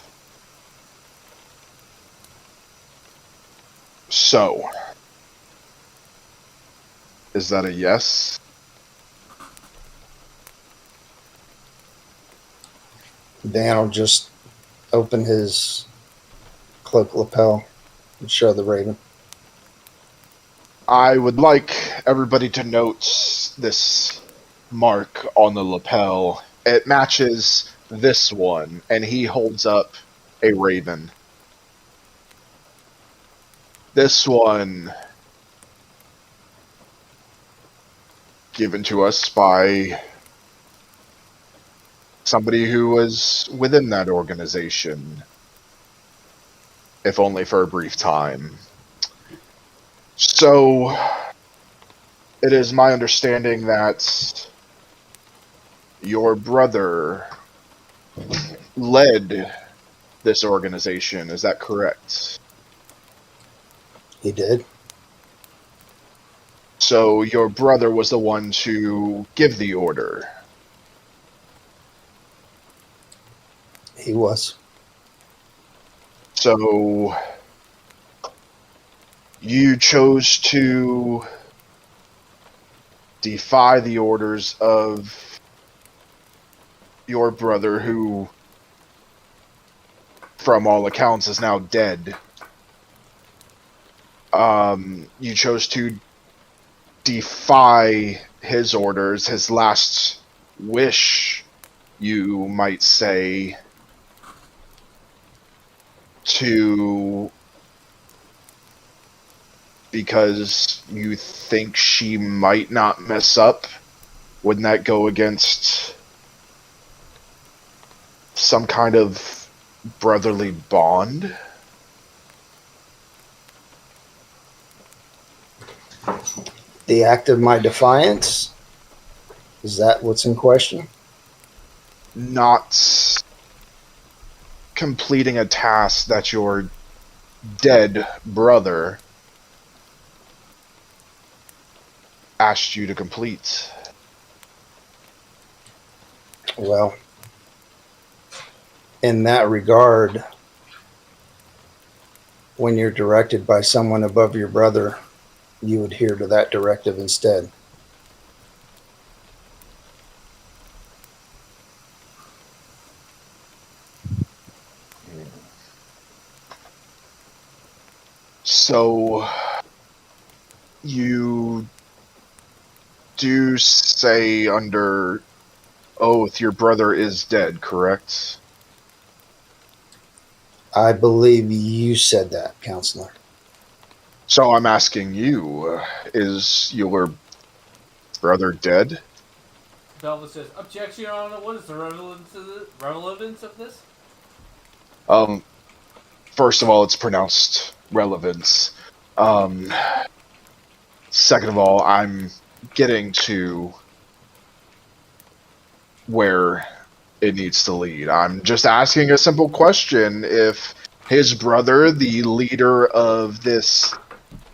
So, is that a yes? Van will just open his cloak lapel and show the raven. I would like everybody to note this mark on the lapel. It matches this one, and he holds up a raven. This one, given to us by somebody who was within that organization, if only for a brief time. So, it is my understanding that your brother led this organization. Is that correct? He did. So, your brother was the one to give the order. He was. So, you chose to defy the orders of your brother, who, from all accounts, is now dead. You chose to defy his orders, his last wish, you might say, because you think she might not mess up. Wouldn't that go against some kind of brotherly bond? The act of my defiance? Is that what's in question? Not completing a task that your dead brother asked you to complete. Well, in that regard, when you're directed by someone above your brother, you adhere to that directive instead. So you do say under oath your brother is dead, correct? I believe you said that, counselor. So I'm asking you, is your brother dead? Belva says, "Objection, Your Honor. What is the relevance of this?" First of all, it's pronounced relevance. Second of all, I'm getting to where it needs to lead. I'm just asking a simple question. If his brother, the leader of this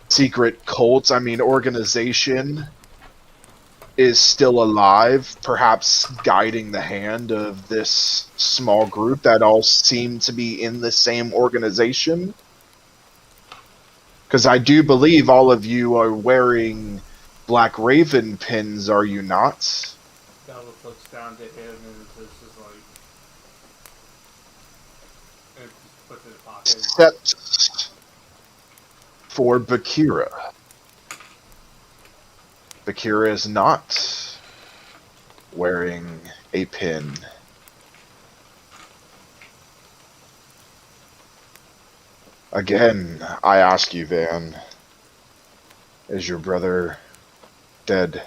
secret cult, organization, is still alive, perhaps guiding the hand of this small group that all seem to be in the same organization. Because I do believe all of you are wearing Black Raven pins, are you not? Belva looks down to him and is just like, it just puts it in his pocket. Except for Bikira. Bikira is not wearing a pin. Again, I ask you, Van, is your brother dead?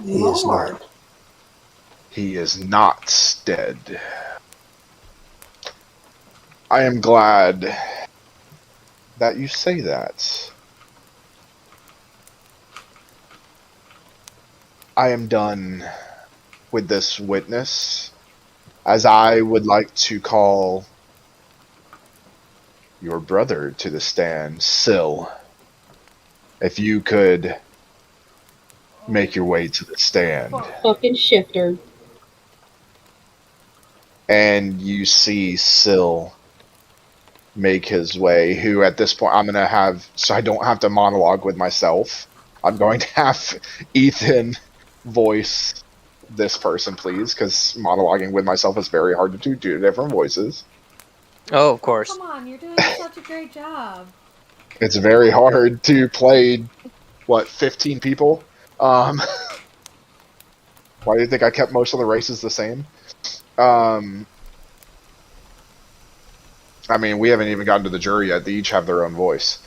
He is not. He is not dead. I am glad that you say that. I am done with this witness, as I would like to call your brother to the stand. Syl, if you could make your way to the stand. Fucking shifter. And you see Syl make his way, who at this point I'm going to have, so I don't have to monologue with myself, I'm going to have Ethan voice this person, please, because monologuing with myself is very hard to do due to different voices. Oh, of course. Come on, you're doing such a great job. It's very hard to play, 15 people? Why do you think I kept most of the races the same? We haven't even gotten to the jury yet. They each have their own voice.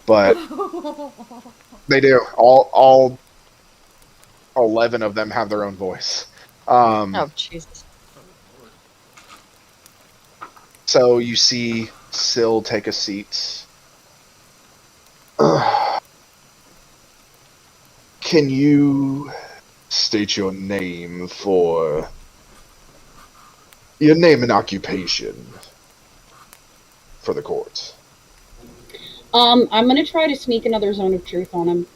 But they do. All 11 of them have their own voice. Oh, Jesus. So you see Syl take a seat. Can you state your name for your name and occupation for the court? I'm gonna try to sneak another zone of truth on him.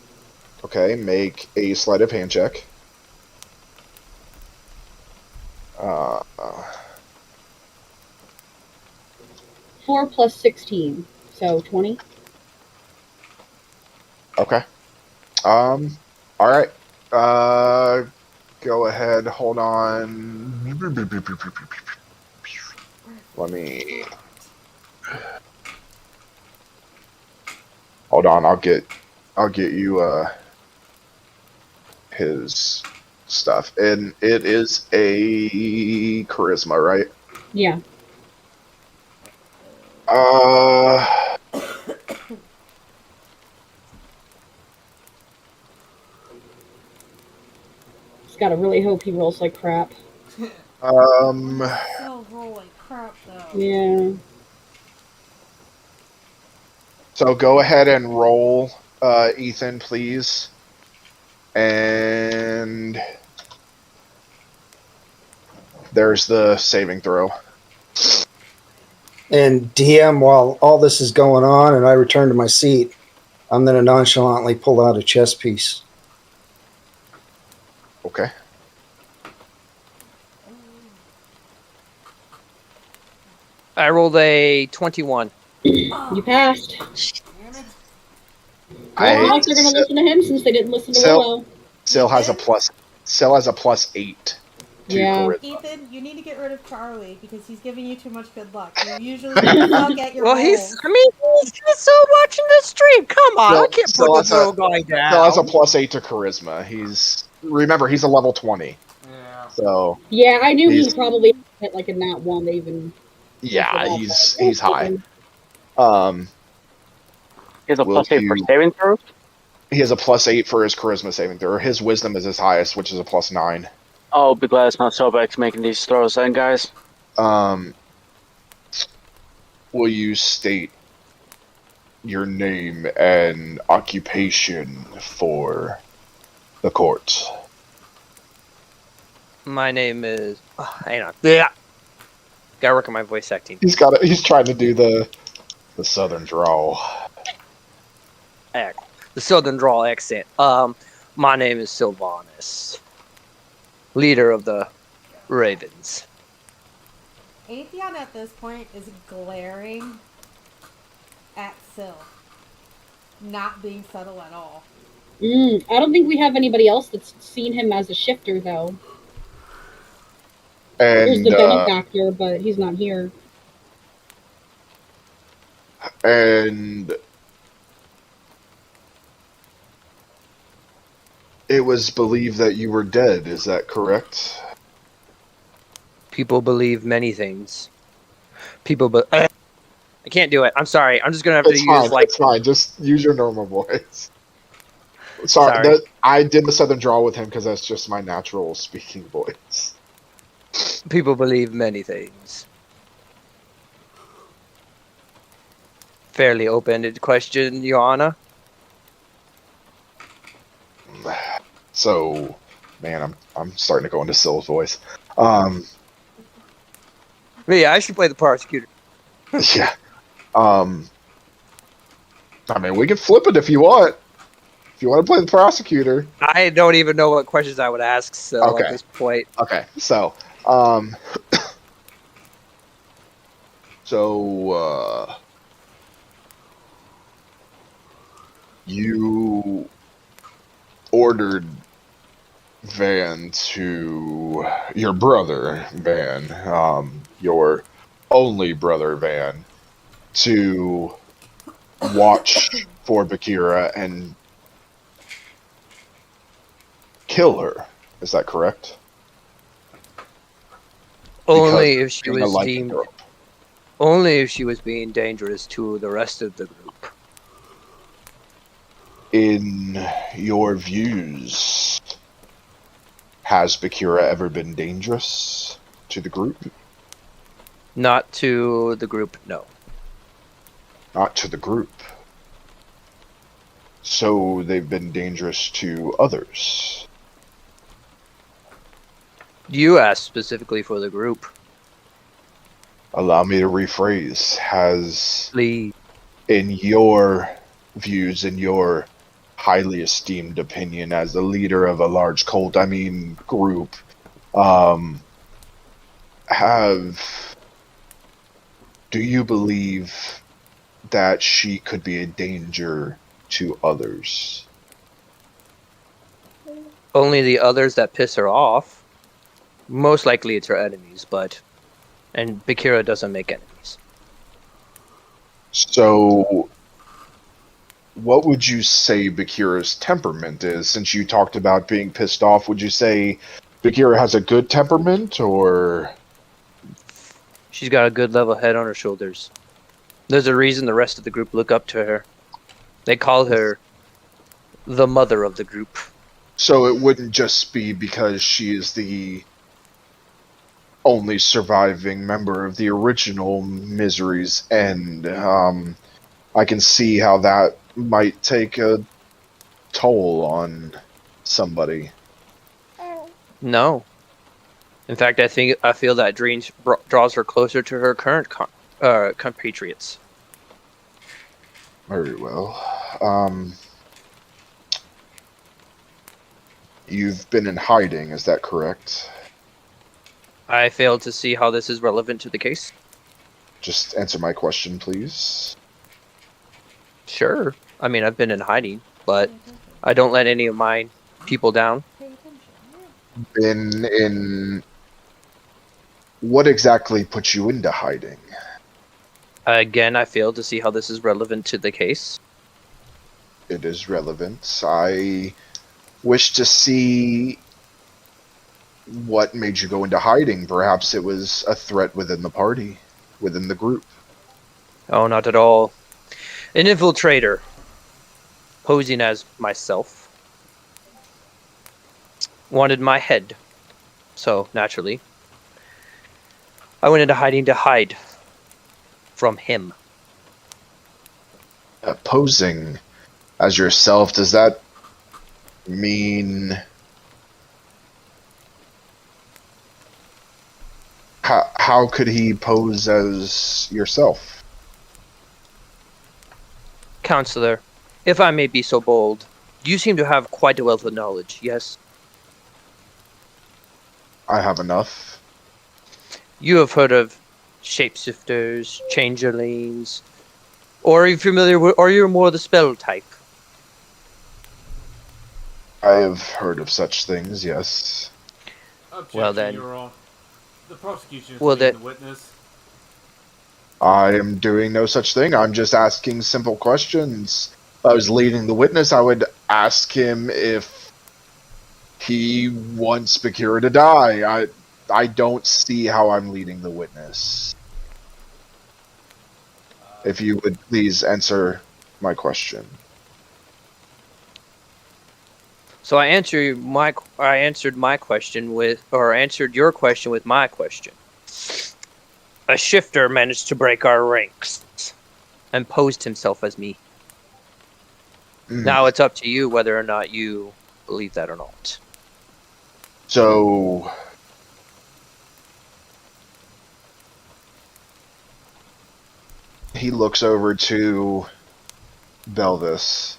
Okay, make a sleight of hand check. 4 plus 16, so 20. Okay. All right. Go ahead. Hold on. Let me. Hold on. I'll get you his stuff, and it is a charisma, right? Yeah. Just gotta really hope he rolls like crap. So roll like crap, though. Yeah. So go ahead and roll, Ethan, please. And there's the saving throw. And DM, while all this is going on and I return to my seat, I'm going to nonchalantly pull out a chess piece. Okay. I rolled a 21. You passed. Damn it. Well, I guess they're going to listen to him since they didn't listen to Willow. Still has a plus. Still has a +8 to Yeah. charisma. Ethan, you need to get rid of Charlie because he's giving you too much good luck. You usually suck at your Well, rolls. he's still watching the stream. Come on, I can't Still put has the little guy down. Still has a +8 to charisma. Remember, he's a level 20. Yeah. So Yeah, I knew he probably hit like a nat 1 to even. yeah, he's high. He has a Will +8 for you- saving throws? He has a +8 for his charisma saving throw. His wisdom is his highest, which is a +9. Oh, be glad it's not Sobek's making these throws then, guys. Will you state your name and occupation for the court? My name is. Hang on. Yeah. Gotta work on my voice acting. He's trying to do the southern drawl. The southern drawl accent. My name is Sylvanus, leader of the Ravens. Atheon at this point is glaring at Syl, not being subtle at all. I don't think we have anybody else that's seen him as a shifter, though. There's And the benefactor, but he's not here. and it was believed that you were dead. Is that correct? People believe many things. I can't do it. I'm sorry. I'm just gonna have to use like. It's fine. Just use your normal voice. Sorry. I did the southern drawl with him because that's just my natural speaking voice. People believe many things. Fairly open-ended question, Your Honor. So, man, I'm starting to go into Syl's voice. Yeah, I should play the prosecutor. Yeah. I mean, we can flip it if you want. If you want to play the prosecutor. I don't even know what questions I would ask, so at this point. Okay, so, you ordered Van to your brother, Van, your only brother, Van, to watch for Bikira and kill her. Is that correct? Only if she was Like deemed. Only if she was being dangerous to the rest of the group. In your views, has Bikira ever been dangerous to the group? Not to the group, no. Not to the group. So they've been dangerous to others. You asked specifically for the group. Allow me to rephrase. Has, Please. in your views, in your highly esteemed opinion as the leader of a large cult, group, do you believe that she could be a danger to others? Only the others that piss her off. Most likely it's her enemies, and Bikira doesn't make enemies. So, what would you say Bikira's temperament is? Since you talked about being pissed off, would you say Bikira has a good temperament, or? She's got a good level head on her shoulders. There's a reason the rest of the group look up to her. They call her the mother of the group. So it wouldn't just be because she is the only surviving member of the original Misery's End. I can see how that might take a toll on somebody. No. In fact, I feel that dreams draws her closer to her current compatriots. Very well. You've been in hiding, is that correct? I fail to see how this is relevant to the case. Just answer my question, please. Sure. I mean, I've been in hiding, but I don't let any of my people down. Been in... What exactly put you into hiding? Again, I fail to see how this is relevant to the case. It is relevant. I wish to see what made you go into hiding. Perhaps it was a threat within the party, within the group. Oh, not at all. An infiltrator, posing as myself, wanted my head. So, naturally, I went into hiding to hide from him. Posing as yourself, does that mean... How could he pose as yourself? Counselor, if I may be so bold, you seem to have quite a wealth of knowledge, yes? I have enough. You have heard of shapeshifters, changelings, or are you familiar with, or you're more the spell type? I have heard of such things, yes. Objection, Well then. Your Honor. The prosecution is Well leading then. the witness. I am doing no such thing. I'm just asking simple questions. If I was leading the witness, I would ask him if he wants Bikira to die. I don't see how I'm leading the witness. If you would please answer my question. So I answered your question with my question. A shifter managed to break our ranks and posed himself as me. Now it's up to you whether or not you believe that or not. So... He looks over to Belvis.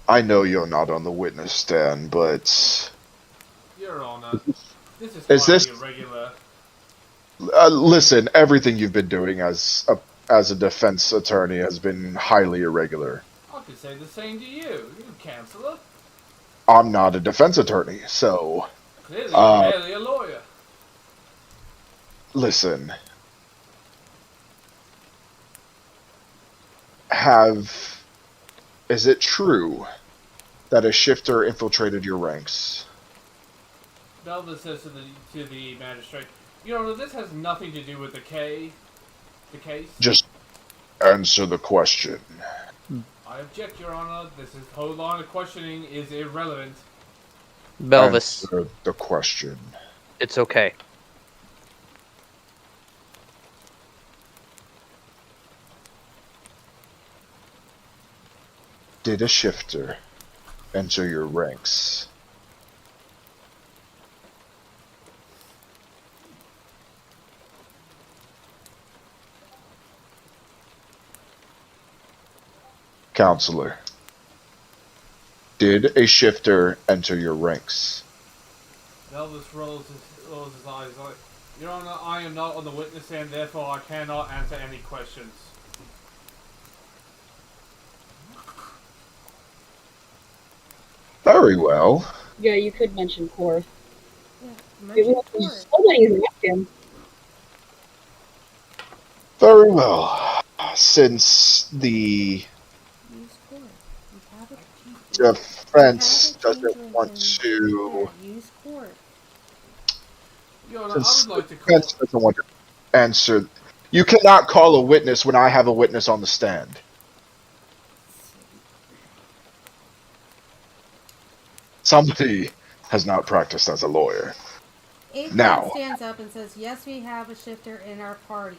I know you're not on the witness stand, but... Your Honor, this is Is this- highly irregular. listen, everything you've been doing as a defense attorney has been highly irregular. I could say the same to you, Counselor. I'm not a defense attorney, so... Clearly, you're barely a lawyer. Listen. Is it true that a shifter infiltrated your ranks? Belva says to the magistrate, Your Honor, this has nothing to do with the case. Just answer the question. I object, Your Honor. This whole line of questioning is irrelevant. Belvis, Answer the question. it's okay. Did a shifter enter your ranks? Counselor, did a shifter enter your ranks? Belvis rolls his eyes like, Your Honor, I am not on the witness stand, therefore I cannot answer any questions. Very well. Yeah, you could mention Korth. Yeah, Somebody's left him. Very well. Since the use Korth. You have a defense doesn't want to... use Korth. Your Honor, I Since would like the to call... defense doesn't want to answer... You cannot call a witness when I have a witness on the stand. Somebody has not practiced as a lawyer. 8 Now, stands up and says, yes, we have a shifter in our party.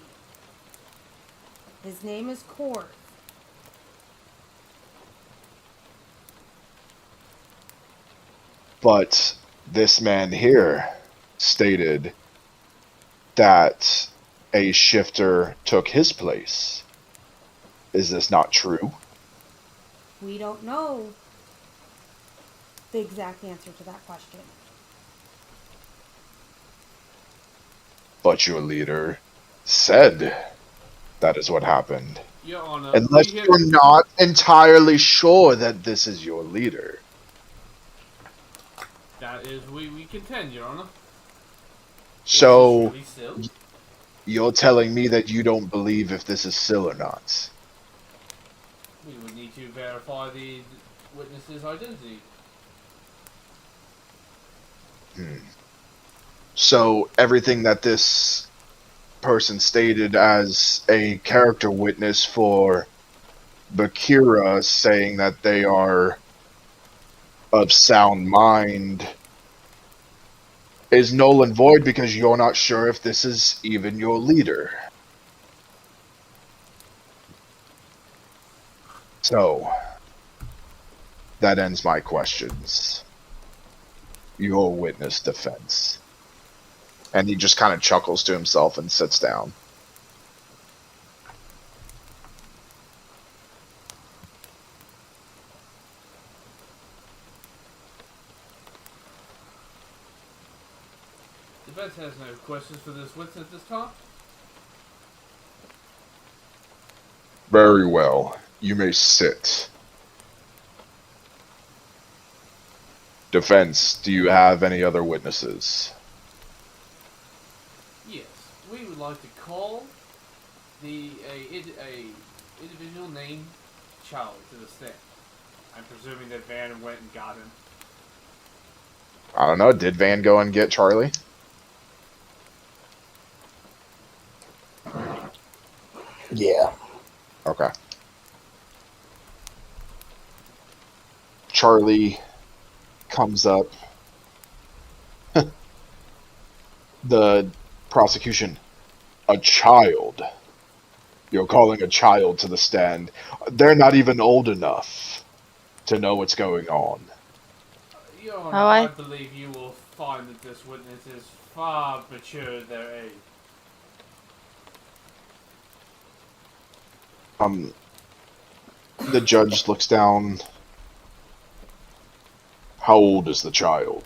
His name is Korth. but this man here stated that a shifter took his place. Is this not true? We don't know the exact answer to that question. But your leader said that is what happened. Your Honor, Unless you're not entirely sure that this is your leader. That is, we contend, Your Honor. So, Is this really Syl? you're telling me that you don't believe if this is Syl or not? We would need to verify the witness's identity. So, everything that this person stated as a character witness for Bikira, saying that they are of sound mind, is null and void because you're not sure if this is even your leader. So, that ends my questions. Your witness defense. And he just kind of chuckles to himself and sits down. The defense has no questions for this witness at this time. Very well. You may sit. Defense, do you have any other witnesses? Yes, we would like to call a individual named Charlie to the stand. I'm presuming that Van went and got him. I don't know. Did Van go and get Charlie? Yeah. Okay. Charlie comes up. The prosecution. A child. You're calling a child to the stand. They're not even old enough to know what's going on. Your Honor, Oh, I believe you will find that this witness is far mature their age. The judge looks down. How old is the child?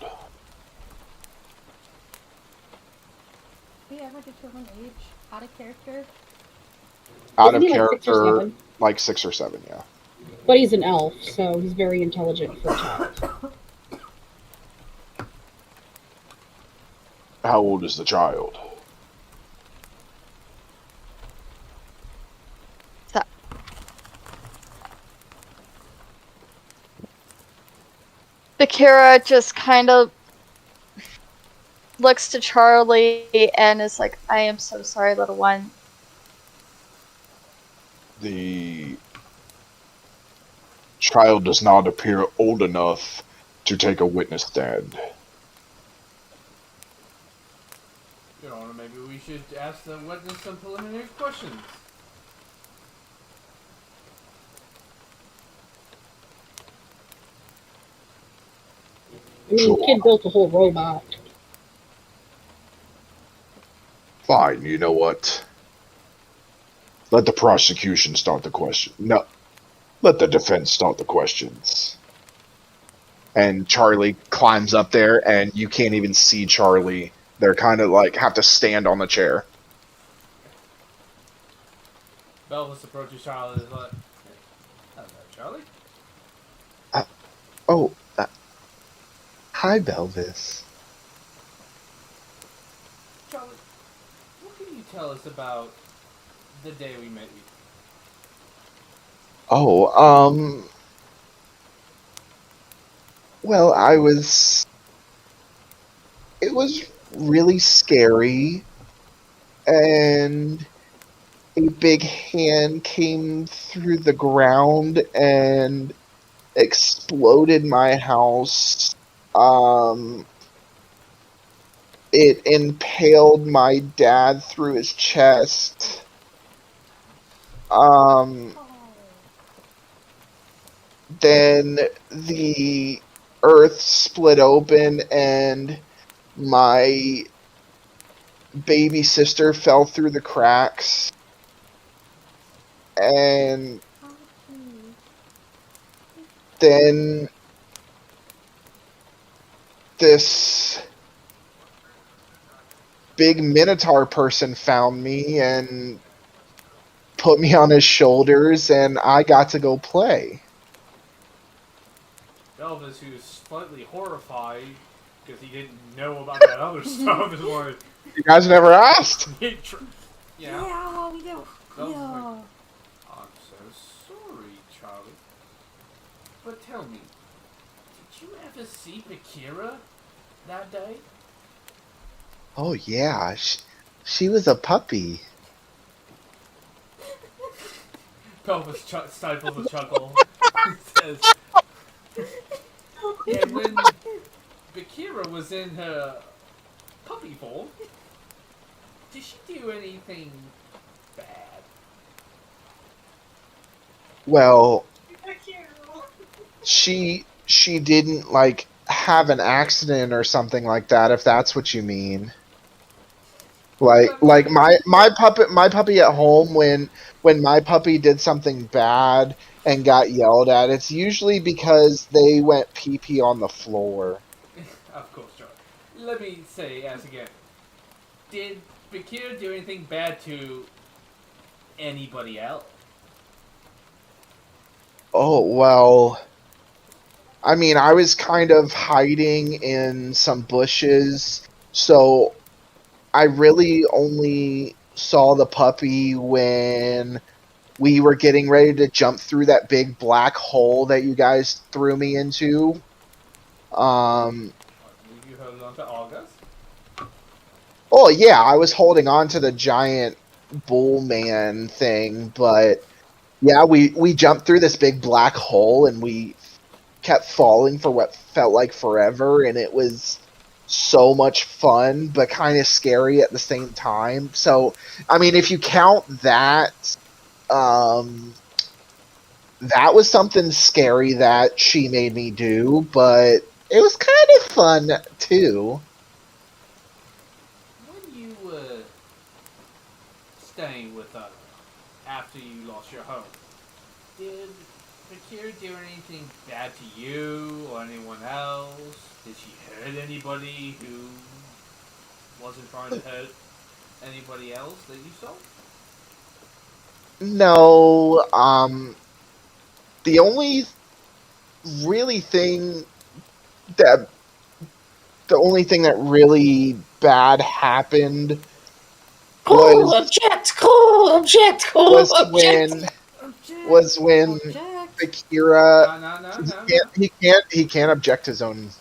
Did we ever determine age out of character? Out of Isn't he like 6 or character, 7? like 6 or 7, yeah. But he's an elf, so he's very intelligent for a child. How old is the child? Bikira just kind of looks to Charlie and is like, I am so sorry, little one. The child does not appear old enough to take a witness stand. Your Honor, maybe we should ask the witness some preliminary questions. I mean, the kid built a whole robot. Fine, you know what? Let the prosecution start the question. No, let the defense start the questions. And Charlie climbs up there, and you can't even see Charlie. They're kind of like have to stand on the chair. Belvis approaches Charlie and is like, hello, Charlie. Oh, hi, Belvis. Charlie, what can you tell us about the day we met you? Oh, well, it was really scary, and a big hand came through the ground and exploded my house. Um, it impaled my dad through his chest. Then the earth split open and my baby sister fell through the cracks. And then this big minotaur person found me and put me on his shoulders, and I got to go play. Elvis, who's slightly horrified because he didn't know about that other stuff, is like, You guys never asked. Yeah, we do. Elvis is Yeah. like, I'm so sorry, Charlie. But tell me, did you ever see Bikira that day? Oh yeah, she was a puppy. Elvis stifles a chuckle. He says, and when Bikira was in her puppy form, did she do anything bad? Well, she didn't like have an accident or something like that, if that's what you mean. Like my puppy at home, when my puppy did something bad and got yelled at, it's usually because they went pee pee on the floor. Of course, Charlie. Let me ask again. Did Bikira do anything bad to anybody else? Oh, well, I mean, I was kind of hiding in some bushes, so I really only saw the puppy when we were getting ready to jump through that big black hole that you guys threw me into. You held on to August? Oh yeah, I was holding on to the giant bull man thing, but yeah, we jumped through this big black hole and we kept falling for what felt like forever, and it was so much fun but kind of scary at the same time. So, I mean, if you count that, that was something scary that she made me do, but it was kind of fun too. When you were staying with us after you lost your home, did Bikira do anything bad to you or anyone else? Did she hurt anybody who wasn't trying to hurt anybody else that you saw? No, the only really thing that the only thing that really bad happened Cool, was object, cool, object, cool, was object. when Bikira No. he can't object his own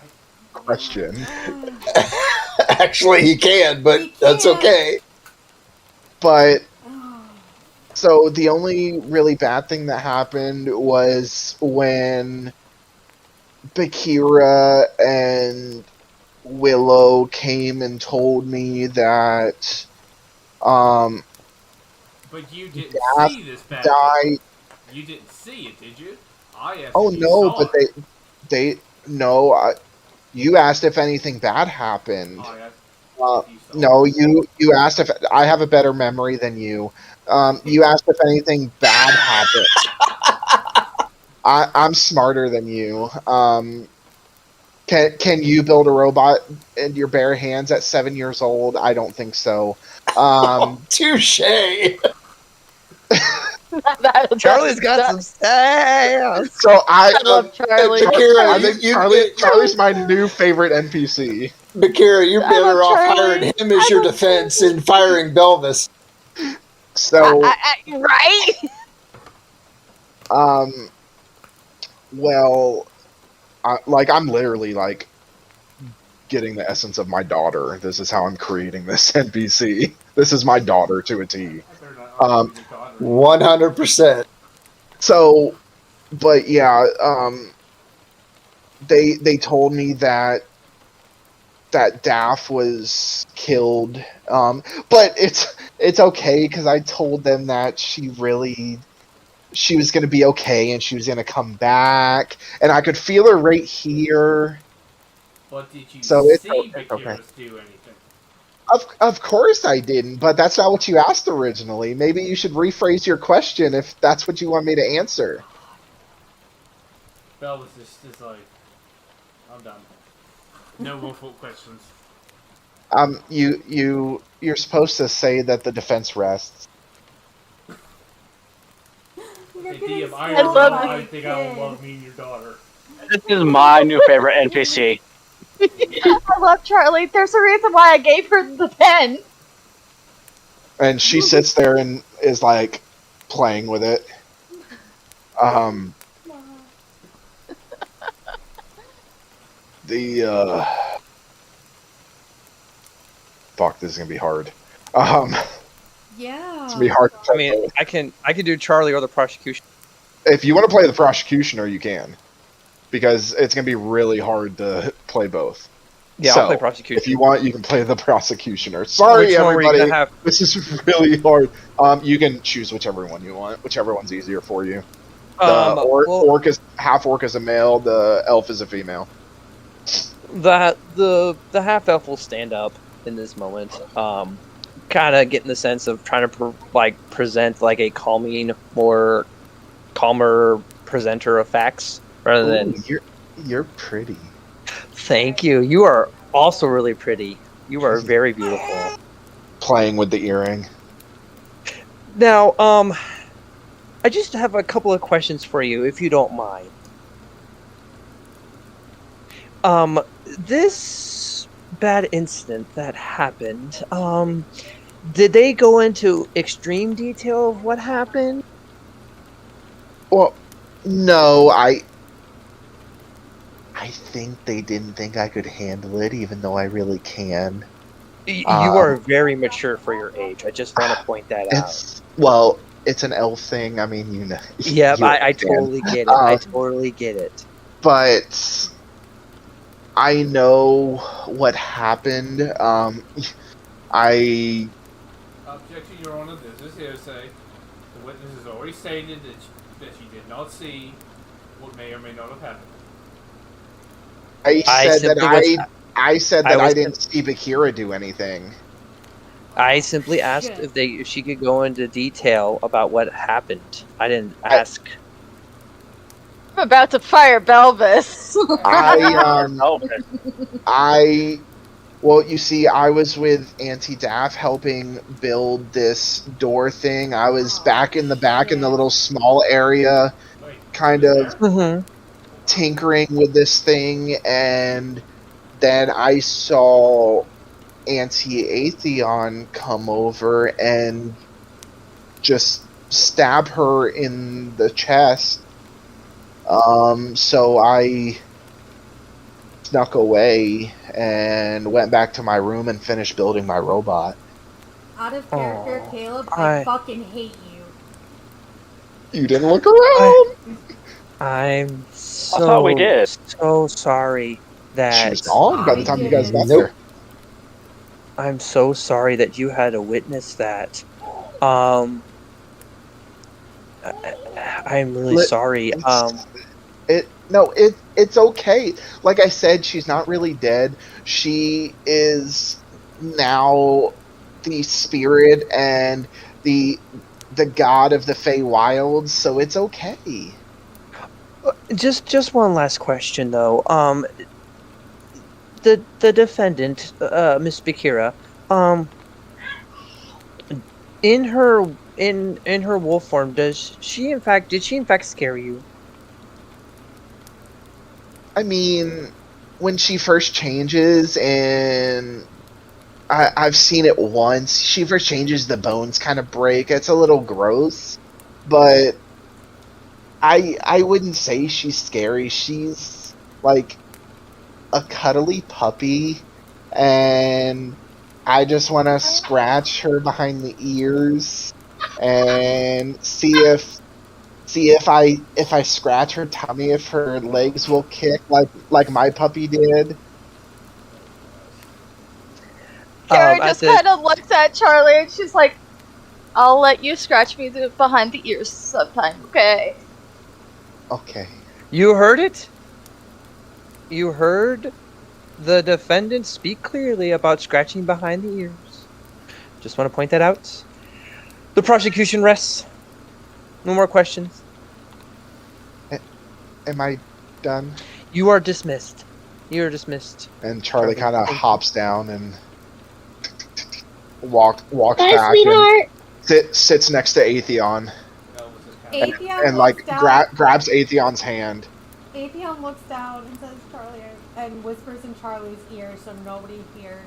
question. Actually, he can, but He that's can. okay. But so the only really bad thing that happened was when Bikira and Willow came and told me that But you didn't Dad see this bad died. thing. You didn't see it, did you? I asked Oh if you no, saw but it. they no. You asked if anything bad happened. I asked Uh, if you saw no, it. you asked if I have a better memory than you. You asked if anything bad happened. I'm smarter than you. Can you build a robot in your bare hands at 7 years old? I don't think so. Touche. Charlie's got some sass. So I love Charlie. Bikira, Charlie's my new favorite NPC. Bikira, you're I better love off Charlie. hiring him as your defense and firing Belvis. So Right? well, I'm literally like getting the essence of my daughter. This is how I'm creating this NPC. This is my daughter to a T. 100%. So, but yeah, they told me that Daff was killed, but it's okay because I told them that she was going to be okay and she was going to come back, and I could feel her right here. But did you So it's see okay. Bikira's do anything? Of course I didn't, but that's not what you asked originally. Maybe you should rephrase your question if that's what you want me to answer. Bell was just like, I'm done. No more questions. You're supposed to say that the defense rests. You're Hey, getting DM, I spoiled love by I a think I will love kid. me and your daughter. This is my new favorite NPC. I love Charlie. There's a reason why I gave her the pen. And she sits there and is like playing with it. The fuck, this is gonna be hard. Yeah. It's gonna be hard. I mean, I can do Charlie or the prosecution. If you want to play the prosecutioner, you can, because it's gonna be really hard to play both. Yeah, So, I'll play prosecution. if you want, you can play the prosecutioner. Sorry, Which one were you everybody. gonna have? This is really hard. You can choose whichever one you want. Whichever one's easier for you. The orc is half orc is a male. The elf is a female. The half elf will stand up in this moment. Kind of getting the sense of trying to present like a calmer presenter of facts rather than. You're pretty. Thank you. You are also really pretty. You are very beautiful. Playing with the earring. Now, I just have a couple of questions for you, if you don't mind. This bad incident that happened, did they go into extreme detail of what happened? Well, no, I think they didn't think I could handle it, even though I really can. You are very mature for your age. I just want to point that out. Well, it's an elf thing. I mean, you know. Yeah, I totally get it. I totally get it. But I know what happened. Objection, Your Honor. This is hearsay. The witness has already stated that she did not see what may or may not have happened. I said that I didn't see Bikira do anything. I simply asked if she could go into detail about what happened. I didn't ask. I'm about to fire Belvis. Well, you see, I was with Auntie Daff helping build this door thing. I was back in the little small area, kind of tinkering with this thing, and then I saw Auntie Atheon come over and just stab her in the chest. So I snuck away and went back to my room and finished building my robot. Out of character, Caleb, I fucking hate you. You didn't look around. I'm I thought we did. So sorry that she was gone by the time you guys got there. I'm so sorry that you had to witness that. I'm really sorry. It's okay. Like I said, she's not really dead. She is now the spirit and the god of the Feywilds, so it's okay. Just one last question though. The defendant, Miss Bikira, in her wolf form, did she in fact scare you? I mean, when she first changes, and I've seen it once, she first changes, the bones kind of break. It's a little gross, but I wouldn't say she's scary. She's like a cuddly puppy, and I just want to scratch her behind the ears and see if See if I scratch her tummy, if her legs will kick like my puppy did. Kara at just the- kind of looks at Charlie and she's like, I'll let you scratch me behind the ears sometime, okay? Okay. You heard it? You heard the defendant speak clearly about scratching behind the ears. Just want to point that out. The prosecution rests. No more questions. Am I done? You are dismissed. You are dismissed. And Charlie Charlie, kind of thank you. hops down and walks Bye, back sweetheart. and sits next to Atheon Belvus is kind of Atheon and like looks down. grabs Atheon's hand. Atheon looks down and says Charlie and whispers in Charlie's ear so nobody hears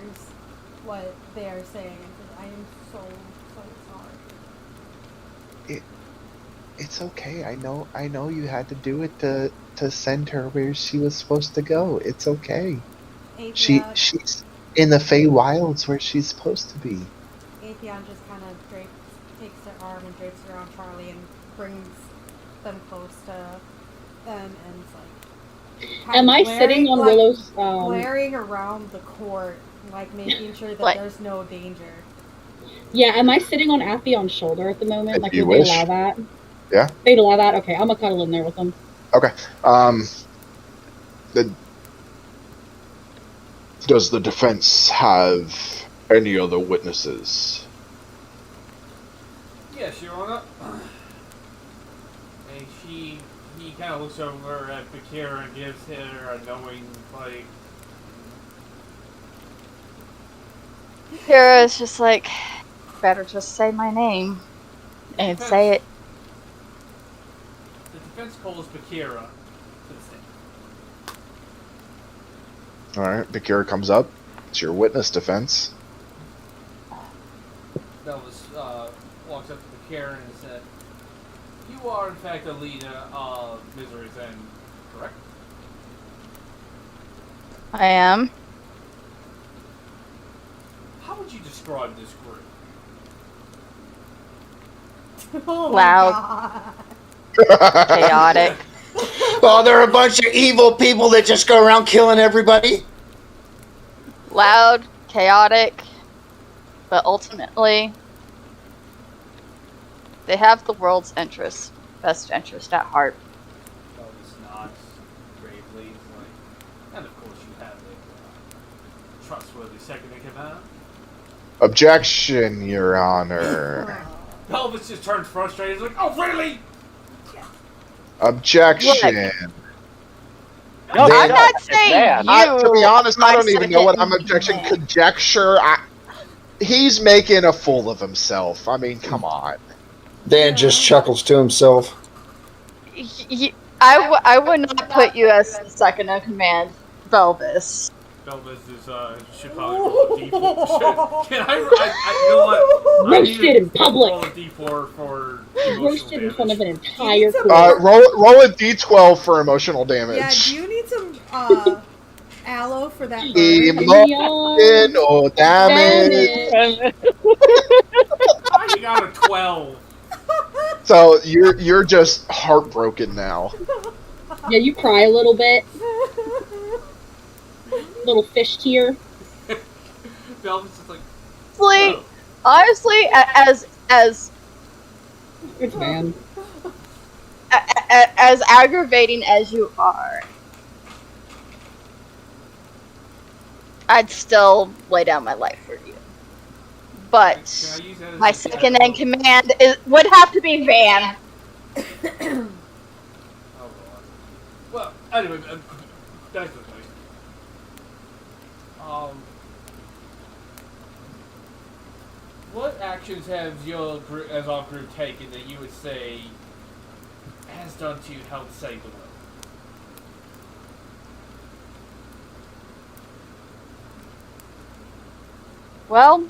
what they're saying and says, I am so sorry. It's okay. I know you had to do it to send her where she was supposed to go. It's okay. Atheon, She's in the Fey Wilds where she's supposed to be. Atheon just kind of takes her arm and drapes it around Charlie and brings them close to them and is like, Am I sitting on Willow's? glaring around the court, like making sure that Like- there's no danger. Yeah, am I sitting on Atheon's shoulder at the moment? If Like, you would they wish. allow that? Yeah. They'd allow that? Okay, I'm gonna cuddle in there with them. Okay. Does the defense have any other witnesses? Yes, Your Honor. And he kind of looks over at Bikira and gives her a knowing, like, Kara's just like, better just say my name and say it. the defense calls Bikira to the stand. All right. Bikira comes up. It's your witness defense. Belvus walks up to Bikira and said, "You are in fact the leader of Misery's End, correct?" I am. How would you describe this group? Oh Loud. my god. Chaotic. Oh, they're a bunch of evil people that just go around killing everybody. Loud, chaotic, but ultimately, they have the world's best interest at heart. Belvus nods gravely, like, and of course you have a trustworthy second in command. Objection, Your Honor. Belvus just turns frustrated. He's like, "Oh, really?" Objection. No, They- I'm not it's saying bad. you. To be honest, I my don't even know what I'm second objection. command. Conjecture. He's making a fool of himself. I mean, come on. Dan just chuckles to himself. I would not put you as the second in command, Belvis. Belvus is should probably roll a d4. Can I you know what? I need Roasted in to public. Roll a d4 for emotional Roasted in front of an damage. entire some- court. Roll a d12 for emotional damage. Yeah, do you need some aloe for that burn? Emotional damage. Oh, you got a 12. So you're just heartbroken now. Yeah, you cry a little bit. Little fish tear. Belvus is like, Honestly, honestly, It's man. as aggravating as you are, I'd still lay down my life for you. But can I use that as my a second in command would have to be Van. Oh, Lord. Well, anyway, back to the place. What actions has your group, as our group taken that you would say has done to help save the world? Well,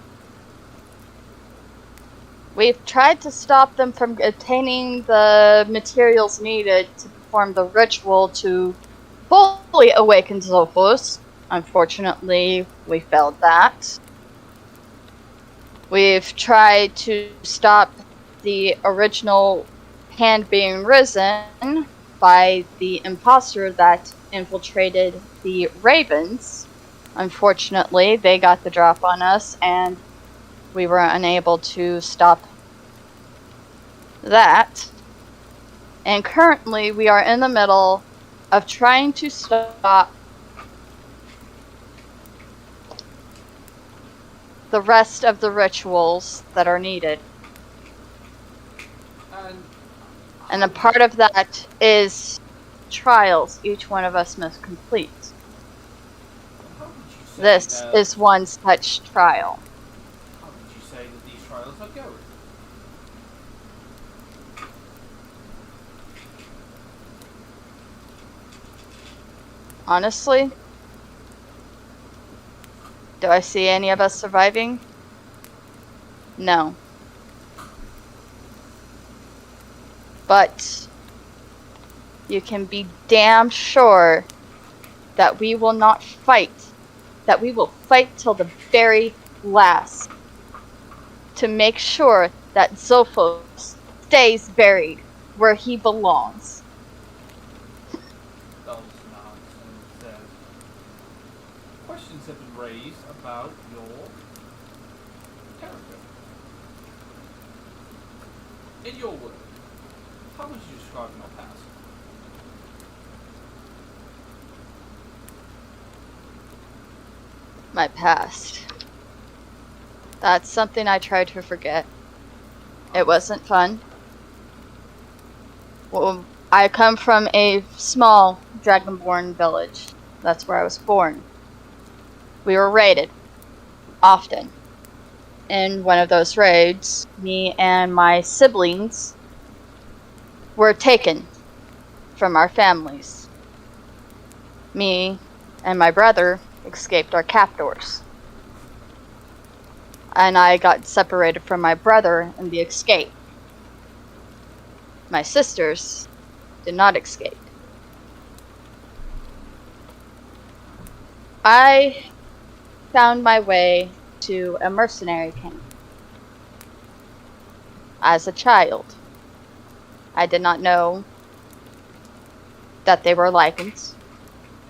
we've tried to stop them from obtaining the materials needed to perform the ritual to fully awaken Zolfos. Unfortunately, we failed that. We've tried to stop the original hand being risen by the imposter that infiltrated the Ravens. Unfortunately, they got the drop on us, and we were unable to stop that. And currently, we are in the middle of trying to stop the rest of the rituals that are needed. And a part of that is trials each one of us must complete. This is one such trial. How would you say that these trials are going? Honestly, do I see any of us surviving? No. But you can be damn sure that we will not fight. That we will fight till the very last to make sure that Zophos stays buried where he belongs. Does not, and says, questions have been raised about your character. In your words, how would you describe your past? My past. That's something I try to forget. It wasn't fun. Well, I come from a small dragonborn village. That's where I was born. We were raided. Often. In one of those raids, me and my siblings were taken from our families. Me and my brother escaped our captors. And I got separated from my brother in the escape. My sisters did not escape. I found my way to a mercenary camp. As a child, I did not know that they were Lycans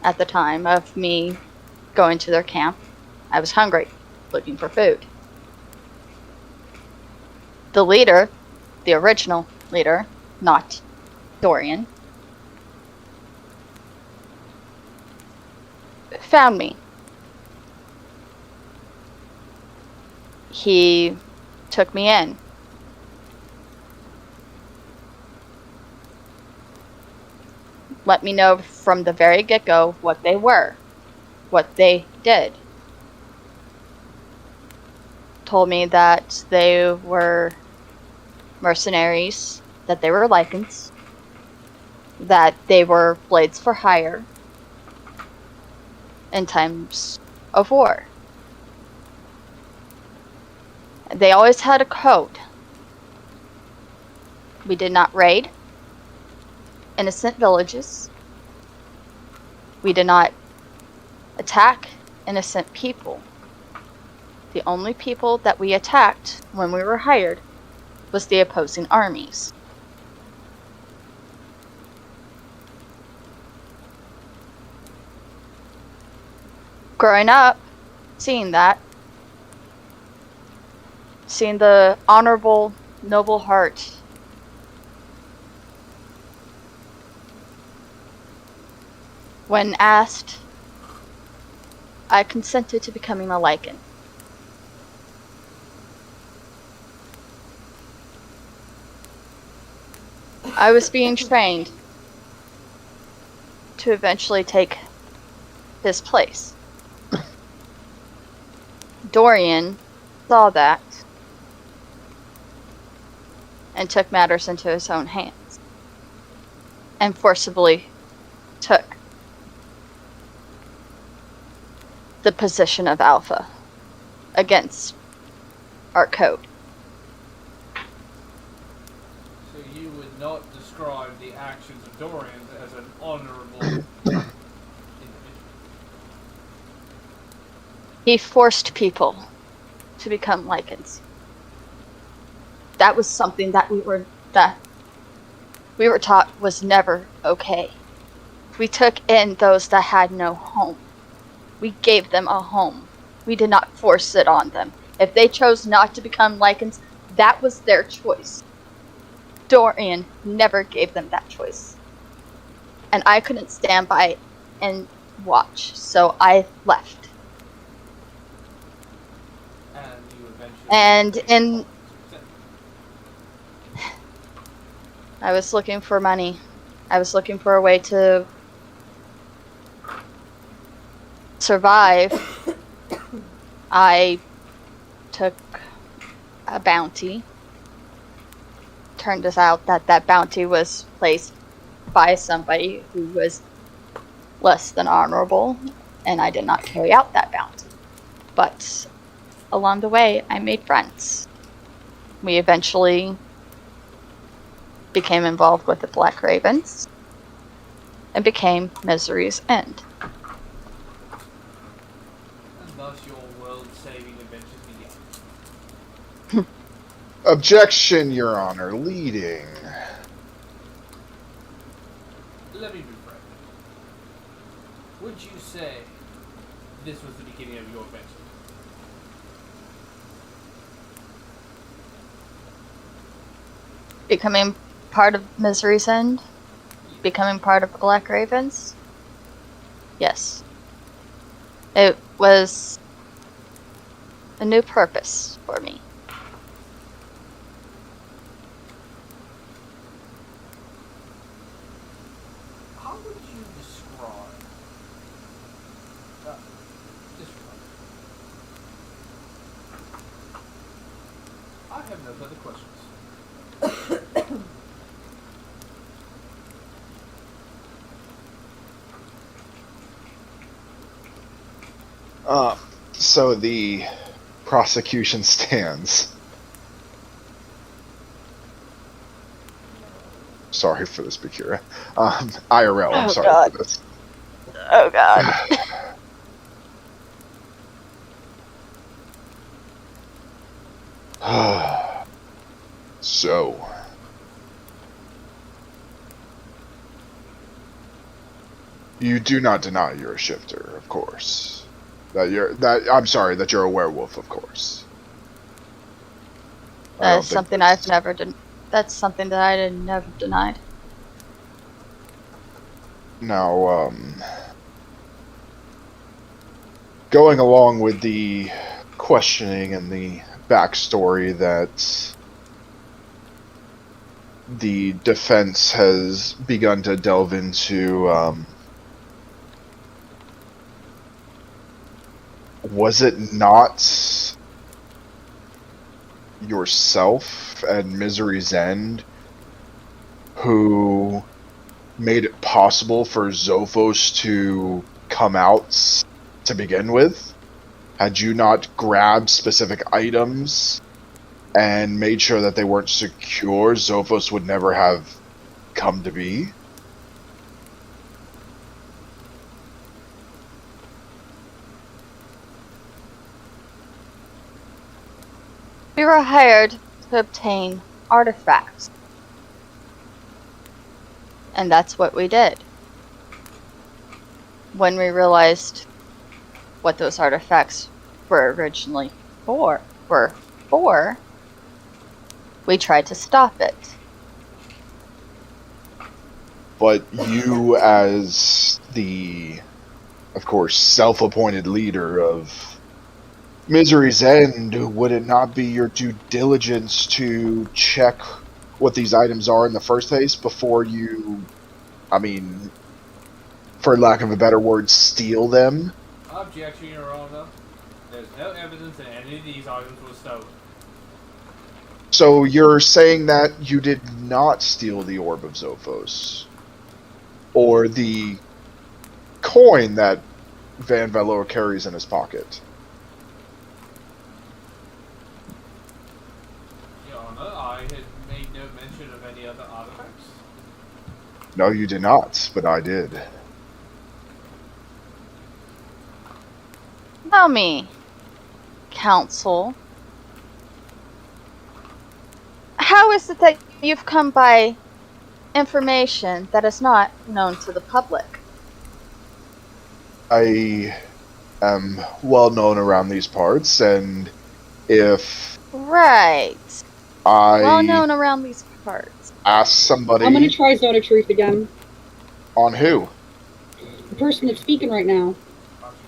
at the time of me going to their camp. I was hungry, looking for food. The leader, the original leader, not Dorian, found me. He took me in. Let me know from the very get-go what they were, what they did. Told me that they were mercenaries, that they were Lycans, that they were blades for hire in times of war. They always had a code. We did not raid innocent villages. We did not attack innocent people. The only people that we attacked when we were hired was the opposing armies. Growing up, seeing that, seeing the honorable, noble heart when asked, I consented to becoming a Lycan. I was being trained to eventually take his place. Dorian saw that and took matters into his own hands and forcibly took the position of Alpha against our code. So you would not describe the actions of Dorian as an honorable individual? He forced people to become Lycans. That was something that we were taught was never okay. We took in those that had no home. We gave them a home. We did not force it on them. If they chose not to become Lycans, that was their choice. Dorian never gave them that choice. And I couldn't stand by and watch, so I left. And you eventually... And I was looking for money. I was looking for a way to survive. I took a bounty. Turned us out that that bounty was placed by somebody who was less than honorable, and I did not carry out that bounty. But along the way, I made friends. We eventually became involved with the Black Ravens and became Misery's End. And thus your world-saving adventures began. Objection, Your Honor. Leading. Let me be frank. Would you say this was the beginning of your adventure? Becoming part of Misery's End? Becoming part of the Black Ravens? Yes. It was a new purpose for me. How would you describe this one? I have no further questions. So the prosecution stands. Sorry for this, Bikira. IRL, I'm sorry God. for this. Oh god. So, you do not deny you're a shifter, of course. That you're a werewolf, of course. That's something I've never done. That's something that I had never denied. Now, going along with the questioning and the backstory that the defense has begun to delve into, was it not yourself and Misery's End who made it possible for Zophos to come out to begin with? Had you not grabbed specific items and made sure that they weren't secure, Zophos would never have come to be? We were hired to obtain artifacts. And that's what we did. When we realized what those artifacts were originally for, we tried to stop it. But you, as the, of course, self-appointed leader of Misery's End, would it not be your due diligence to check what these items are in the first place before you, I mean, for lack of a better word, steal them? Objection, Your Honor. There's no evidence that any of these items were stolen. So you're saying that you did not steal the Orb of Zophos? Or the coin that Van Valor carries in his pocket? Your Honor, I had made no mention of any other artifacts. No, you did not, but I did. Tell me, Counsel, how is it that you've come by information that is not known to the public. I am well known around these parts, and if Right. I Well known around these parts. ask somebody I'm gonna try Zone of Truth again. on who, The person that's speaking right now.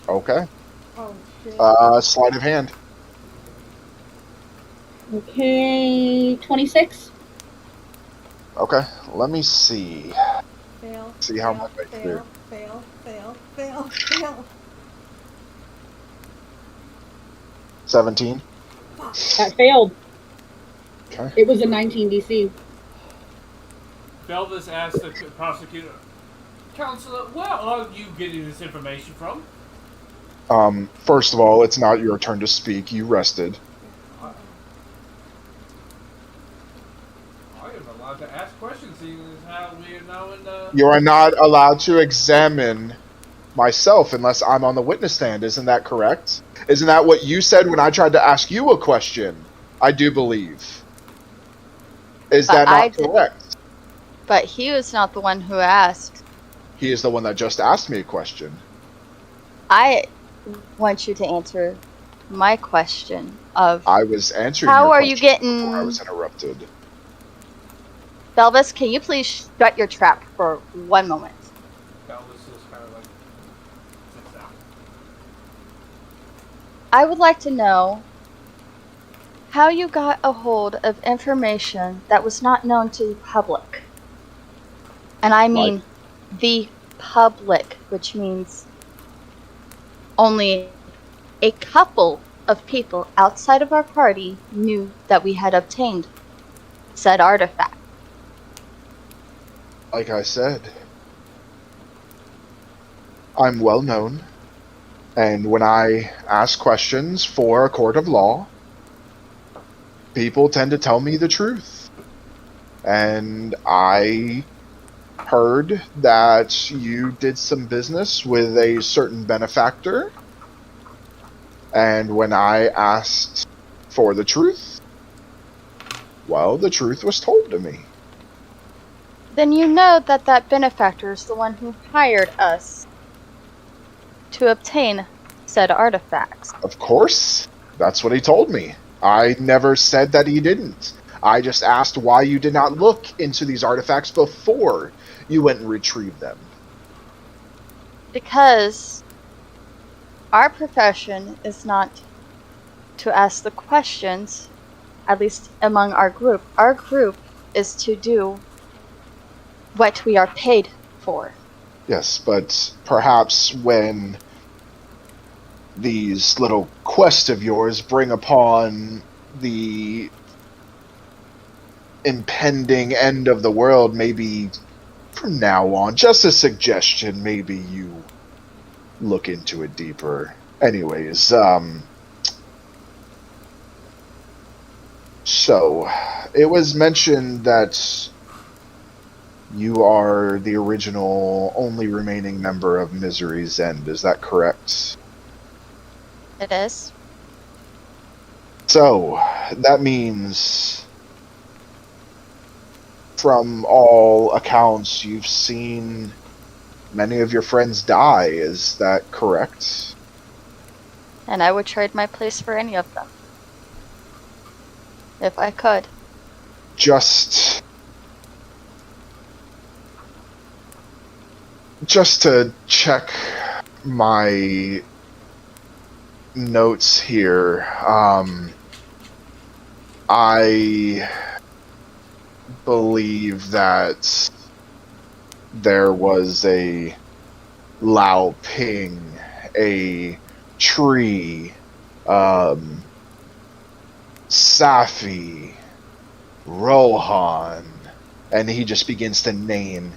okay, Oh shit. sleight of hand. Okay, 26. Okay, let me see. Fail. See how fail, much I fail, clear. fail, fail, fail, fail. 17. That failed. Okay. It was a 19 DC. Belvis asked the prosecutor, "Counselor, where are you getting this information from?" First of all, it's not your turn to speak. You rested. I am allowed to ask questions, seeing as how we are now in the... You are not allowed to examine myself unless I'm on the witness stand. Isn't that correct? Isn't that what you said when I tried to ask you a question? I do believe. Is But that I not did- correct? But he was not the one who asked. He is the one that just asked me a question. I want you to answer my question of I was answering how your are you question getting... before I was interrupted. Belvis, can you please shut your trap for 1 moment? Belvis just kind of like sits down. I would like to know how you got a hold of information that was not known to the public. And I mean the public, which means only a couple of people outside of our party knew that we had obtained said artifact. Like I said, I'm well known, and when I ask questions for a court of law, people tend to tell me the truth. And I heard that you did some business with a certain benefactor, and when I asked for the truth, well, the truth was told to me. Then you know that that benefactor is the one who hired us to obtain said artifacts. Of course, that's what he told me. I never said that he didn't. I just asked why you did not look into these artifacts before you went and retrieved them. Because our profession is not to ask the questions, at least among our group. Our group is to do what we are paid for. Yes, but perhaps when these little quests of yours bring upon the impending end of the world, maybe from now on, just a suggestion, maybe you look into it deeper. Anyways, so it was mentioned that you are the original only remaining member of Misery's End. Is that correct? It is. So, that means, from all accounts, you've seen many of your friends die. Is that correct? And I would trade my place for any of them. If I could. Just to check my notes here, I believe that there was a Lao Ping, a Tree, Safi, Rohan, and he just begins to name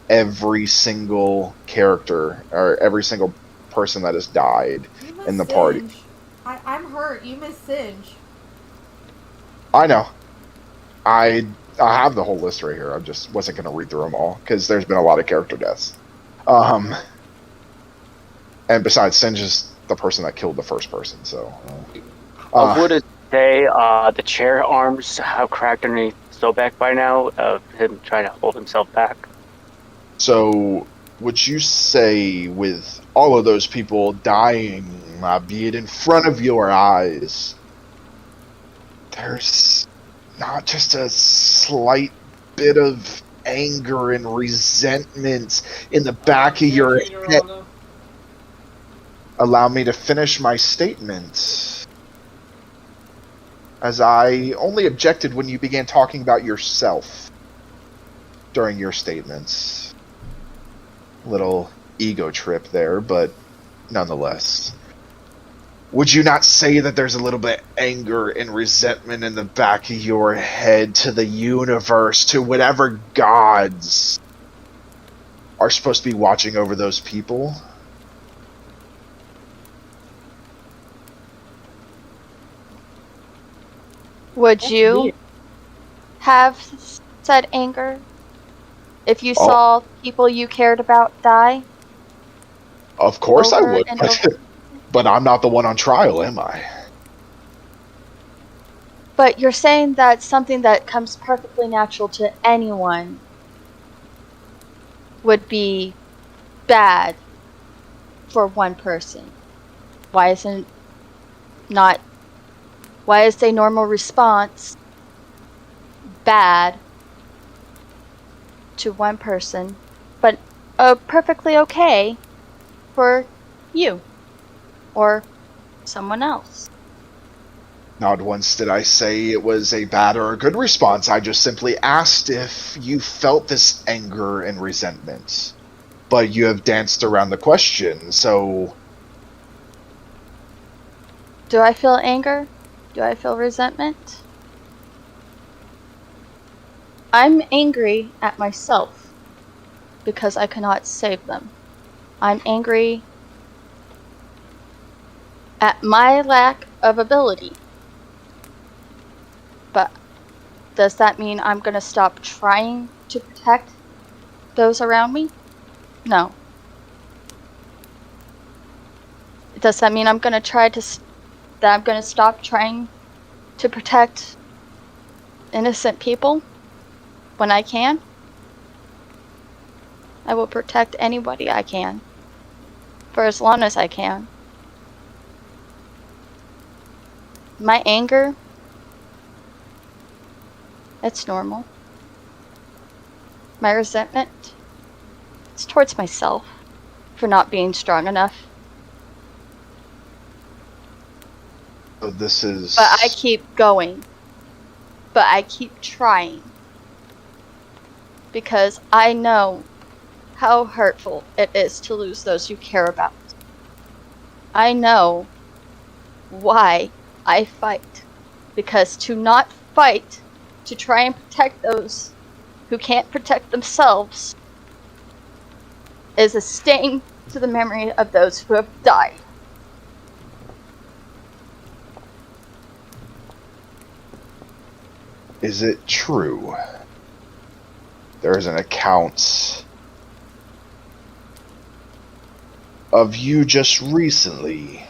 every single character or every single person that has died You missed in the party. Singe. I'm hurt. You missed Singe. I know. I have the whole list right here. I just wasn't going to read through them all because there's been a lot of character deaths. And besides, Singe is the person that killed the first person, so... What is say the chair arms have cracked underneath so back by now of him trying to hold himself back. So, would you say with all of those people dying, be it in front of your eyes, there's not just a slight bit of anger and resentment in the back of your head? Allow me to finish my statement, as I only objected when you began talking about yourself during your statements. Little ego trip there, but nonetheless. Would you not say that there's a little bit of anger and resentment in the back of your head to the universe, to whatever gods are supposed to be watching over those people? Would you have said anger if you saw people you cared about die? Of course I Over would, and over. but I'm not the one on trial, am I? But you're saying that something that comes perfectly natural to anyone would be bad for one person. Why is a normal response bad to one person, but perfectly okay for you or someone else? Not once did I say it was a bad or a good response. I just simply asked if you felt this anger and resentment. But you have danced around the question, so... Do I feel anger? Do I feel resentment? I'm angry at myself because I cannot save them. I'm angry at my lack of ability. But does that mean I'm going to stop trying to protect those around me? No. Does that mean I'm going to stop trying to protect innocent people when I can? I will protect anybody I can for as long as I can. My anger, it's normal. My resentment, it's towards myself for not being strong enough. So this is... But I keep going. But I keep trying. Because I know how hurtful it is to lose those you care about. I know why I fight. Because to not fight, to try and protect those who can't protect themselves, is a sting to the memory of those who have died. Is it true? There is an account of you just recently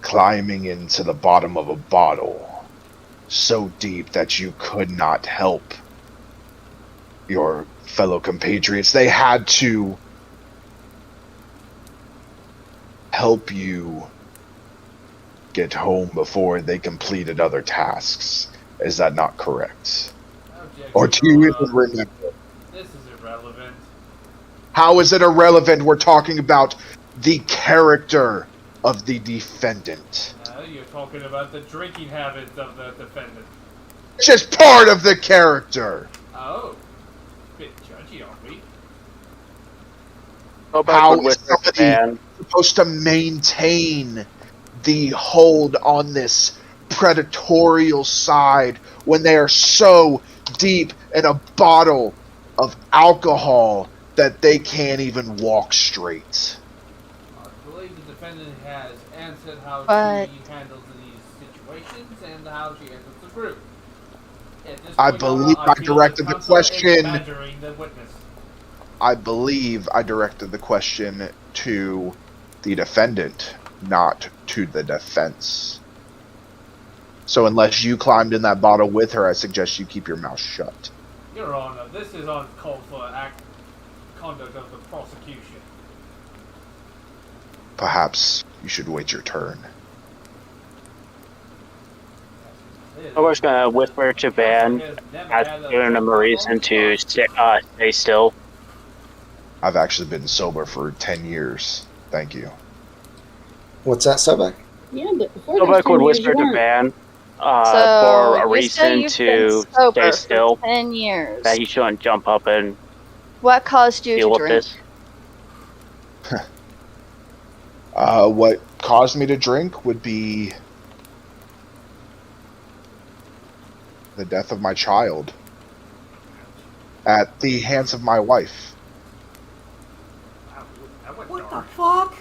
climbing into the bottom of a bottle so deep that you could not help your fellow compatriots. They had to help you get home before they completed other tasks. Is that not correct? Or do you even remember? This is irrelevant. How is it irrelevant? We're talking about the character of the defendant. You're talking about the drinking habits of the defendant. It's just part of the character. Oh. Bit judgy, aren't we? How is somebody supposed to maintain the hold on this predatorial side when they are so deep in a bottle of alcohol that they can't even walk straight? I believe the defendant has answered how she handles these situations and how she handles the group. I believe I directed the question. The witness. I believe I directed the question to the defendant, not to the defense. So unless you climbed in that bottle with her, I suggest you keep your mouth shut. Your Honor, this is uncalled for conduct of the prosecution. Perhaps you should wait your turn. I was gonna whisper to Van, as giving him a reason to stay still. I've actually been sober for 10 years. Thank you. What's that, Sobek? Yeah, but before Sobek would those 10 years, whisper you to weren't. Van So for a you say reason you've to been stay sober still. for 10 years. That he shouldn't jump up and What caused you deal to with drink? this. What caused me to drink would be the death of my child at the hands of my wife. What the fuck?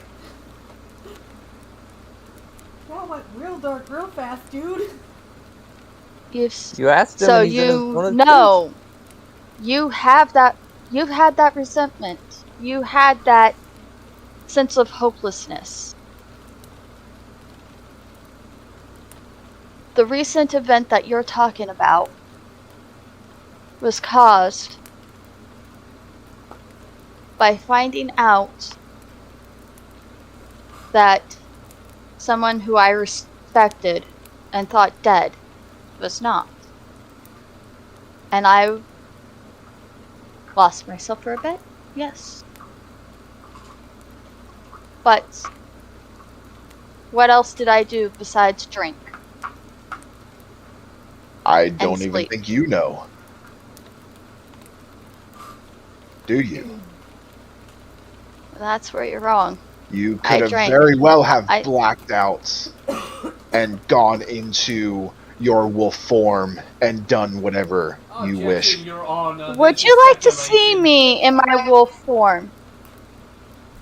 That went real dark real fast, dude. You asked him. So and he didn't you wanna know, you've had that resentment. You had that sense of hopelessness. The recent event that you're talking about was caused by finding out that someone who I respected and thought dead was not. And I lost myself for a bit, yes. But what else did I do besides drink? I don't even sleep. think you know. Do you? That's where you're wrong. You I could have drank. very well have I- blacked out and gone into your wolf form and done whatever you wish. Objection, Your Honor. Would This you is like to see speculation. me in my wolf form?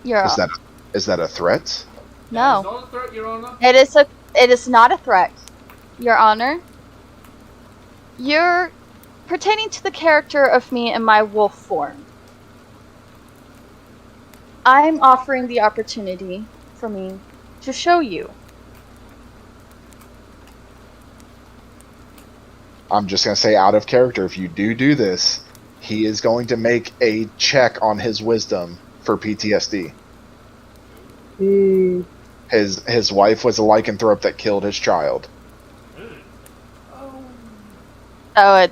Is that a threat? No. That is not a threat, Your Honor. It is not a threat, Your Honor. You're pertaining to the character of me in my wolf form. I'm offering the opportunity for me to show you. I'm just going to say out of character, if you do this, he is going to make a check on his wisdom for PTSD. His wife was a lycanthrope that killed his child. Oh,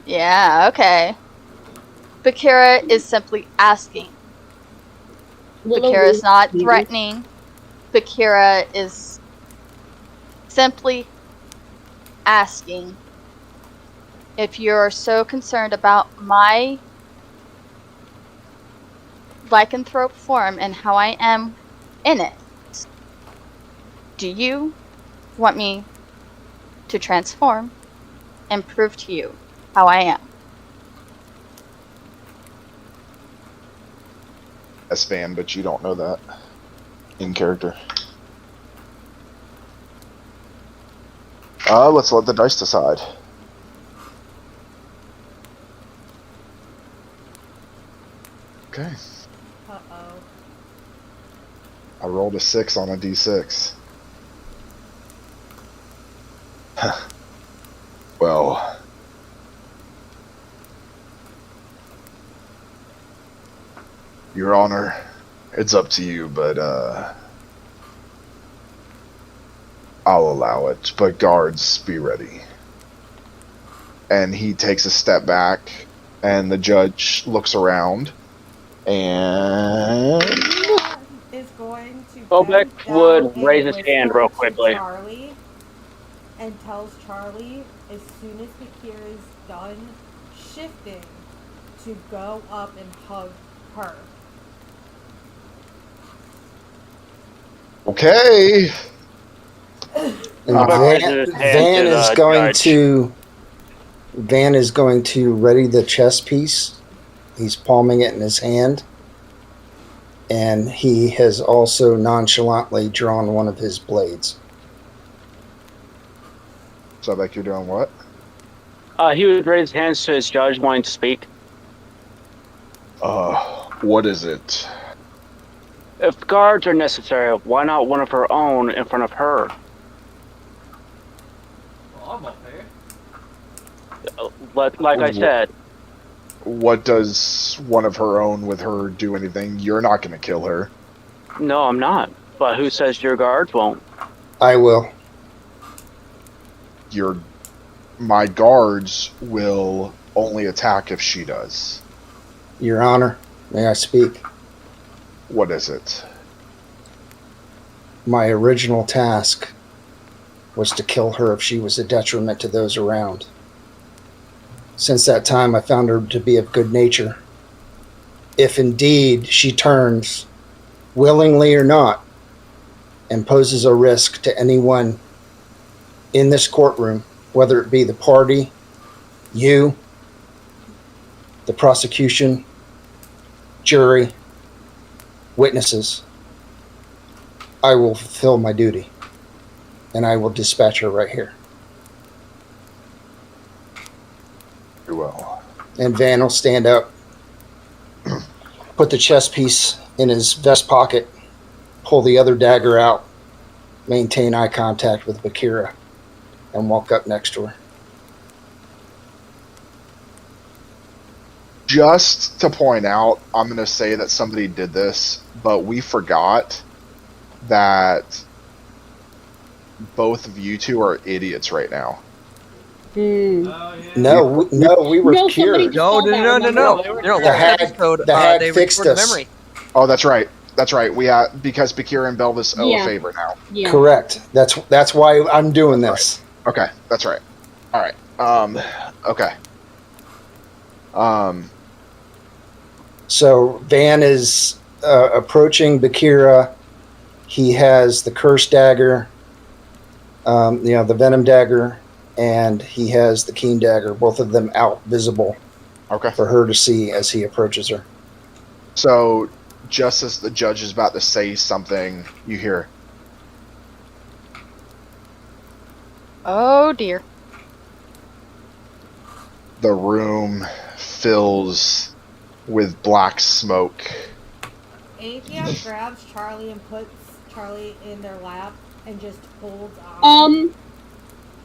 yeah, okay. Bikira is simply asking. Bikira is not threatening. Bikira is simply asking if you're so concerned about my lycanthrope form and how I am in it. Do you want me to transform and prove to you how I am? A fan, but you don't know that in character. Let's let the dice decide. Okay. Uh-oh. I rolled a 6 on a d6. Well, Your Honor, it's up to you, but I'll allow it. But guards, be ready. And he takes a step back, and the judge looks around, and Is going to Sobek bend down would and raise his hand real whisper to quickly. Charlie, and tells Charlie as soon as Bikira is done shifting to go up and hug her. okay. And Sobek raises his hand Van to is the going judge. to Van is going to ready the chess piece. He's palming it in his hand. And he has also nonchalantly drawn one of his blades. So, like, you're doing what? He would raise his hands to his judge wanting to speak. What is it? If guards are necessary, why not one of her own in front of her? something up here. Like I said, What does one of her own with her do anything? You're not going to kill her. no, I'm not. But who says your guards won't? I will. My guards will only attack if she does. Your Honor, may I speak? What is it? My original task was to kill her if she was a detriment to those around. Since that time, I found her to be of good nature. If indeed she turns, willingly or not, and poses a risk to anyone in this courtroom, whether it be the party, you, the prosecution, jury, witnesses, I will fulfill my duty, and I will dispatch her right here. You will. And Van will stand up, put the chest piece in his vest pocket, pull the other dagger out, maintain eye contact with Bikira, and walk up next to her. Just to point out, I'm going to say that somebody did this, but we forgot that both of you two are idiots right now. Oh, yeah. No, we were No, somebody cured. just called that, remember? No, The hag- episode, the hag they fixed restored the us. memory. Oh, that's right. That's right. We because Bikira and Belvis owe Yeah. a favor now. Yeah. Correct. That's why I'm doing this. Okay, that's right. All right. Okay. So Van is approaching Bikira. He has the curse dagger, the venom dagger, and he has the keen dagger, both of them out visible Okay. for her to see as he approaches her. So, just as the judge is about to say something, you hear, Oh dear. the room fills with black smoke. Athea grabs Charlie and puts Charlie in their lap and just holds on.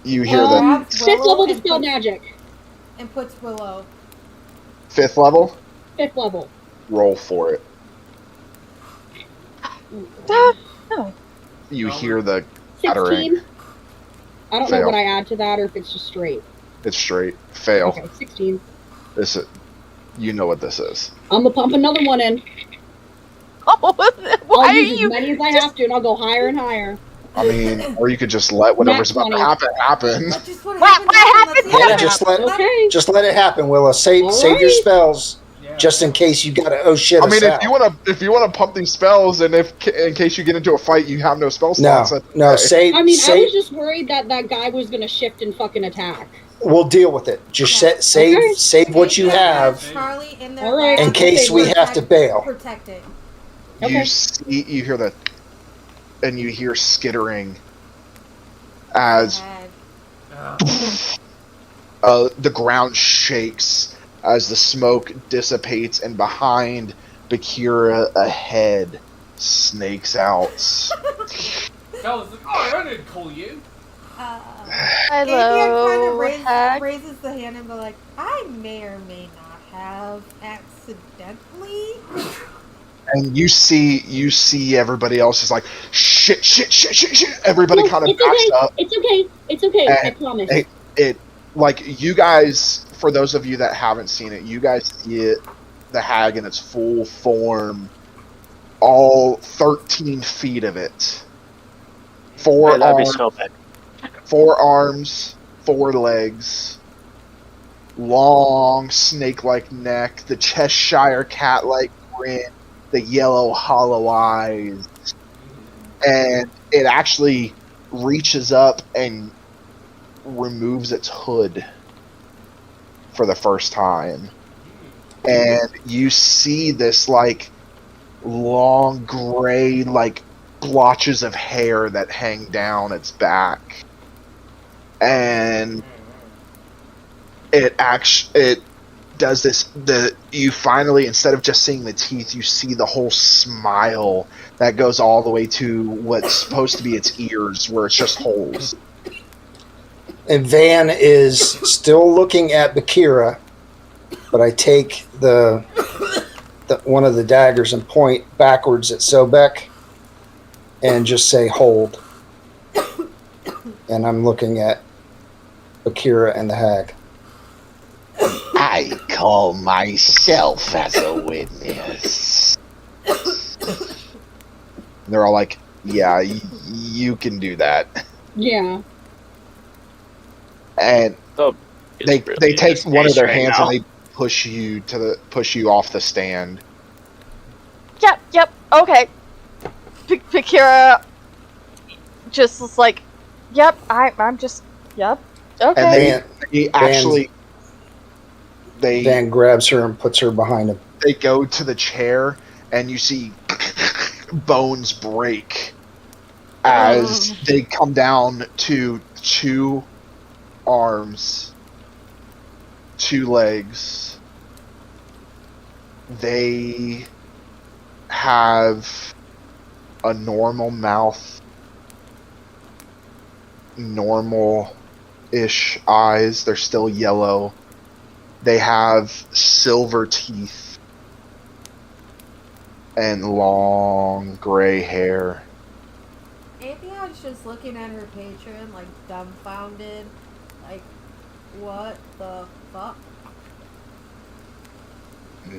You hear the Grabs Fifth Willow level and dispel puts- magic. And puts Willow. 5th level. Fifth level. Roll for it. No. You hear the clattering. 16. I don't know Fail. what I add to that or if it's just straight. It's straight. Fail. Okay, 16. This is, you know what this is. I'm gonna pump another one in. Oh, why I'll are use you? as many as I have to, and I'll go higher and higher. I mean, or you could just let whatever's about to 20. happen. That's just what What happened. happened? Let's Yeah, just let Okay. it happen, Willow. Save your Alright. spells, Yeah. just in case you gotta shit I us mean, out. if you wanna pump these spells, and in case you get into a fight, you have no spell No, slots. that's no, okay. save. I mean, I save. was just worried that that guy was gonna shift and fucking attack. We'll deal with it. Just Okay. save what you have Charlie in their Alright. in lap case we have to bail. Protect it. Okay. You hear the, and you hear skittering as the ground shakes as the smoke dissipates, and behind Bikira, a head snakes out. Fellas, I didn't call you. Hello, Athea kind hag. of raises the hand and go like, I may or may not have accidentally. And you see everybody else is like, shit. Everybody No, kind of it's backs okay. up. It's okay. It's okay. I And promise. it like, you guys, for those of you that haven't seen it, you guys see it, the hag in its full form, all 13 feet of it. Hey, that'd be so bad. 4 arms, 4 legs, long snake-like neck, the Cheshire cat-like grin, the yellow hollow eyes, and it actually reaches up and removes its hood for the first time. And you see this, like, long gray, like, blotches of hair that hang down its back. And it does this, you finally, instead of just seeing the teeth, you see the whole smile that goes all the way to what's supposed to be its ears, where it's just holes. And Van is still looking at Bikira, but I take the one of the daggers and point backwards at Sobek and just say hold. And I'm looking at Bikira and the hag. I call myself as a witness. They're all like, yeah, you can do that. Yeah. And So they it's really take this one of case their right hands now. and they push you off the stand. Yep, okay. Bikira just is like, yep, I'm just, yep, okay. And they actually, Van grabs her and puts her behind him. They go to the chair, and you see bones break as they come down to 2 arms, 2 legs. They have a normal mouth, normal-ish eyes. They're still yellow. They have silver teeth and long gray hair. Avion's just looking at her patron, like, dumbfounded. Like, what the fuck?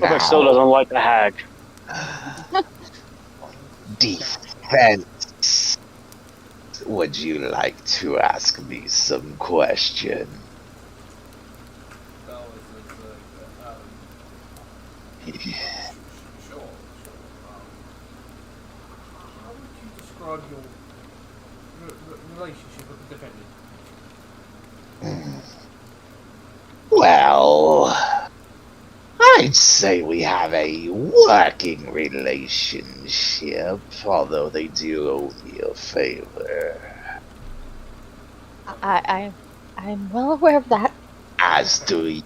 But still doesn't like the hag. Defense. Would you like to ask me some question? Sure. How would you describe your relationship with the defendant? Well, I'd say we have a working relationship, although they do owe me a favor. I'm well aware of that. As do you.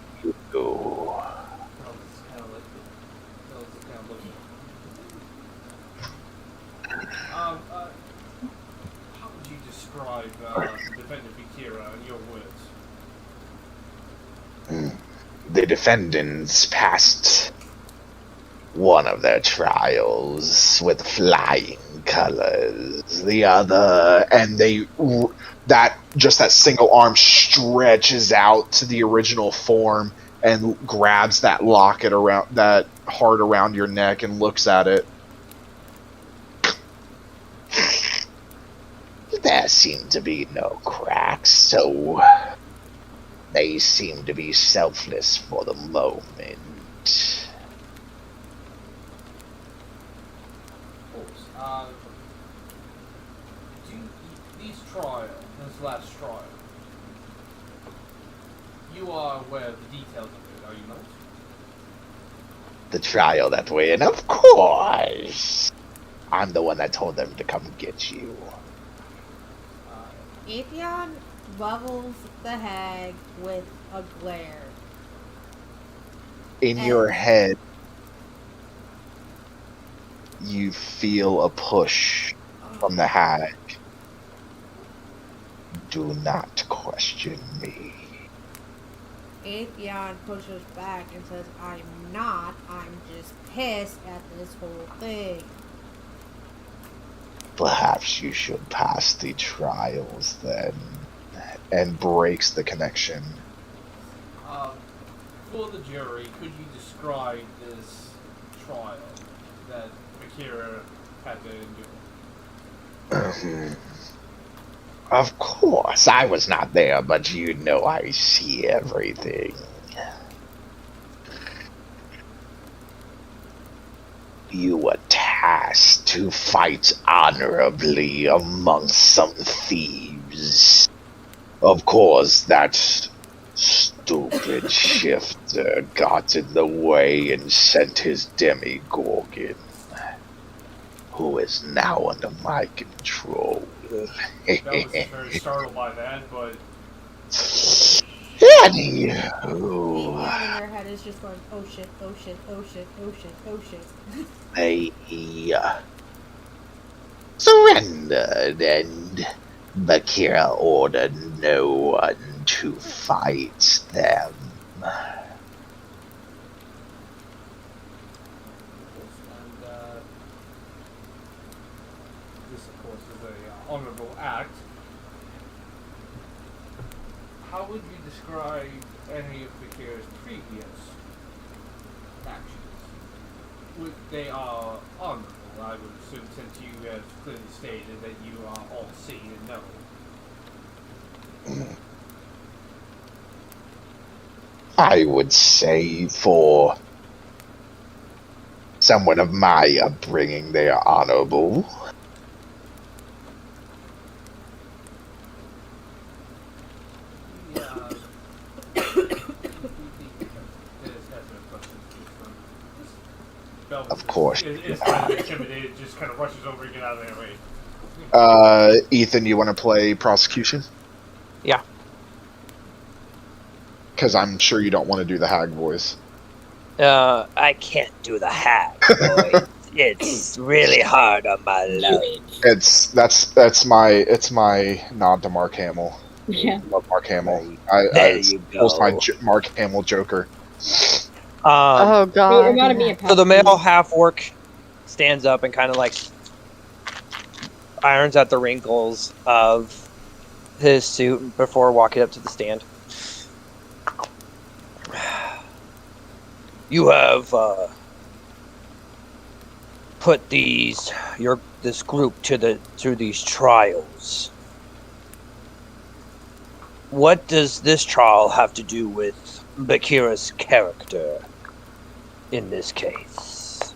How would you describe the defendant Bikira in your words? The defendants passed one of their trials with flying colors. The other, and that single arm stretches out to the original form and grabs that locket around that heart around your neck and looks at it. There seem to be no cracks, so they seem to be selfless for the moment. Of course. This last trial, you are aware of the details of it, are you not? The trial that way, and of course, I'm the one that told them to come get you. Atheon levels the hag with a glare. In your head, you feel a push from the hag. Do not question me. Atheon pushes back and says, I'm not, I'm just pissed at this whole thing. Perhaps you should pass the trials then. And breaks the connection. For the jury, could you describe this trial that Bikira had to endure? Of course, I was not there, but you know I see everything. You were tasked to fight honorably amongst some thieves. Of course, that stupid shifter got in the way and sent his demigorgon, who is now under my control. That was very startled by that, but... Anywho... Atheon in their head is just going, oh shit, oh shit, oh shit, oh shit, oh shit. They surrendered, and Bikira ordered no one to fight them. And this, of course, is an honorable act. How would you describe any of Bikira's previous actions? They are honorable, I would assume, since you have clearly stated that you are all seeing and know. I would say for someone of my upbringing, they are honorable. Of course. It's kind of intimidated, just kind of rushes over and get out of their way. Ethan, you want to play prosecution? Yeah. Because I'm sure you don't want to do the hag voice. I can't do the hag voice. It's really hard on my lungs. That's my nod to Mark Hamill. Yeah. Love Mark Hamill. There you go. It's my Mark Hamill Joker. Oh It god. reminded me of So the male half orc stands up and kind of like irons out the wrinkles of his suit before walking up to the stand. You have put this group through these trials. What does this trial have to do with Bikira's character in this case?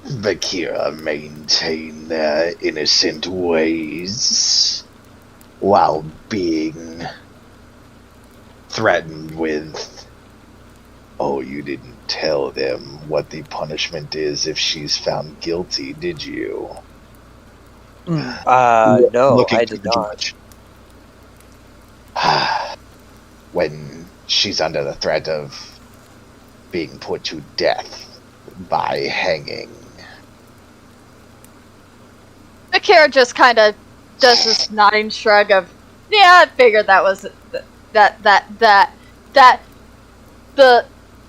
Bikira maintain their innocent ways while being threatened with, oh, you didn't tell them what the punishment is if she's found guilty, did you? No, Looking I to did the not. judge. When she's under the threat of being put to death by hanging. Bikira just kind of does this nodding shrug of, yeah, I figured that was the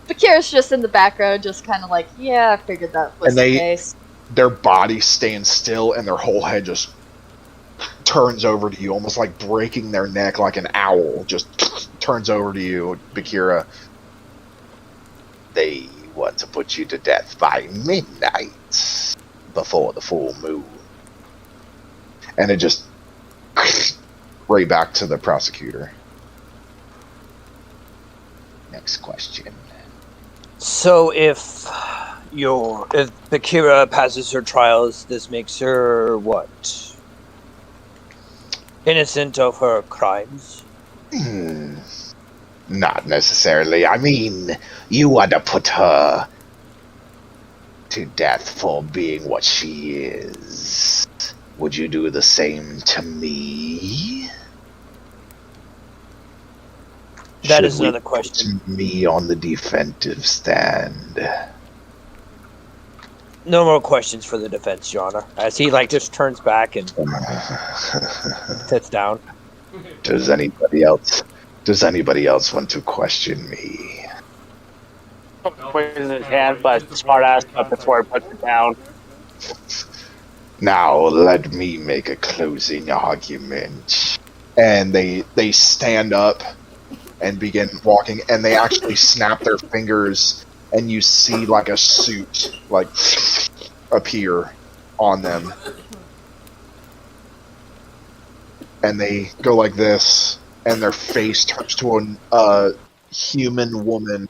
Bikira's just in the background, just kind of like, yeah, I figured that was And the case. Their body stands still and their whole head just turns over to you, almost like breaking their neck like an owl. Just turns over to you, Bikira. They want to put you to death by midnight before the full moon. And it just right back to the prosecutor. Next question. So if Bikira passes her trials, this makes her what? Innocent of her crimes? Not necessarily. I mean, you want to put her to death for being what she is. Would you do the same to me? That is another question. Put me on the defensive stand. No more questions for the defense, Your Honor. As he just turns back and sits down. Does anybody else want to question me? Raises his hand, but smart ass up before he puts it down. Now let me make a closing argument. And they stand up and begin walking, and they actually snap their fingers, and you see like a suit appear on them. And they go like this, and their face turns to a human woman,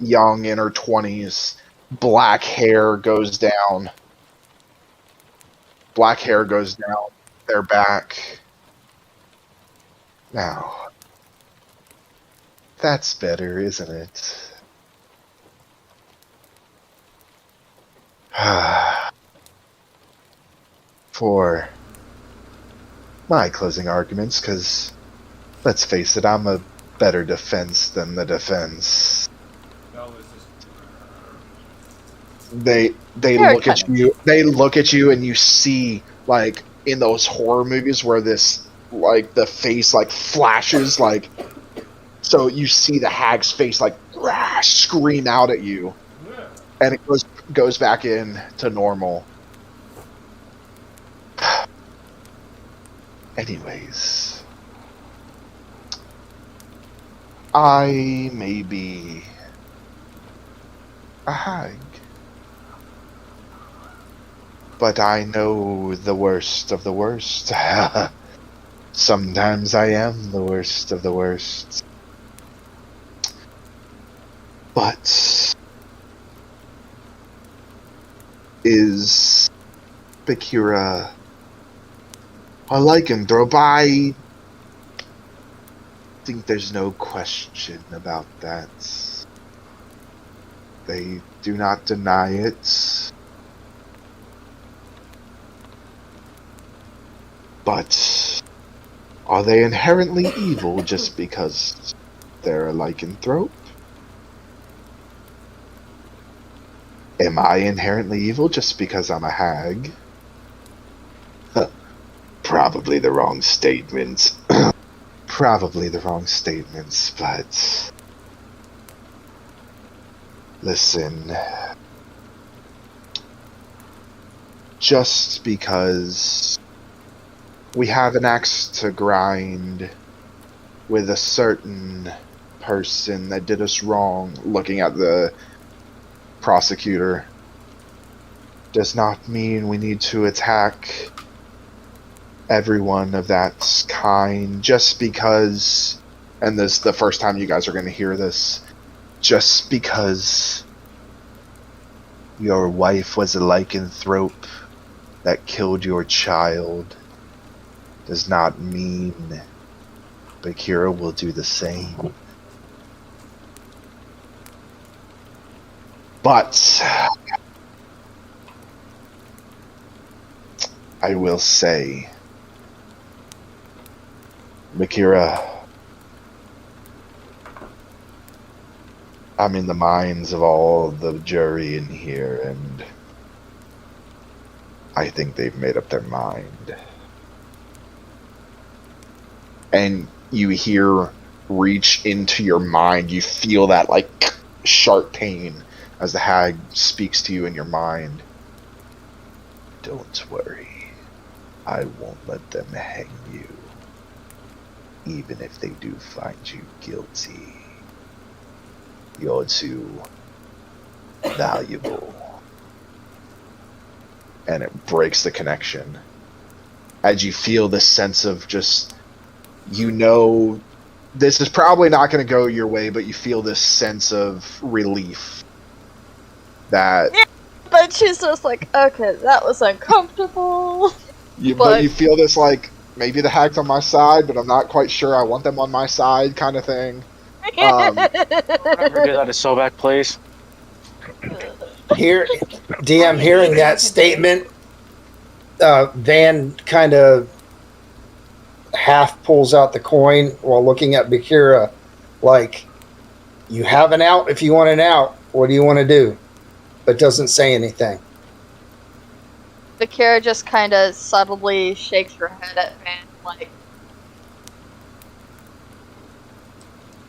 young, in her 20s. Black hair goes down. Their back. Now, that's better, isn't it? For my closing arguments, because let's face it, I'm a better defense than the defense. They look at you. They look at you, and you see in those horror movies where this, like, the face, like, flashes, like, so you see the hag's face, like, scream out at you, and it goes back in to normal. Anyways, I may be a hag, but I know the worst of the worst. Sometimes I am the worst of the worst. But is Bikira a lycanthrope? I think there's no question about that. They do not deny it. But are they inherently evil just because they're a lycanthrope? Am I inherently evil just because I'm a hag? Probably the wrong statement. Probably the wrong statements, but listen. Just because we have an axe to grind with a certain person that did us wrong, looking at the prosecutor, does not mean we need to attack everyone of that kind just because, and this is the first time you guys are going to hear this, just because your wife was a lycanthrope that killed your child does not mean Bikira will do the same. But I will say, Bikira, I'm in the minds of all the jury in here, and I think they've made up their mind. And you hear reach into your mind, you feel that, like, sharp pain as the hag speaks to you in your mind. Don't worry, I won't let them hang you, even if they do find you guilty. You're too valuable. And it breaks the connection. As you feel this sense of just, you know, this is probably not going to go your way, but you feel this sense of relief. That... Yeah, but she's just like, okay, that was uncomfortable. But you feel this, like, maybe the hag's on my side, but I'm not quite sure I want them on my side kind of thing. Never get out of Sobek, please. Here, DM, hearing that statement, Van kind of half pulls out the coin while looking at Bikira, like, you have an out if you want an out. What do you want to do? But doesn't say anything. Bikira just kind of subtly shakes her head at Van, like,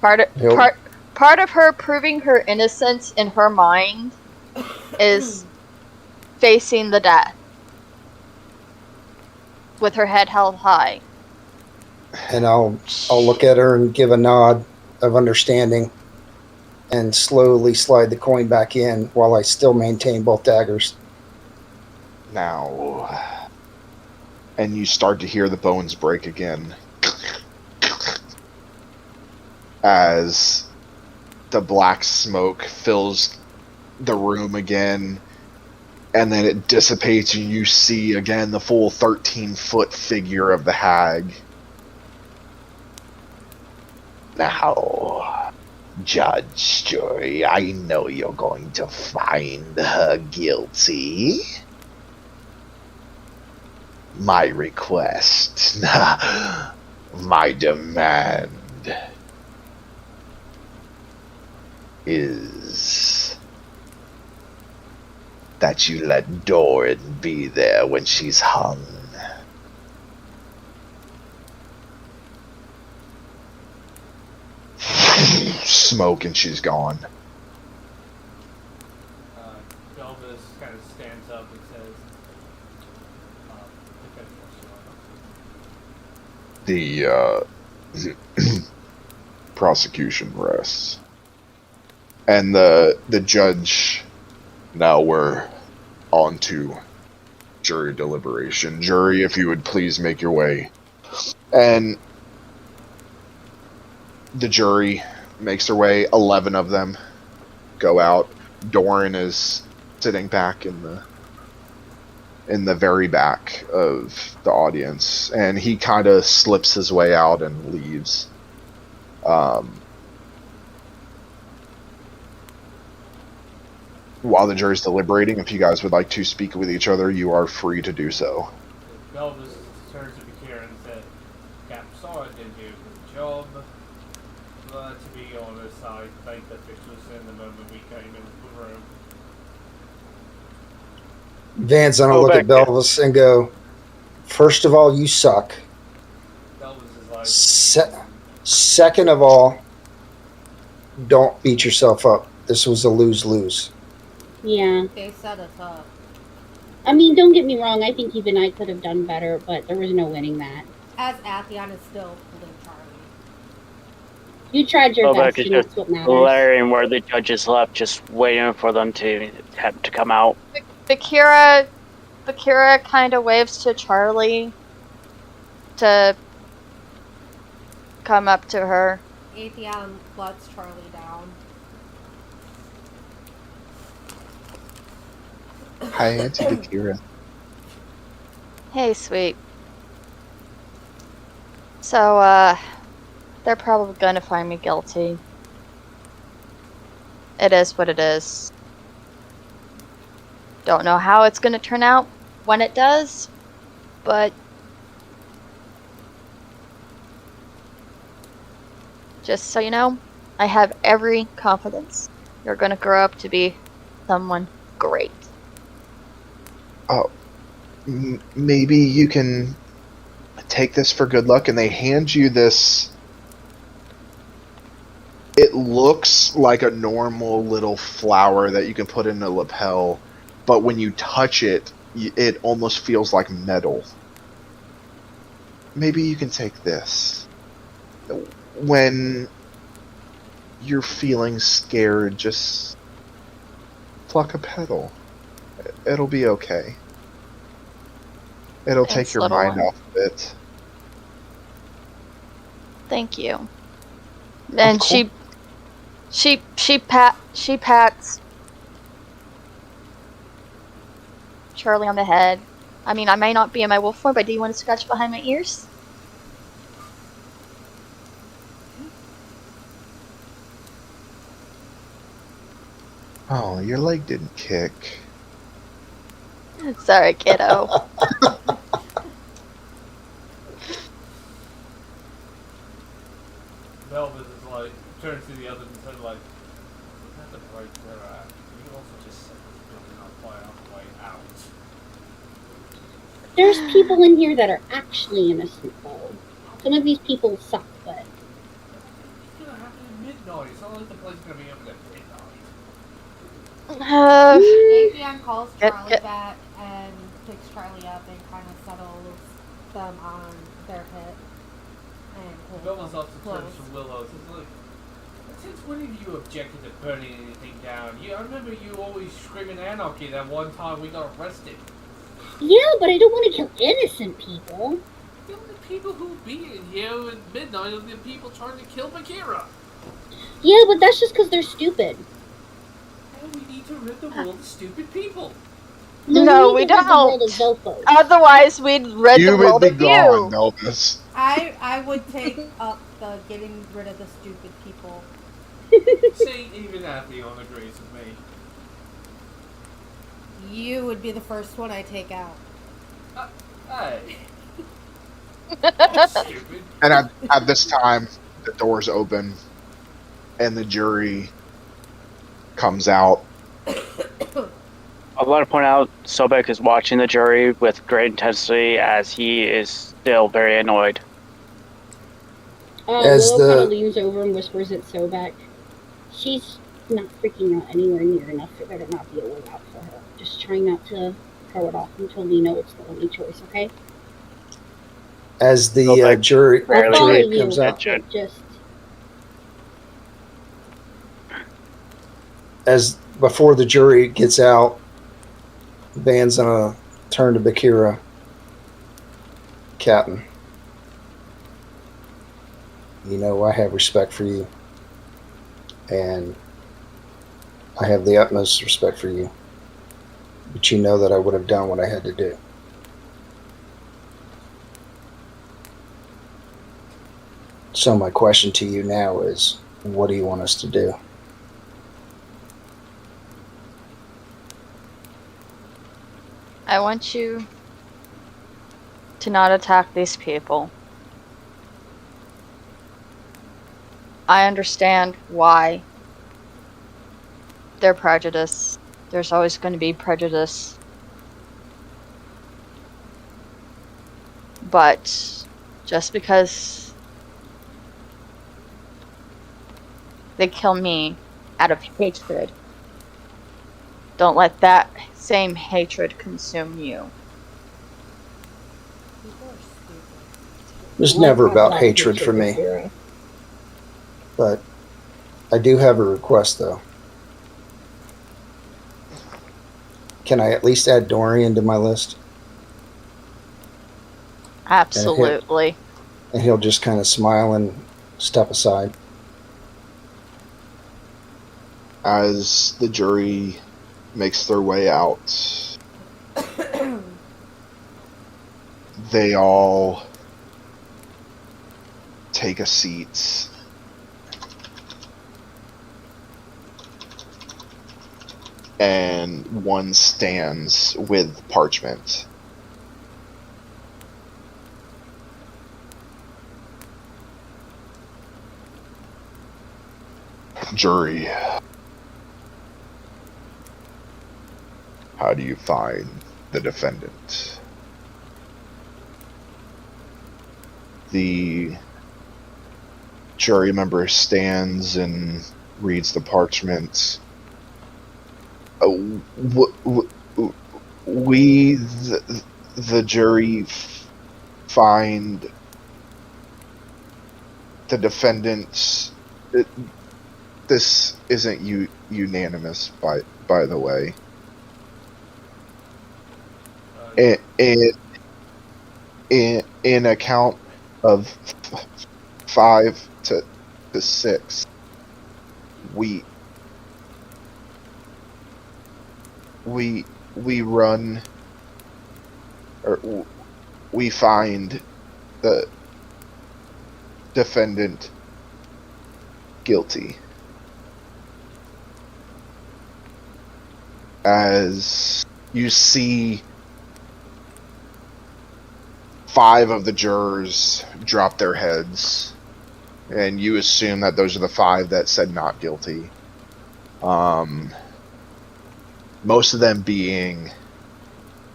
part of her proving her innocence in her mind is facing the death with her head held high. And I'll look at her and give a nod of understanding and slowly slide the coin back in while I still maintain both daggers. Now, and you start to hear the bones break again as the black smoke fills the room again, and then it dissipates and you see again the full 13-foot figure of the hag. Now, Judge Jury, I know you're going to find her guilty. My request, my demand is that you let Doran be there when she's hung. smoke and she's gone. Elvis kind of stands up and says, The prosecution rests. And the judge, now we're on to jury deliberation. Jury, if you would please make your way. And the jury makes their way. 11 of them go out. Doran is sitting back in the very back of the audience, and he kind of slips his way out and leaves. While the jury's deliberating, if you guys would like to speak with each other, you are free to do so. Elvis turns to Bikira and said, Captain Sorry didn't do a good job. But to be honest, I think the officials in the moment we came into the room. Van's gonna look at Belvis and go, first of all, you suck. Belvis is like... Second of all, don't beat yourself up. This was a lose-lose. Yeah. They set us up. I mean, don't get me wrong. I think even I could have done better, but there was no winning that. As Atheon is still holding Charlie. You tried your best, and that's what matters. Glaring where the judges left, just waiting for them to come out. Bikira kind of waves to Charlie to come up to her. Atheon lets Charlie down. Hi, Auntie Bikira. Hey, sweet. So, they're probably gonna find me guilty. It is what it is. Don't know how it's gonna turn out when it does, but just so you know, I have every confidence you're gonna grow up to be someone great. Oh, maybe you can take this for good luck. And they hand you this. It looks like a normal little flower that you can put in a lapel, but when you touch it, it almost feels like metal. Maybe you can take this. When you're feeling scared, just pluck a petal. It'll be okay. It'll take your mind off of it. Thank you. And she pats Charlie on the head. I mean, I may not be in my wolf form, but do you want to scratch behind my ears? Oh, your leg didn't kick. Sorry, kiddo. Belvis is like, turns to the others and said like, we have to break their act. You also just said building our fire on the way out. There's people in here that are actually innocent, though. Some of these people suck, but... It's gonna happen at midnight. It's not like the place is gonna be open at midnight. Atheon calls Charlie back and picks Charlie up and kind of settles them on their hip. And Belvis also turns to Willow. It's like, since when have you objected to burning anything down? I remember you always screaming anarchy that one time we got arrested. Yeah, but I don't want to kill innocent people. The only people who be in here at midnight are the people trying to kill Bikira. Yeah, but that's just because they're stupid. And we need to rid the world of stupid people. No, we don't. Otherwise, we'd rid the world of you. Belvis. I would take up the getting rid of the stupid people. See, even Atheon agrees with me. You would be the first one I take out. Hey. Stupid. And at this time, the doors open, and the jury comes out. I'd like to point out, Sobek is watching the jury with great intensity as he is still very annoyed. Willow kind of leans over and whispers it so back. She's not freaking out anywhere near enough for there to not be a way out for her. Just try not to throw it off until we know it's the only choice, okay? As the jury I'll follow you, comes out, but just... as before the jury gets out, Van's gonna turn to Bikira. Captain, you know I have respect for you, and I have the utmost respect for you, but you know that I would have done what I had to do. So my question to you now is, what do you want us to do? I want you to not attack these people. I understand why they're prejudiced. There's always going to be prejudice. But just because they kill me out of hatred, don't let that same hatred consume you. It's never about hatred for me. But I do have a request, though. Can I at least add Dorian to my list? Absolutely. And he'll just kind of smile and step aside. As the jury makes their way out, they all take a seat. And one stands with parchment. Jury, how do you find the defendant? The jury member stands and reads the parchment. We, the jury, find the defendants. This isn't unanimous, by the way. In a count of 5 to 6, we run, or we find the defendant guilty. As you see 5 of the jurors drop their heads, and you assume that those are the 5 that said not guilty. Most of them being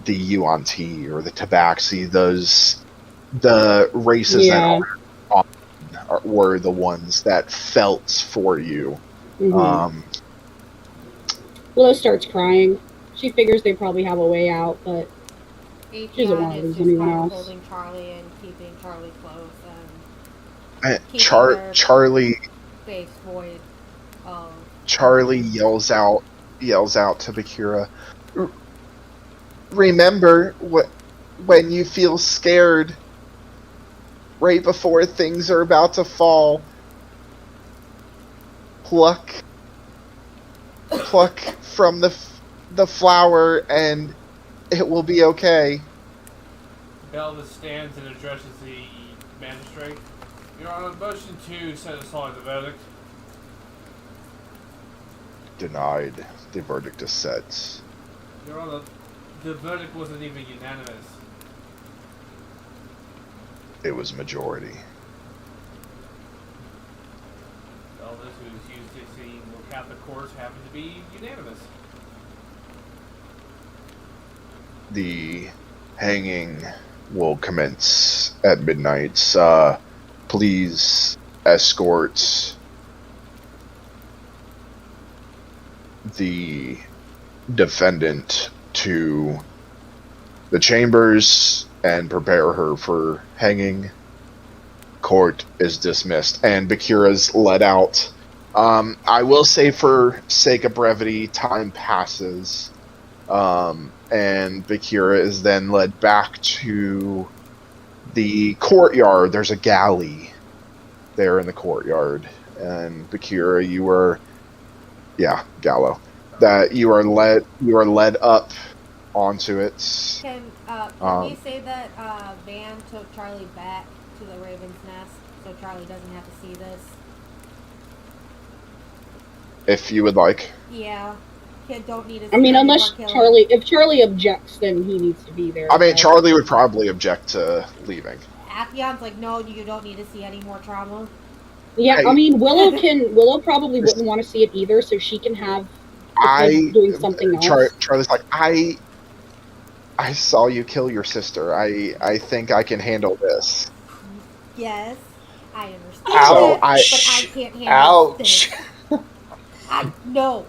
the Yuan-Ti or the Tabaxi, the races that were the ones that felt for you. Mm-hmm. Willow starts crying. She figures they probably have a way out, but she doesn't want to lose anyone else. Holding Charlie and keeping Charlie close and Charlie face void of Charlie yells out to Bikira, remember when you feel scared right before things are about to fall, pluck from the flower and it will be okay. Belva stands and addresses the magistrate. Your Honor, motion to set aside the verdict. Denied. The verdict is set. Your Honor, the verdict wasn't even unanimous. It was majority. Belva, who's used to seeing the Catholic courts, happened to be unanimous. The hanging will commence at midnight. Please escort the defendant to the chambers and prepare her for hanging. Court is dismissed, and Bikira's led out. I will say, for sake of brevity, time passes, and Bikira is then led back to the courtyard. There's a galley there in the courtyard, and Bikira, you were, gallow. That you are led up onto it. Can we say that Van took Charlie back to the Raven's Nest so Charlie doesn't have to see this? If you would like. Yeah. Kid don't need to I mean, unless killing. if Charlie objects, then he needs to be there. I mean, Charlie would probably object to leaving. Athion's like, no, you don't need to see any more trauma. Yeah, I mean, Willow probably wouldn't want to see it either, so she can have doing something else. Charlie's like, I saw you kill your sister. I think I can handle this. Yes, I understand Ouch. that, but I can't handle this. No.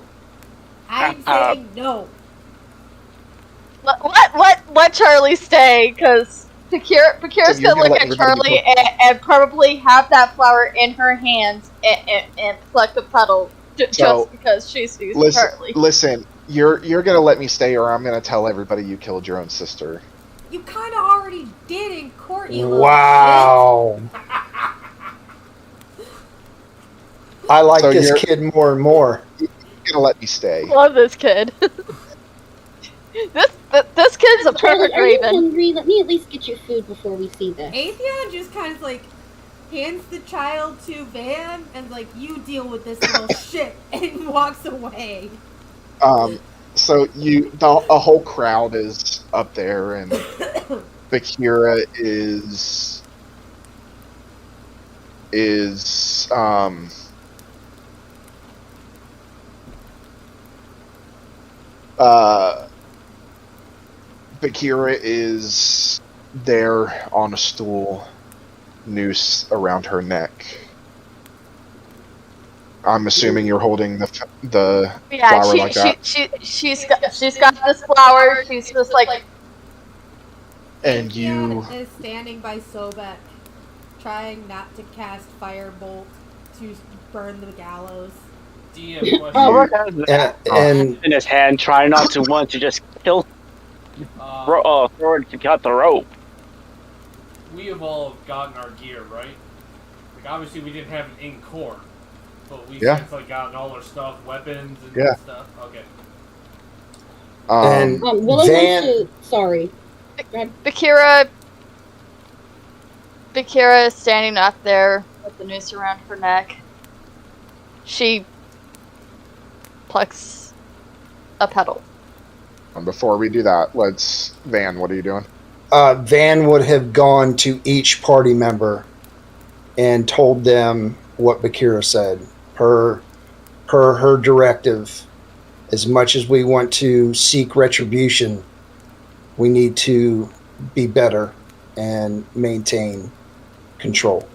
I'm saying no. Let Charlie stay, because Bikira's gonna look at Charlie and probably have that flower in her hands and pluck the petal just because she sees Charlie. Listen, you're gonna let me stay, or I'm gonna tell everybody you killed your own sister. You kind of already did in court, you Wow. I like this kid more and more. You're gonna let me stay. Love this kid. This kid's a perfect Raven. Are you hungry? Let me at least get you food before we see this. Atheon just kind of like hands the child to Van and like, you deal with this little shit, and walks away. So a whole crowd is up there, and Bikira is Bikira is there on a stool, noose around her neck. I'm assuming you're holding the flower like that. She's got this flower. She's just like. And you is standing by Sobek, trying not to cast firebolt to burn the gallows. DM question. And in his hand, trying not to want to just kill. Throw it to cut the rope. We have all gotten our gear, right? Like, obviously we didn't have it in court, but we since like gotten all our stuff, weapons and stuff. Okay. And Willow sorry. Bikira is standing up there with the noose around her neck. She plucks a petal. Before we do that, Van, what are you doing? Van would have gone to each party member and told them what Bikira said. Her directive. As much as we want to seek retribution, we need to be better and maintain control.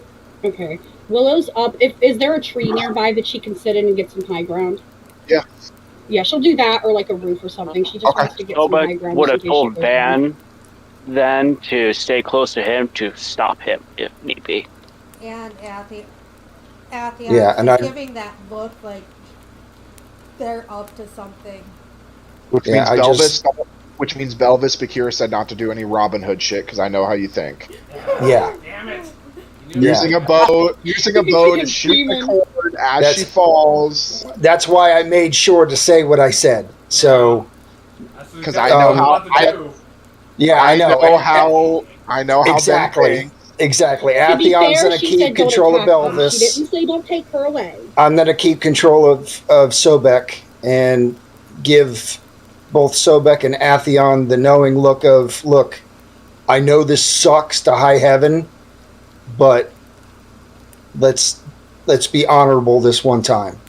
Okay. Willow's up. Is there a tree nearby that she can sit in and get some high ground? Yeah. Yeah, she'll do that, or like a roof or something. She just wants to get some high ground. Would have told Van then to stay close to him to stop him if need be. And Athia giving that look like they're up to something. Which means Belvis, Bikira said not to do any Robin Hood shit, because I know how you think. Yeah. Damn it. Using a bow to shoot the cord as she falls. That's why I made sure to say what I said. So, because I know how. I know how. Exactly. Athion's going to keep control of Belvis. She didn't say don't take her away. I'm going to keep control of Sobek and give both Sobek and Athion the knowing look of, look, I know this sucks to high heaven, but let's be honorable this one time.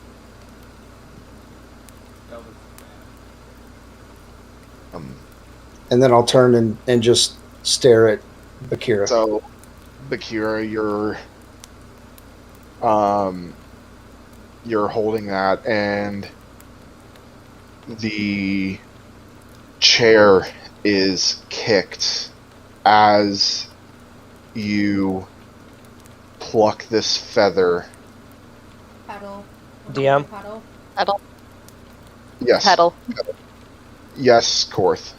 And then I'll turn and just stare at Bikira. So, Bikira, you're holding that, and the chair is kicked as you pluck this feather. Pedal. DM? Pedal. Pedal. Yes. Pedal. Yes, Korth.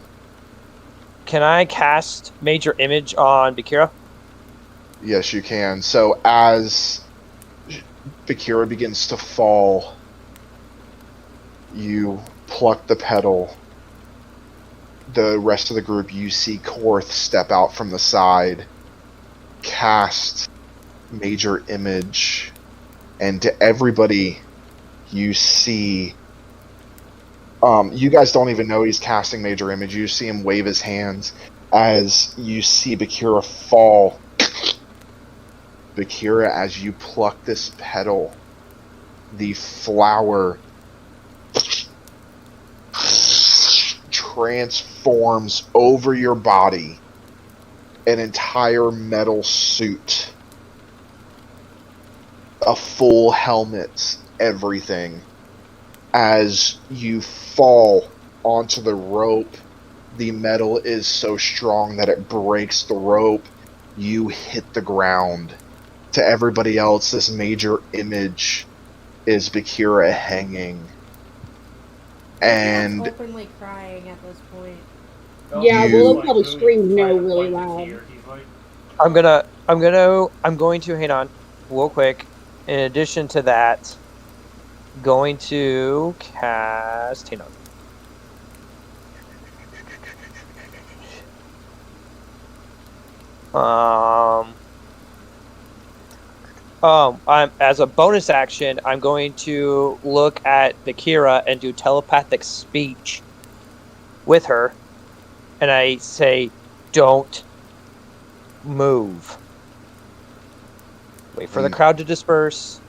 Can I cast Major Image on Bikira? Yes, you can. So as Bikira begins to fall, you pluck the pedal. The rest of the group, you see Korth step out from the side, cast Major Image, and to everybody, you see... you guys don't even know he's casting Major Image. You see him wave his hands as you see Bikira fall. Bikira, as you pluck this petal, the flower transforms over your body an entire metal suit, a full helmet, everything. As you fall onto the rope, the metal is so strong that it breaks the rope. You hit the ground. To everybody else, this Major Image is Bikira hanging. And openly crying at this point. Yeah, You- Willow probably screamed no really loud. He's like, I'm going to hang on real quick. In addition to that, going to cast. Hang on. As a bonus action, I'm going to look at Bikira and do telepathic speech with her, and I say, "Don't move. Wait for the crowd to disperse."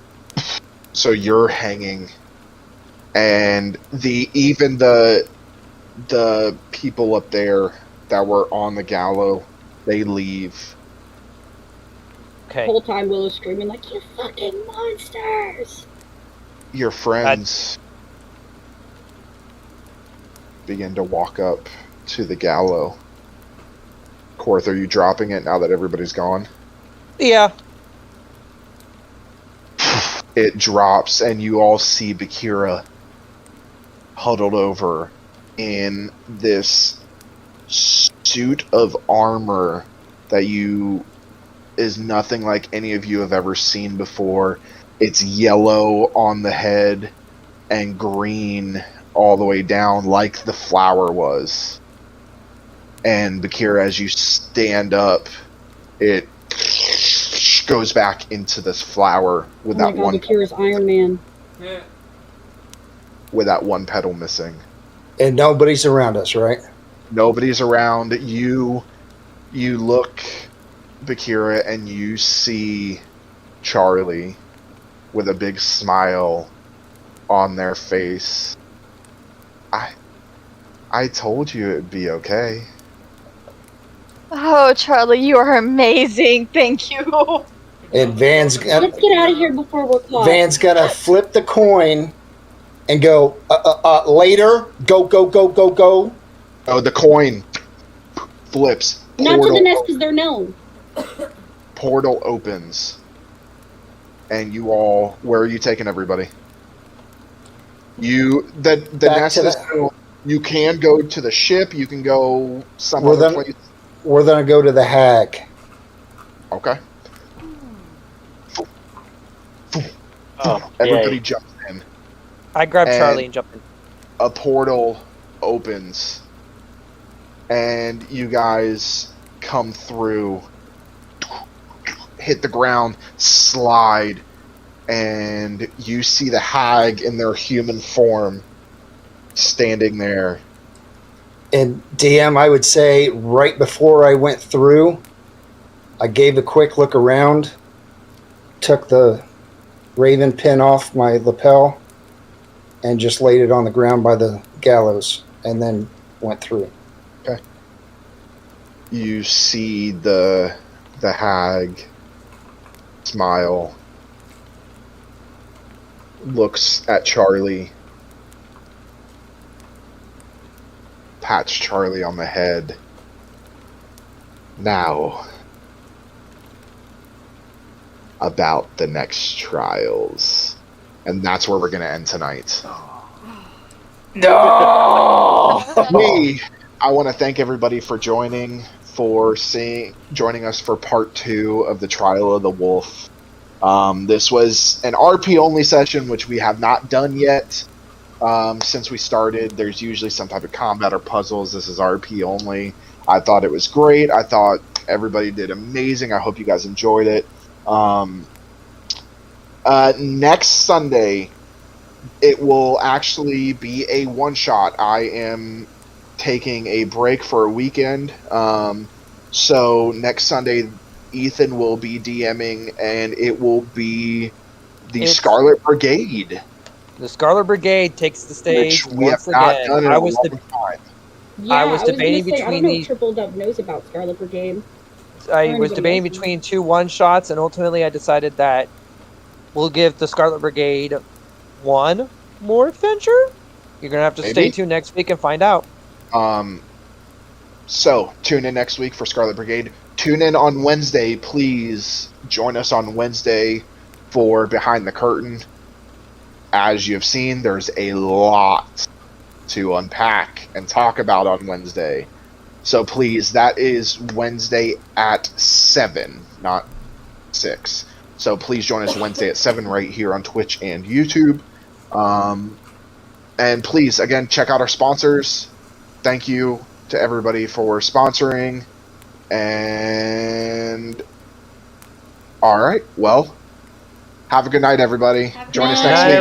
So you're hanging, and even the people up there that were on the gallows, they leave. The Okay. whole time Willow's screaming like, "You fucking monsters!" Your friends begin to walk up to the gallows. Korth, are you dropping it now that everybody's gone? Yeah. It drops, and you all see Bikira huddled over in this suit of armor that is nothing like any of you have ever seen before. It's yellow on the head and green all the way down, like the flower was. And Bikira, as you stand up, it goes back into this flower with Oh my god, Bikira's Iron Man. yeah. with that one petal missing. And nobody's around us, right? Nobody's around. You look, Bikira, and you see Charlie with a big smile on their face. I told you it'd be okay. Oh, Charlie, you are amazing. Thank you. And Van's Let's get out of here before we're caught. Van's gonna flip the coin and go later. Go. Oh, the coin flips. Not to the nest because they're known. Portal opens. And you all, where are you taking everybody? The Back nest to is still, you can go to the ship, you can go some Well, other then- place. We're gonna go to the hag. Okay. Oh, Everybody yay. jumps in. I grab And- Charlie and jump in. A portal opens. And you guys come through, hit the ground, slide, and you see the hag in their human form standing there. And DM, I would say right before I went through, I gave a quick look around, took the raven pin off my lapel, and just laid it on the ground by the gallows, and then went through. You see the hag smile, looks at Charlie, pats Charlie on the head. Now, about the next trials. And that's where we're going to end tonight. No. I want to thank everybody for joining us for part 2 of the Trial of the Wolf. This was an RP only session, which we have not done yet. Since we started, there's usually some type of combat or puzzles. This is RP only. I thought it was great. I thought everybody did amazing. I hope you guys enjoyed it. Next Sunday, it will actually be a one-shot. I am taking a break for a weekend. So next Sunday, Ethan will be DMing, and it will be the Scarlet Brigade. The Scarlet Brigade takes the stage which we once have not again. done in a long time. Yeah, I was debating gonna say, I between don't know these. if Triple Dub knows about Scarlet Brigade. I was debating between 2 one-shots, and ultimately I decided that we'll give the Scarlet Brigade one more adventure. You're gonna have to stay tuned next week and find out. So tune in next week for Scarlet Brigade. Tune in on Wednesday, please. Join us on Wednesday for Behind the Curtain. As you've seen, there's a lot to unpack and talk about on Wednesday. So please, that is Wednesday at 7, not 6. So please join us Wednesday at 7 right here on Twitch and YouTube. And please, again, check out our sponsors. Thank you to everybody for sponsoring. And all right, well, have a good night, everybody. Join us next week.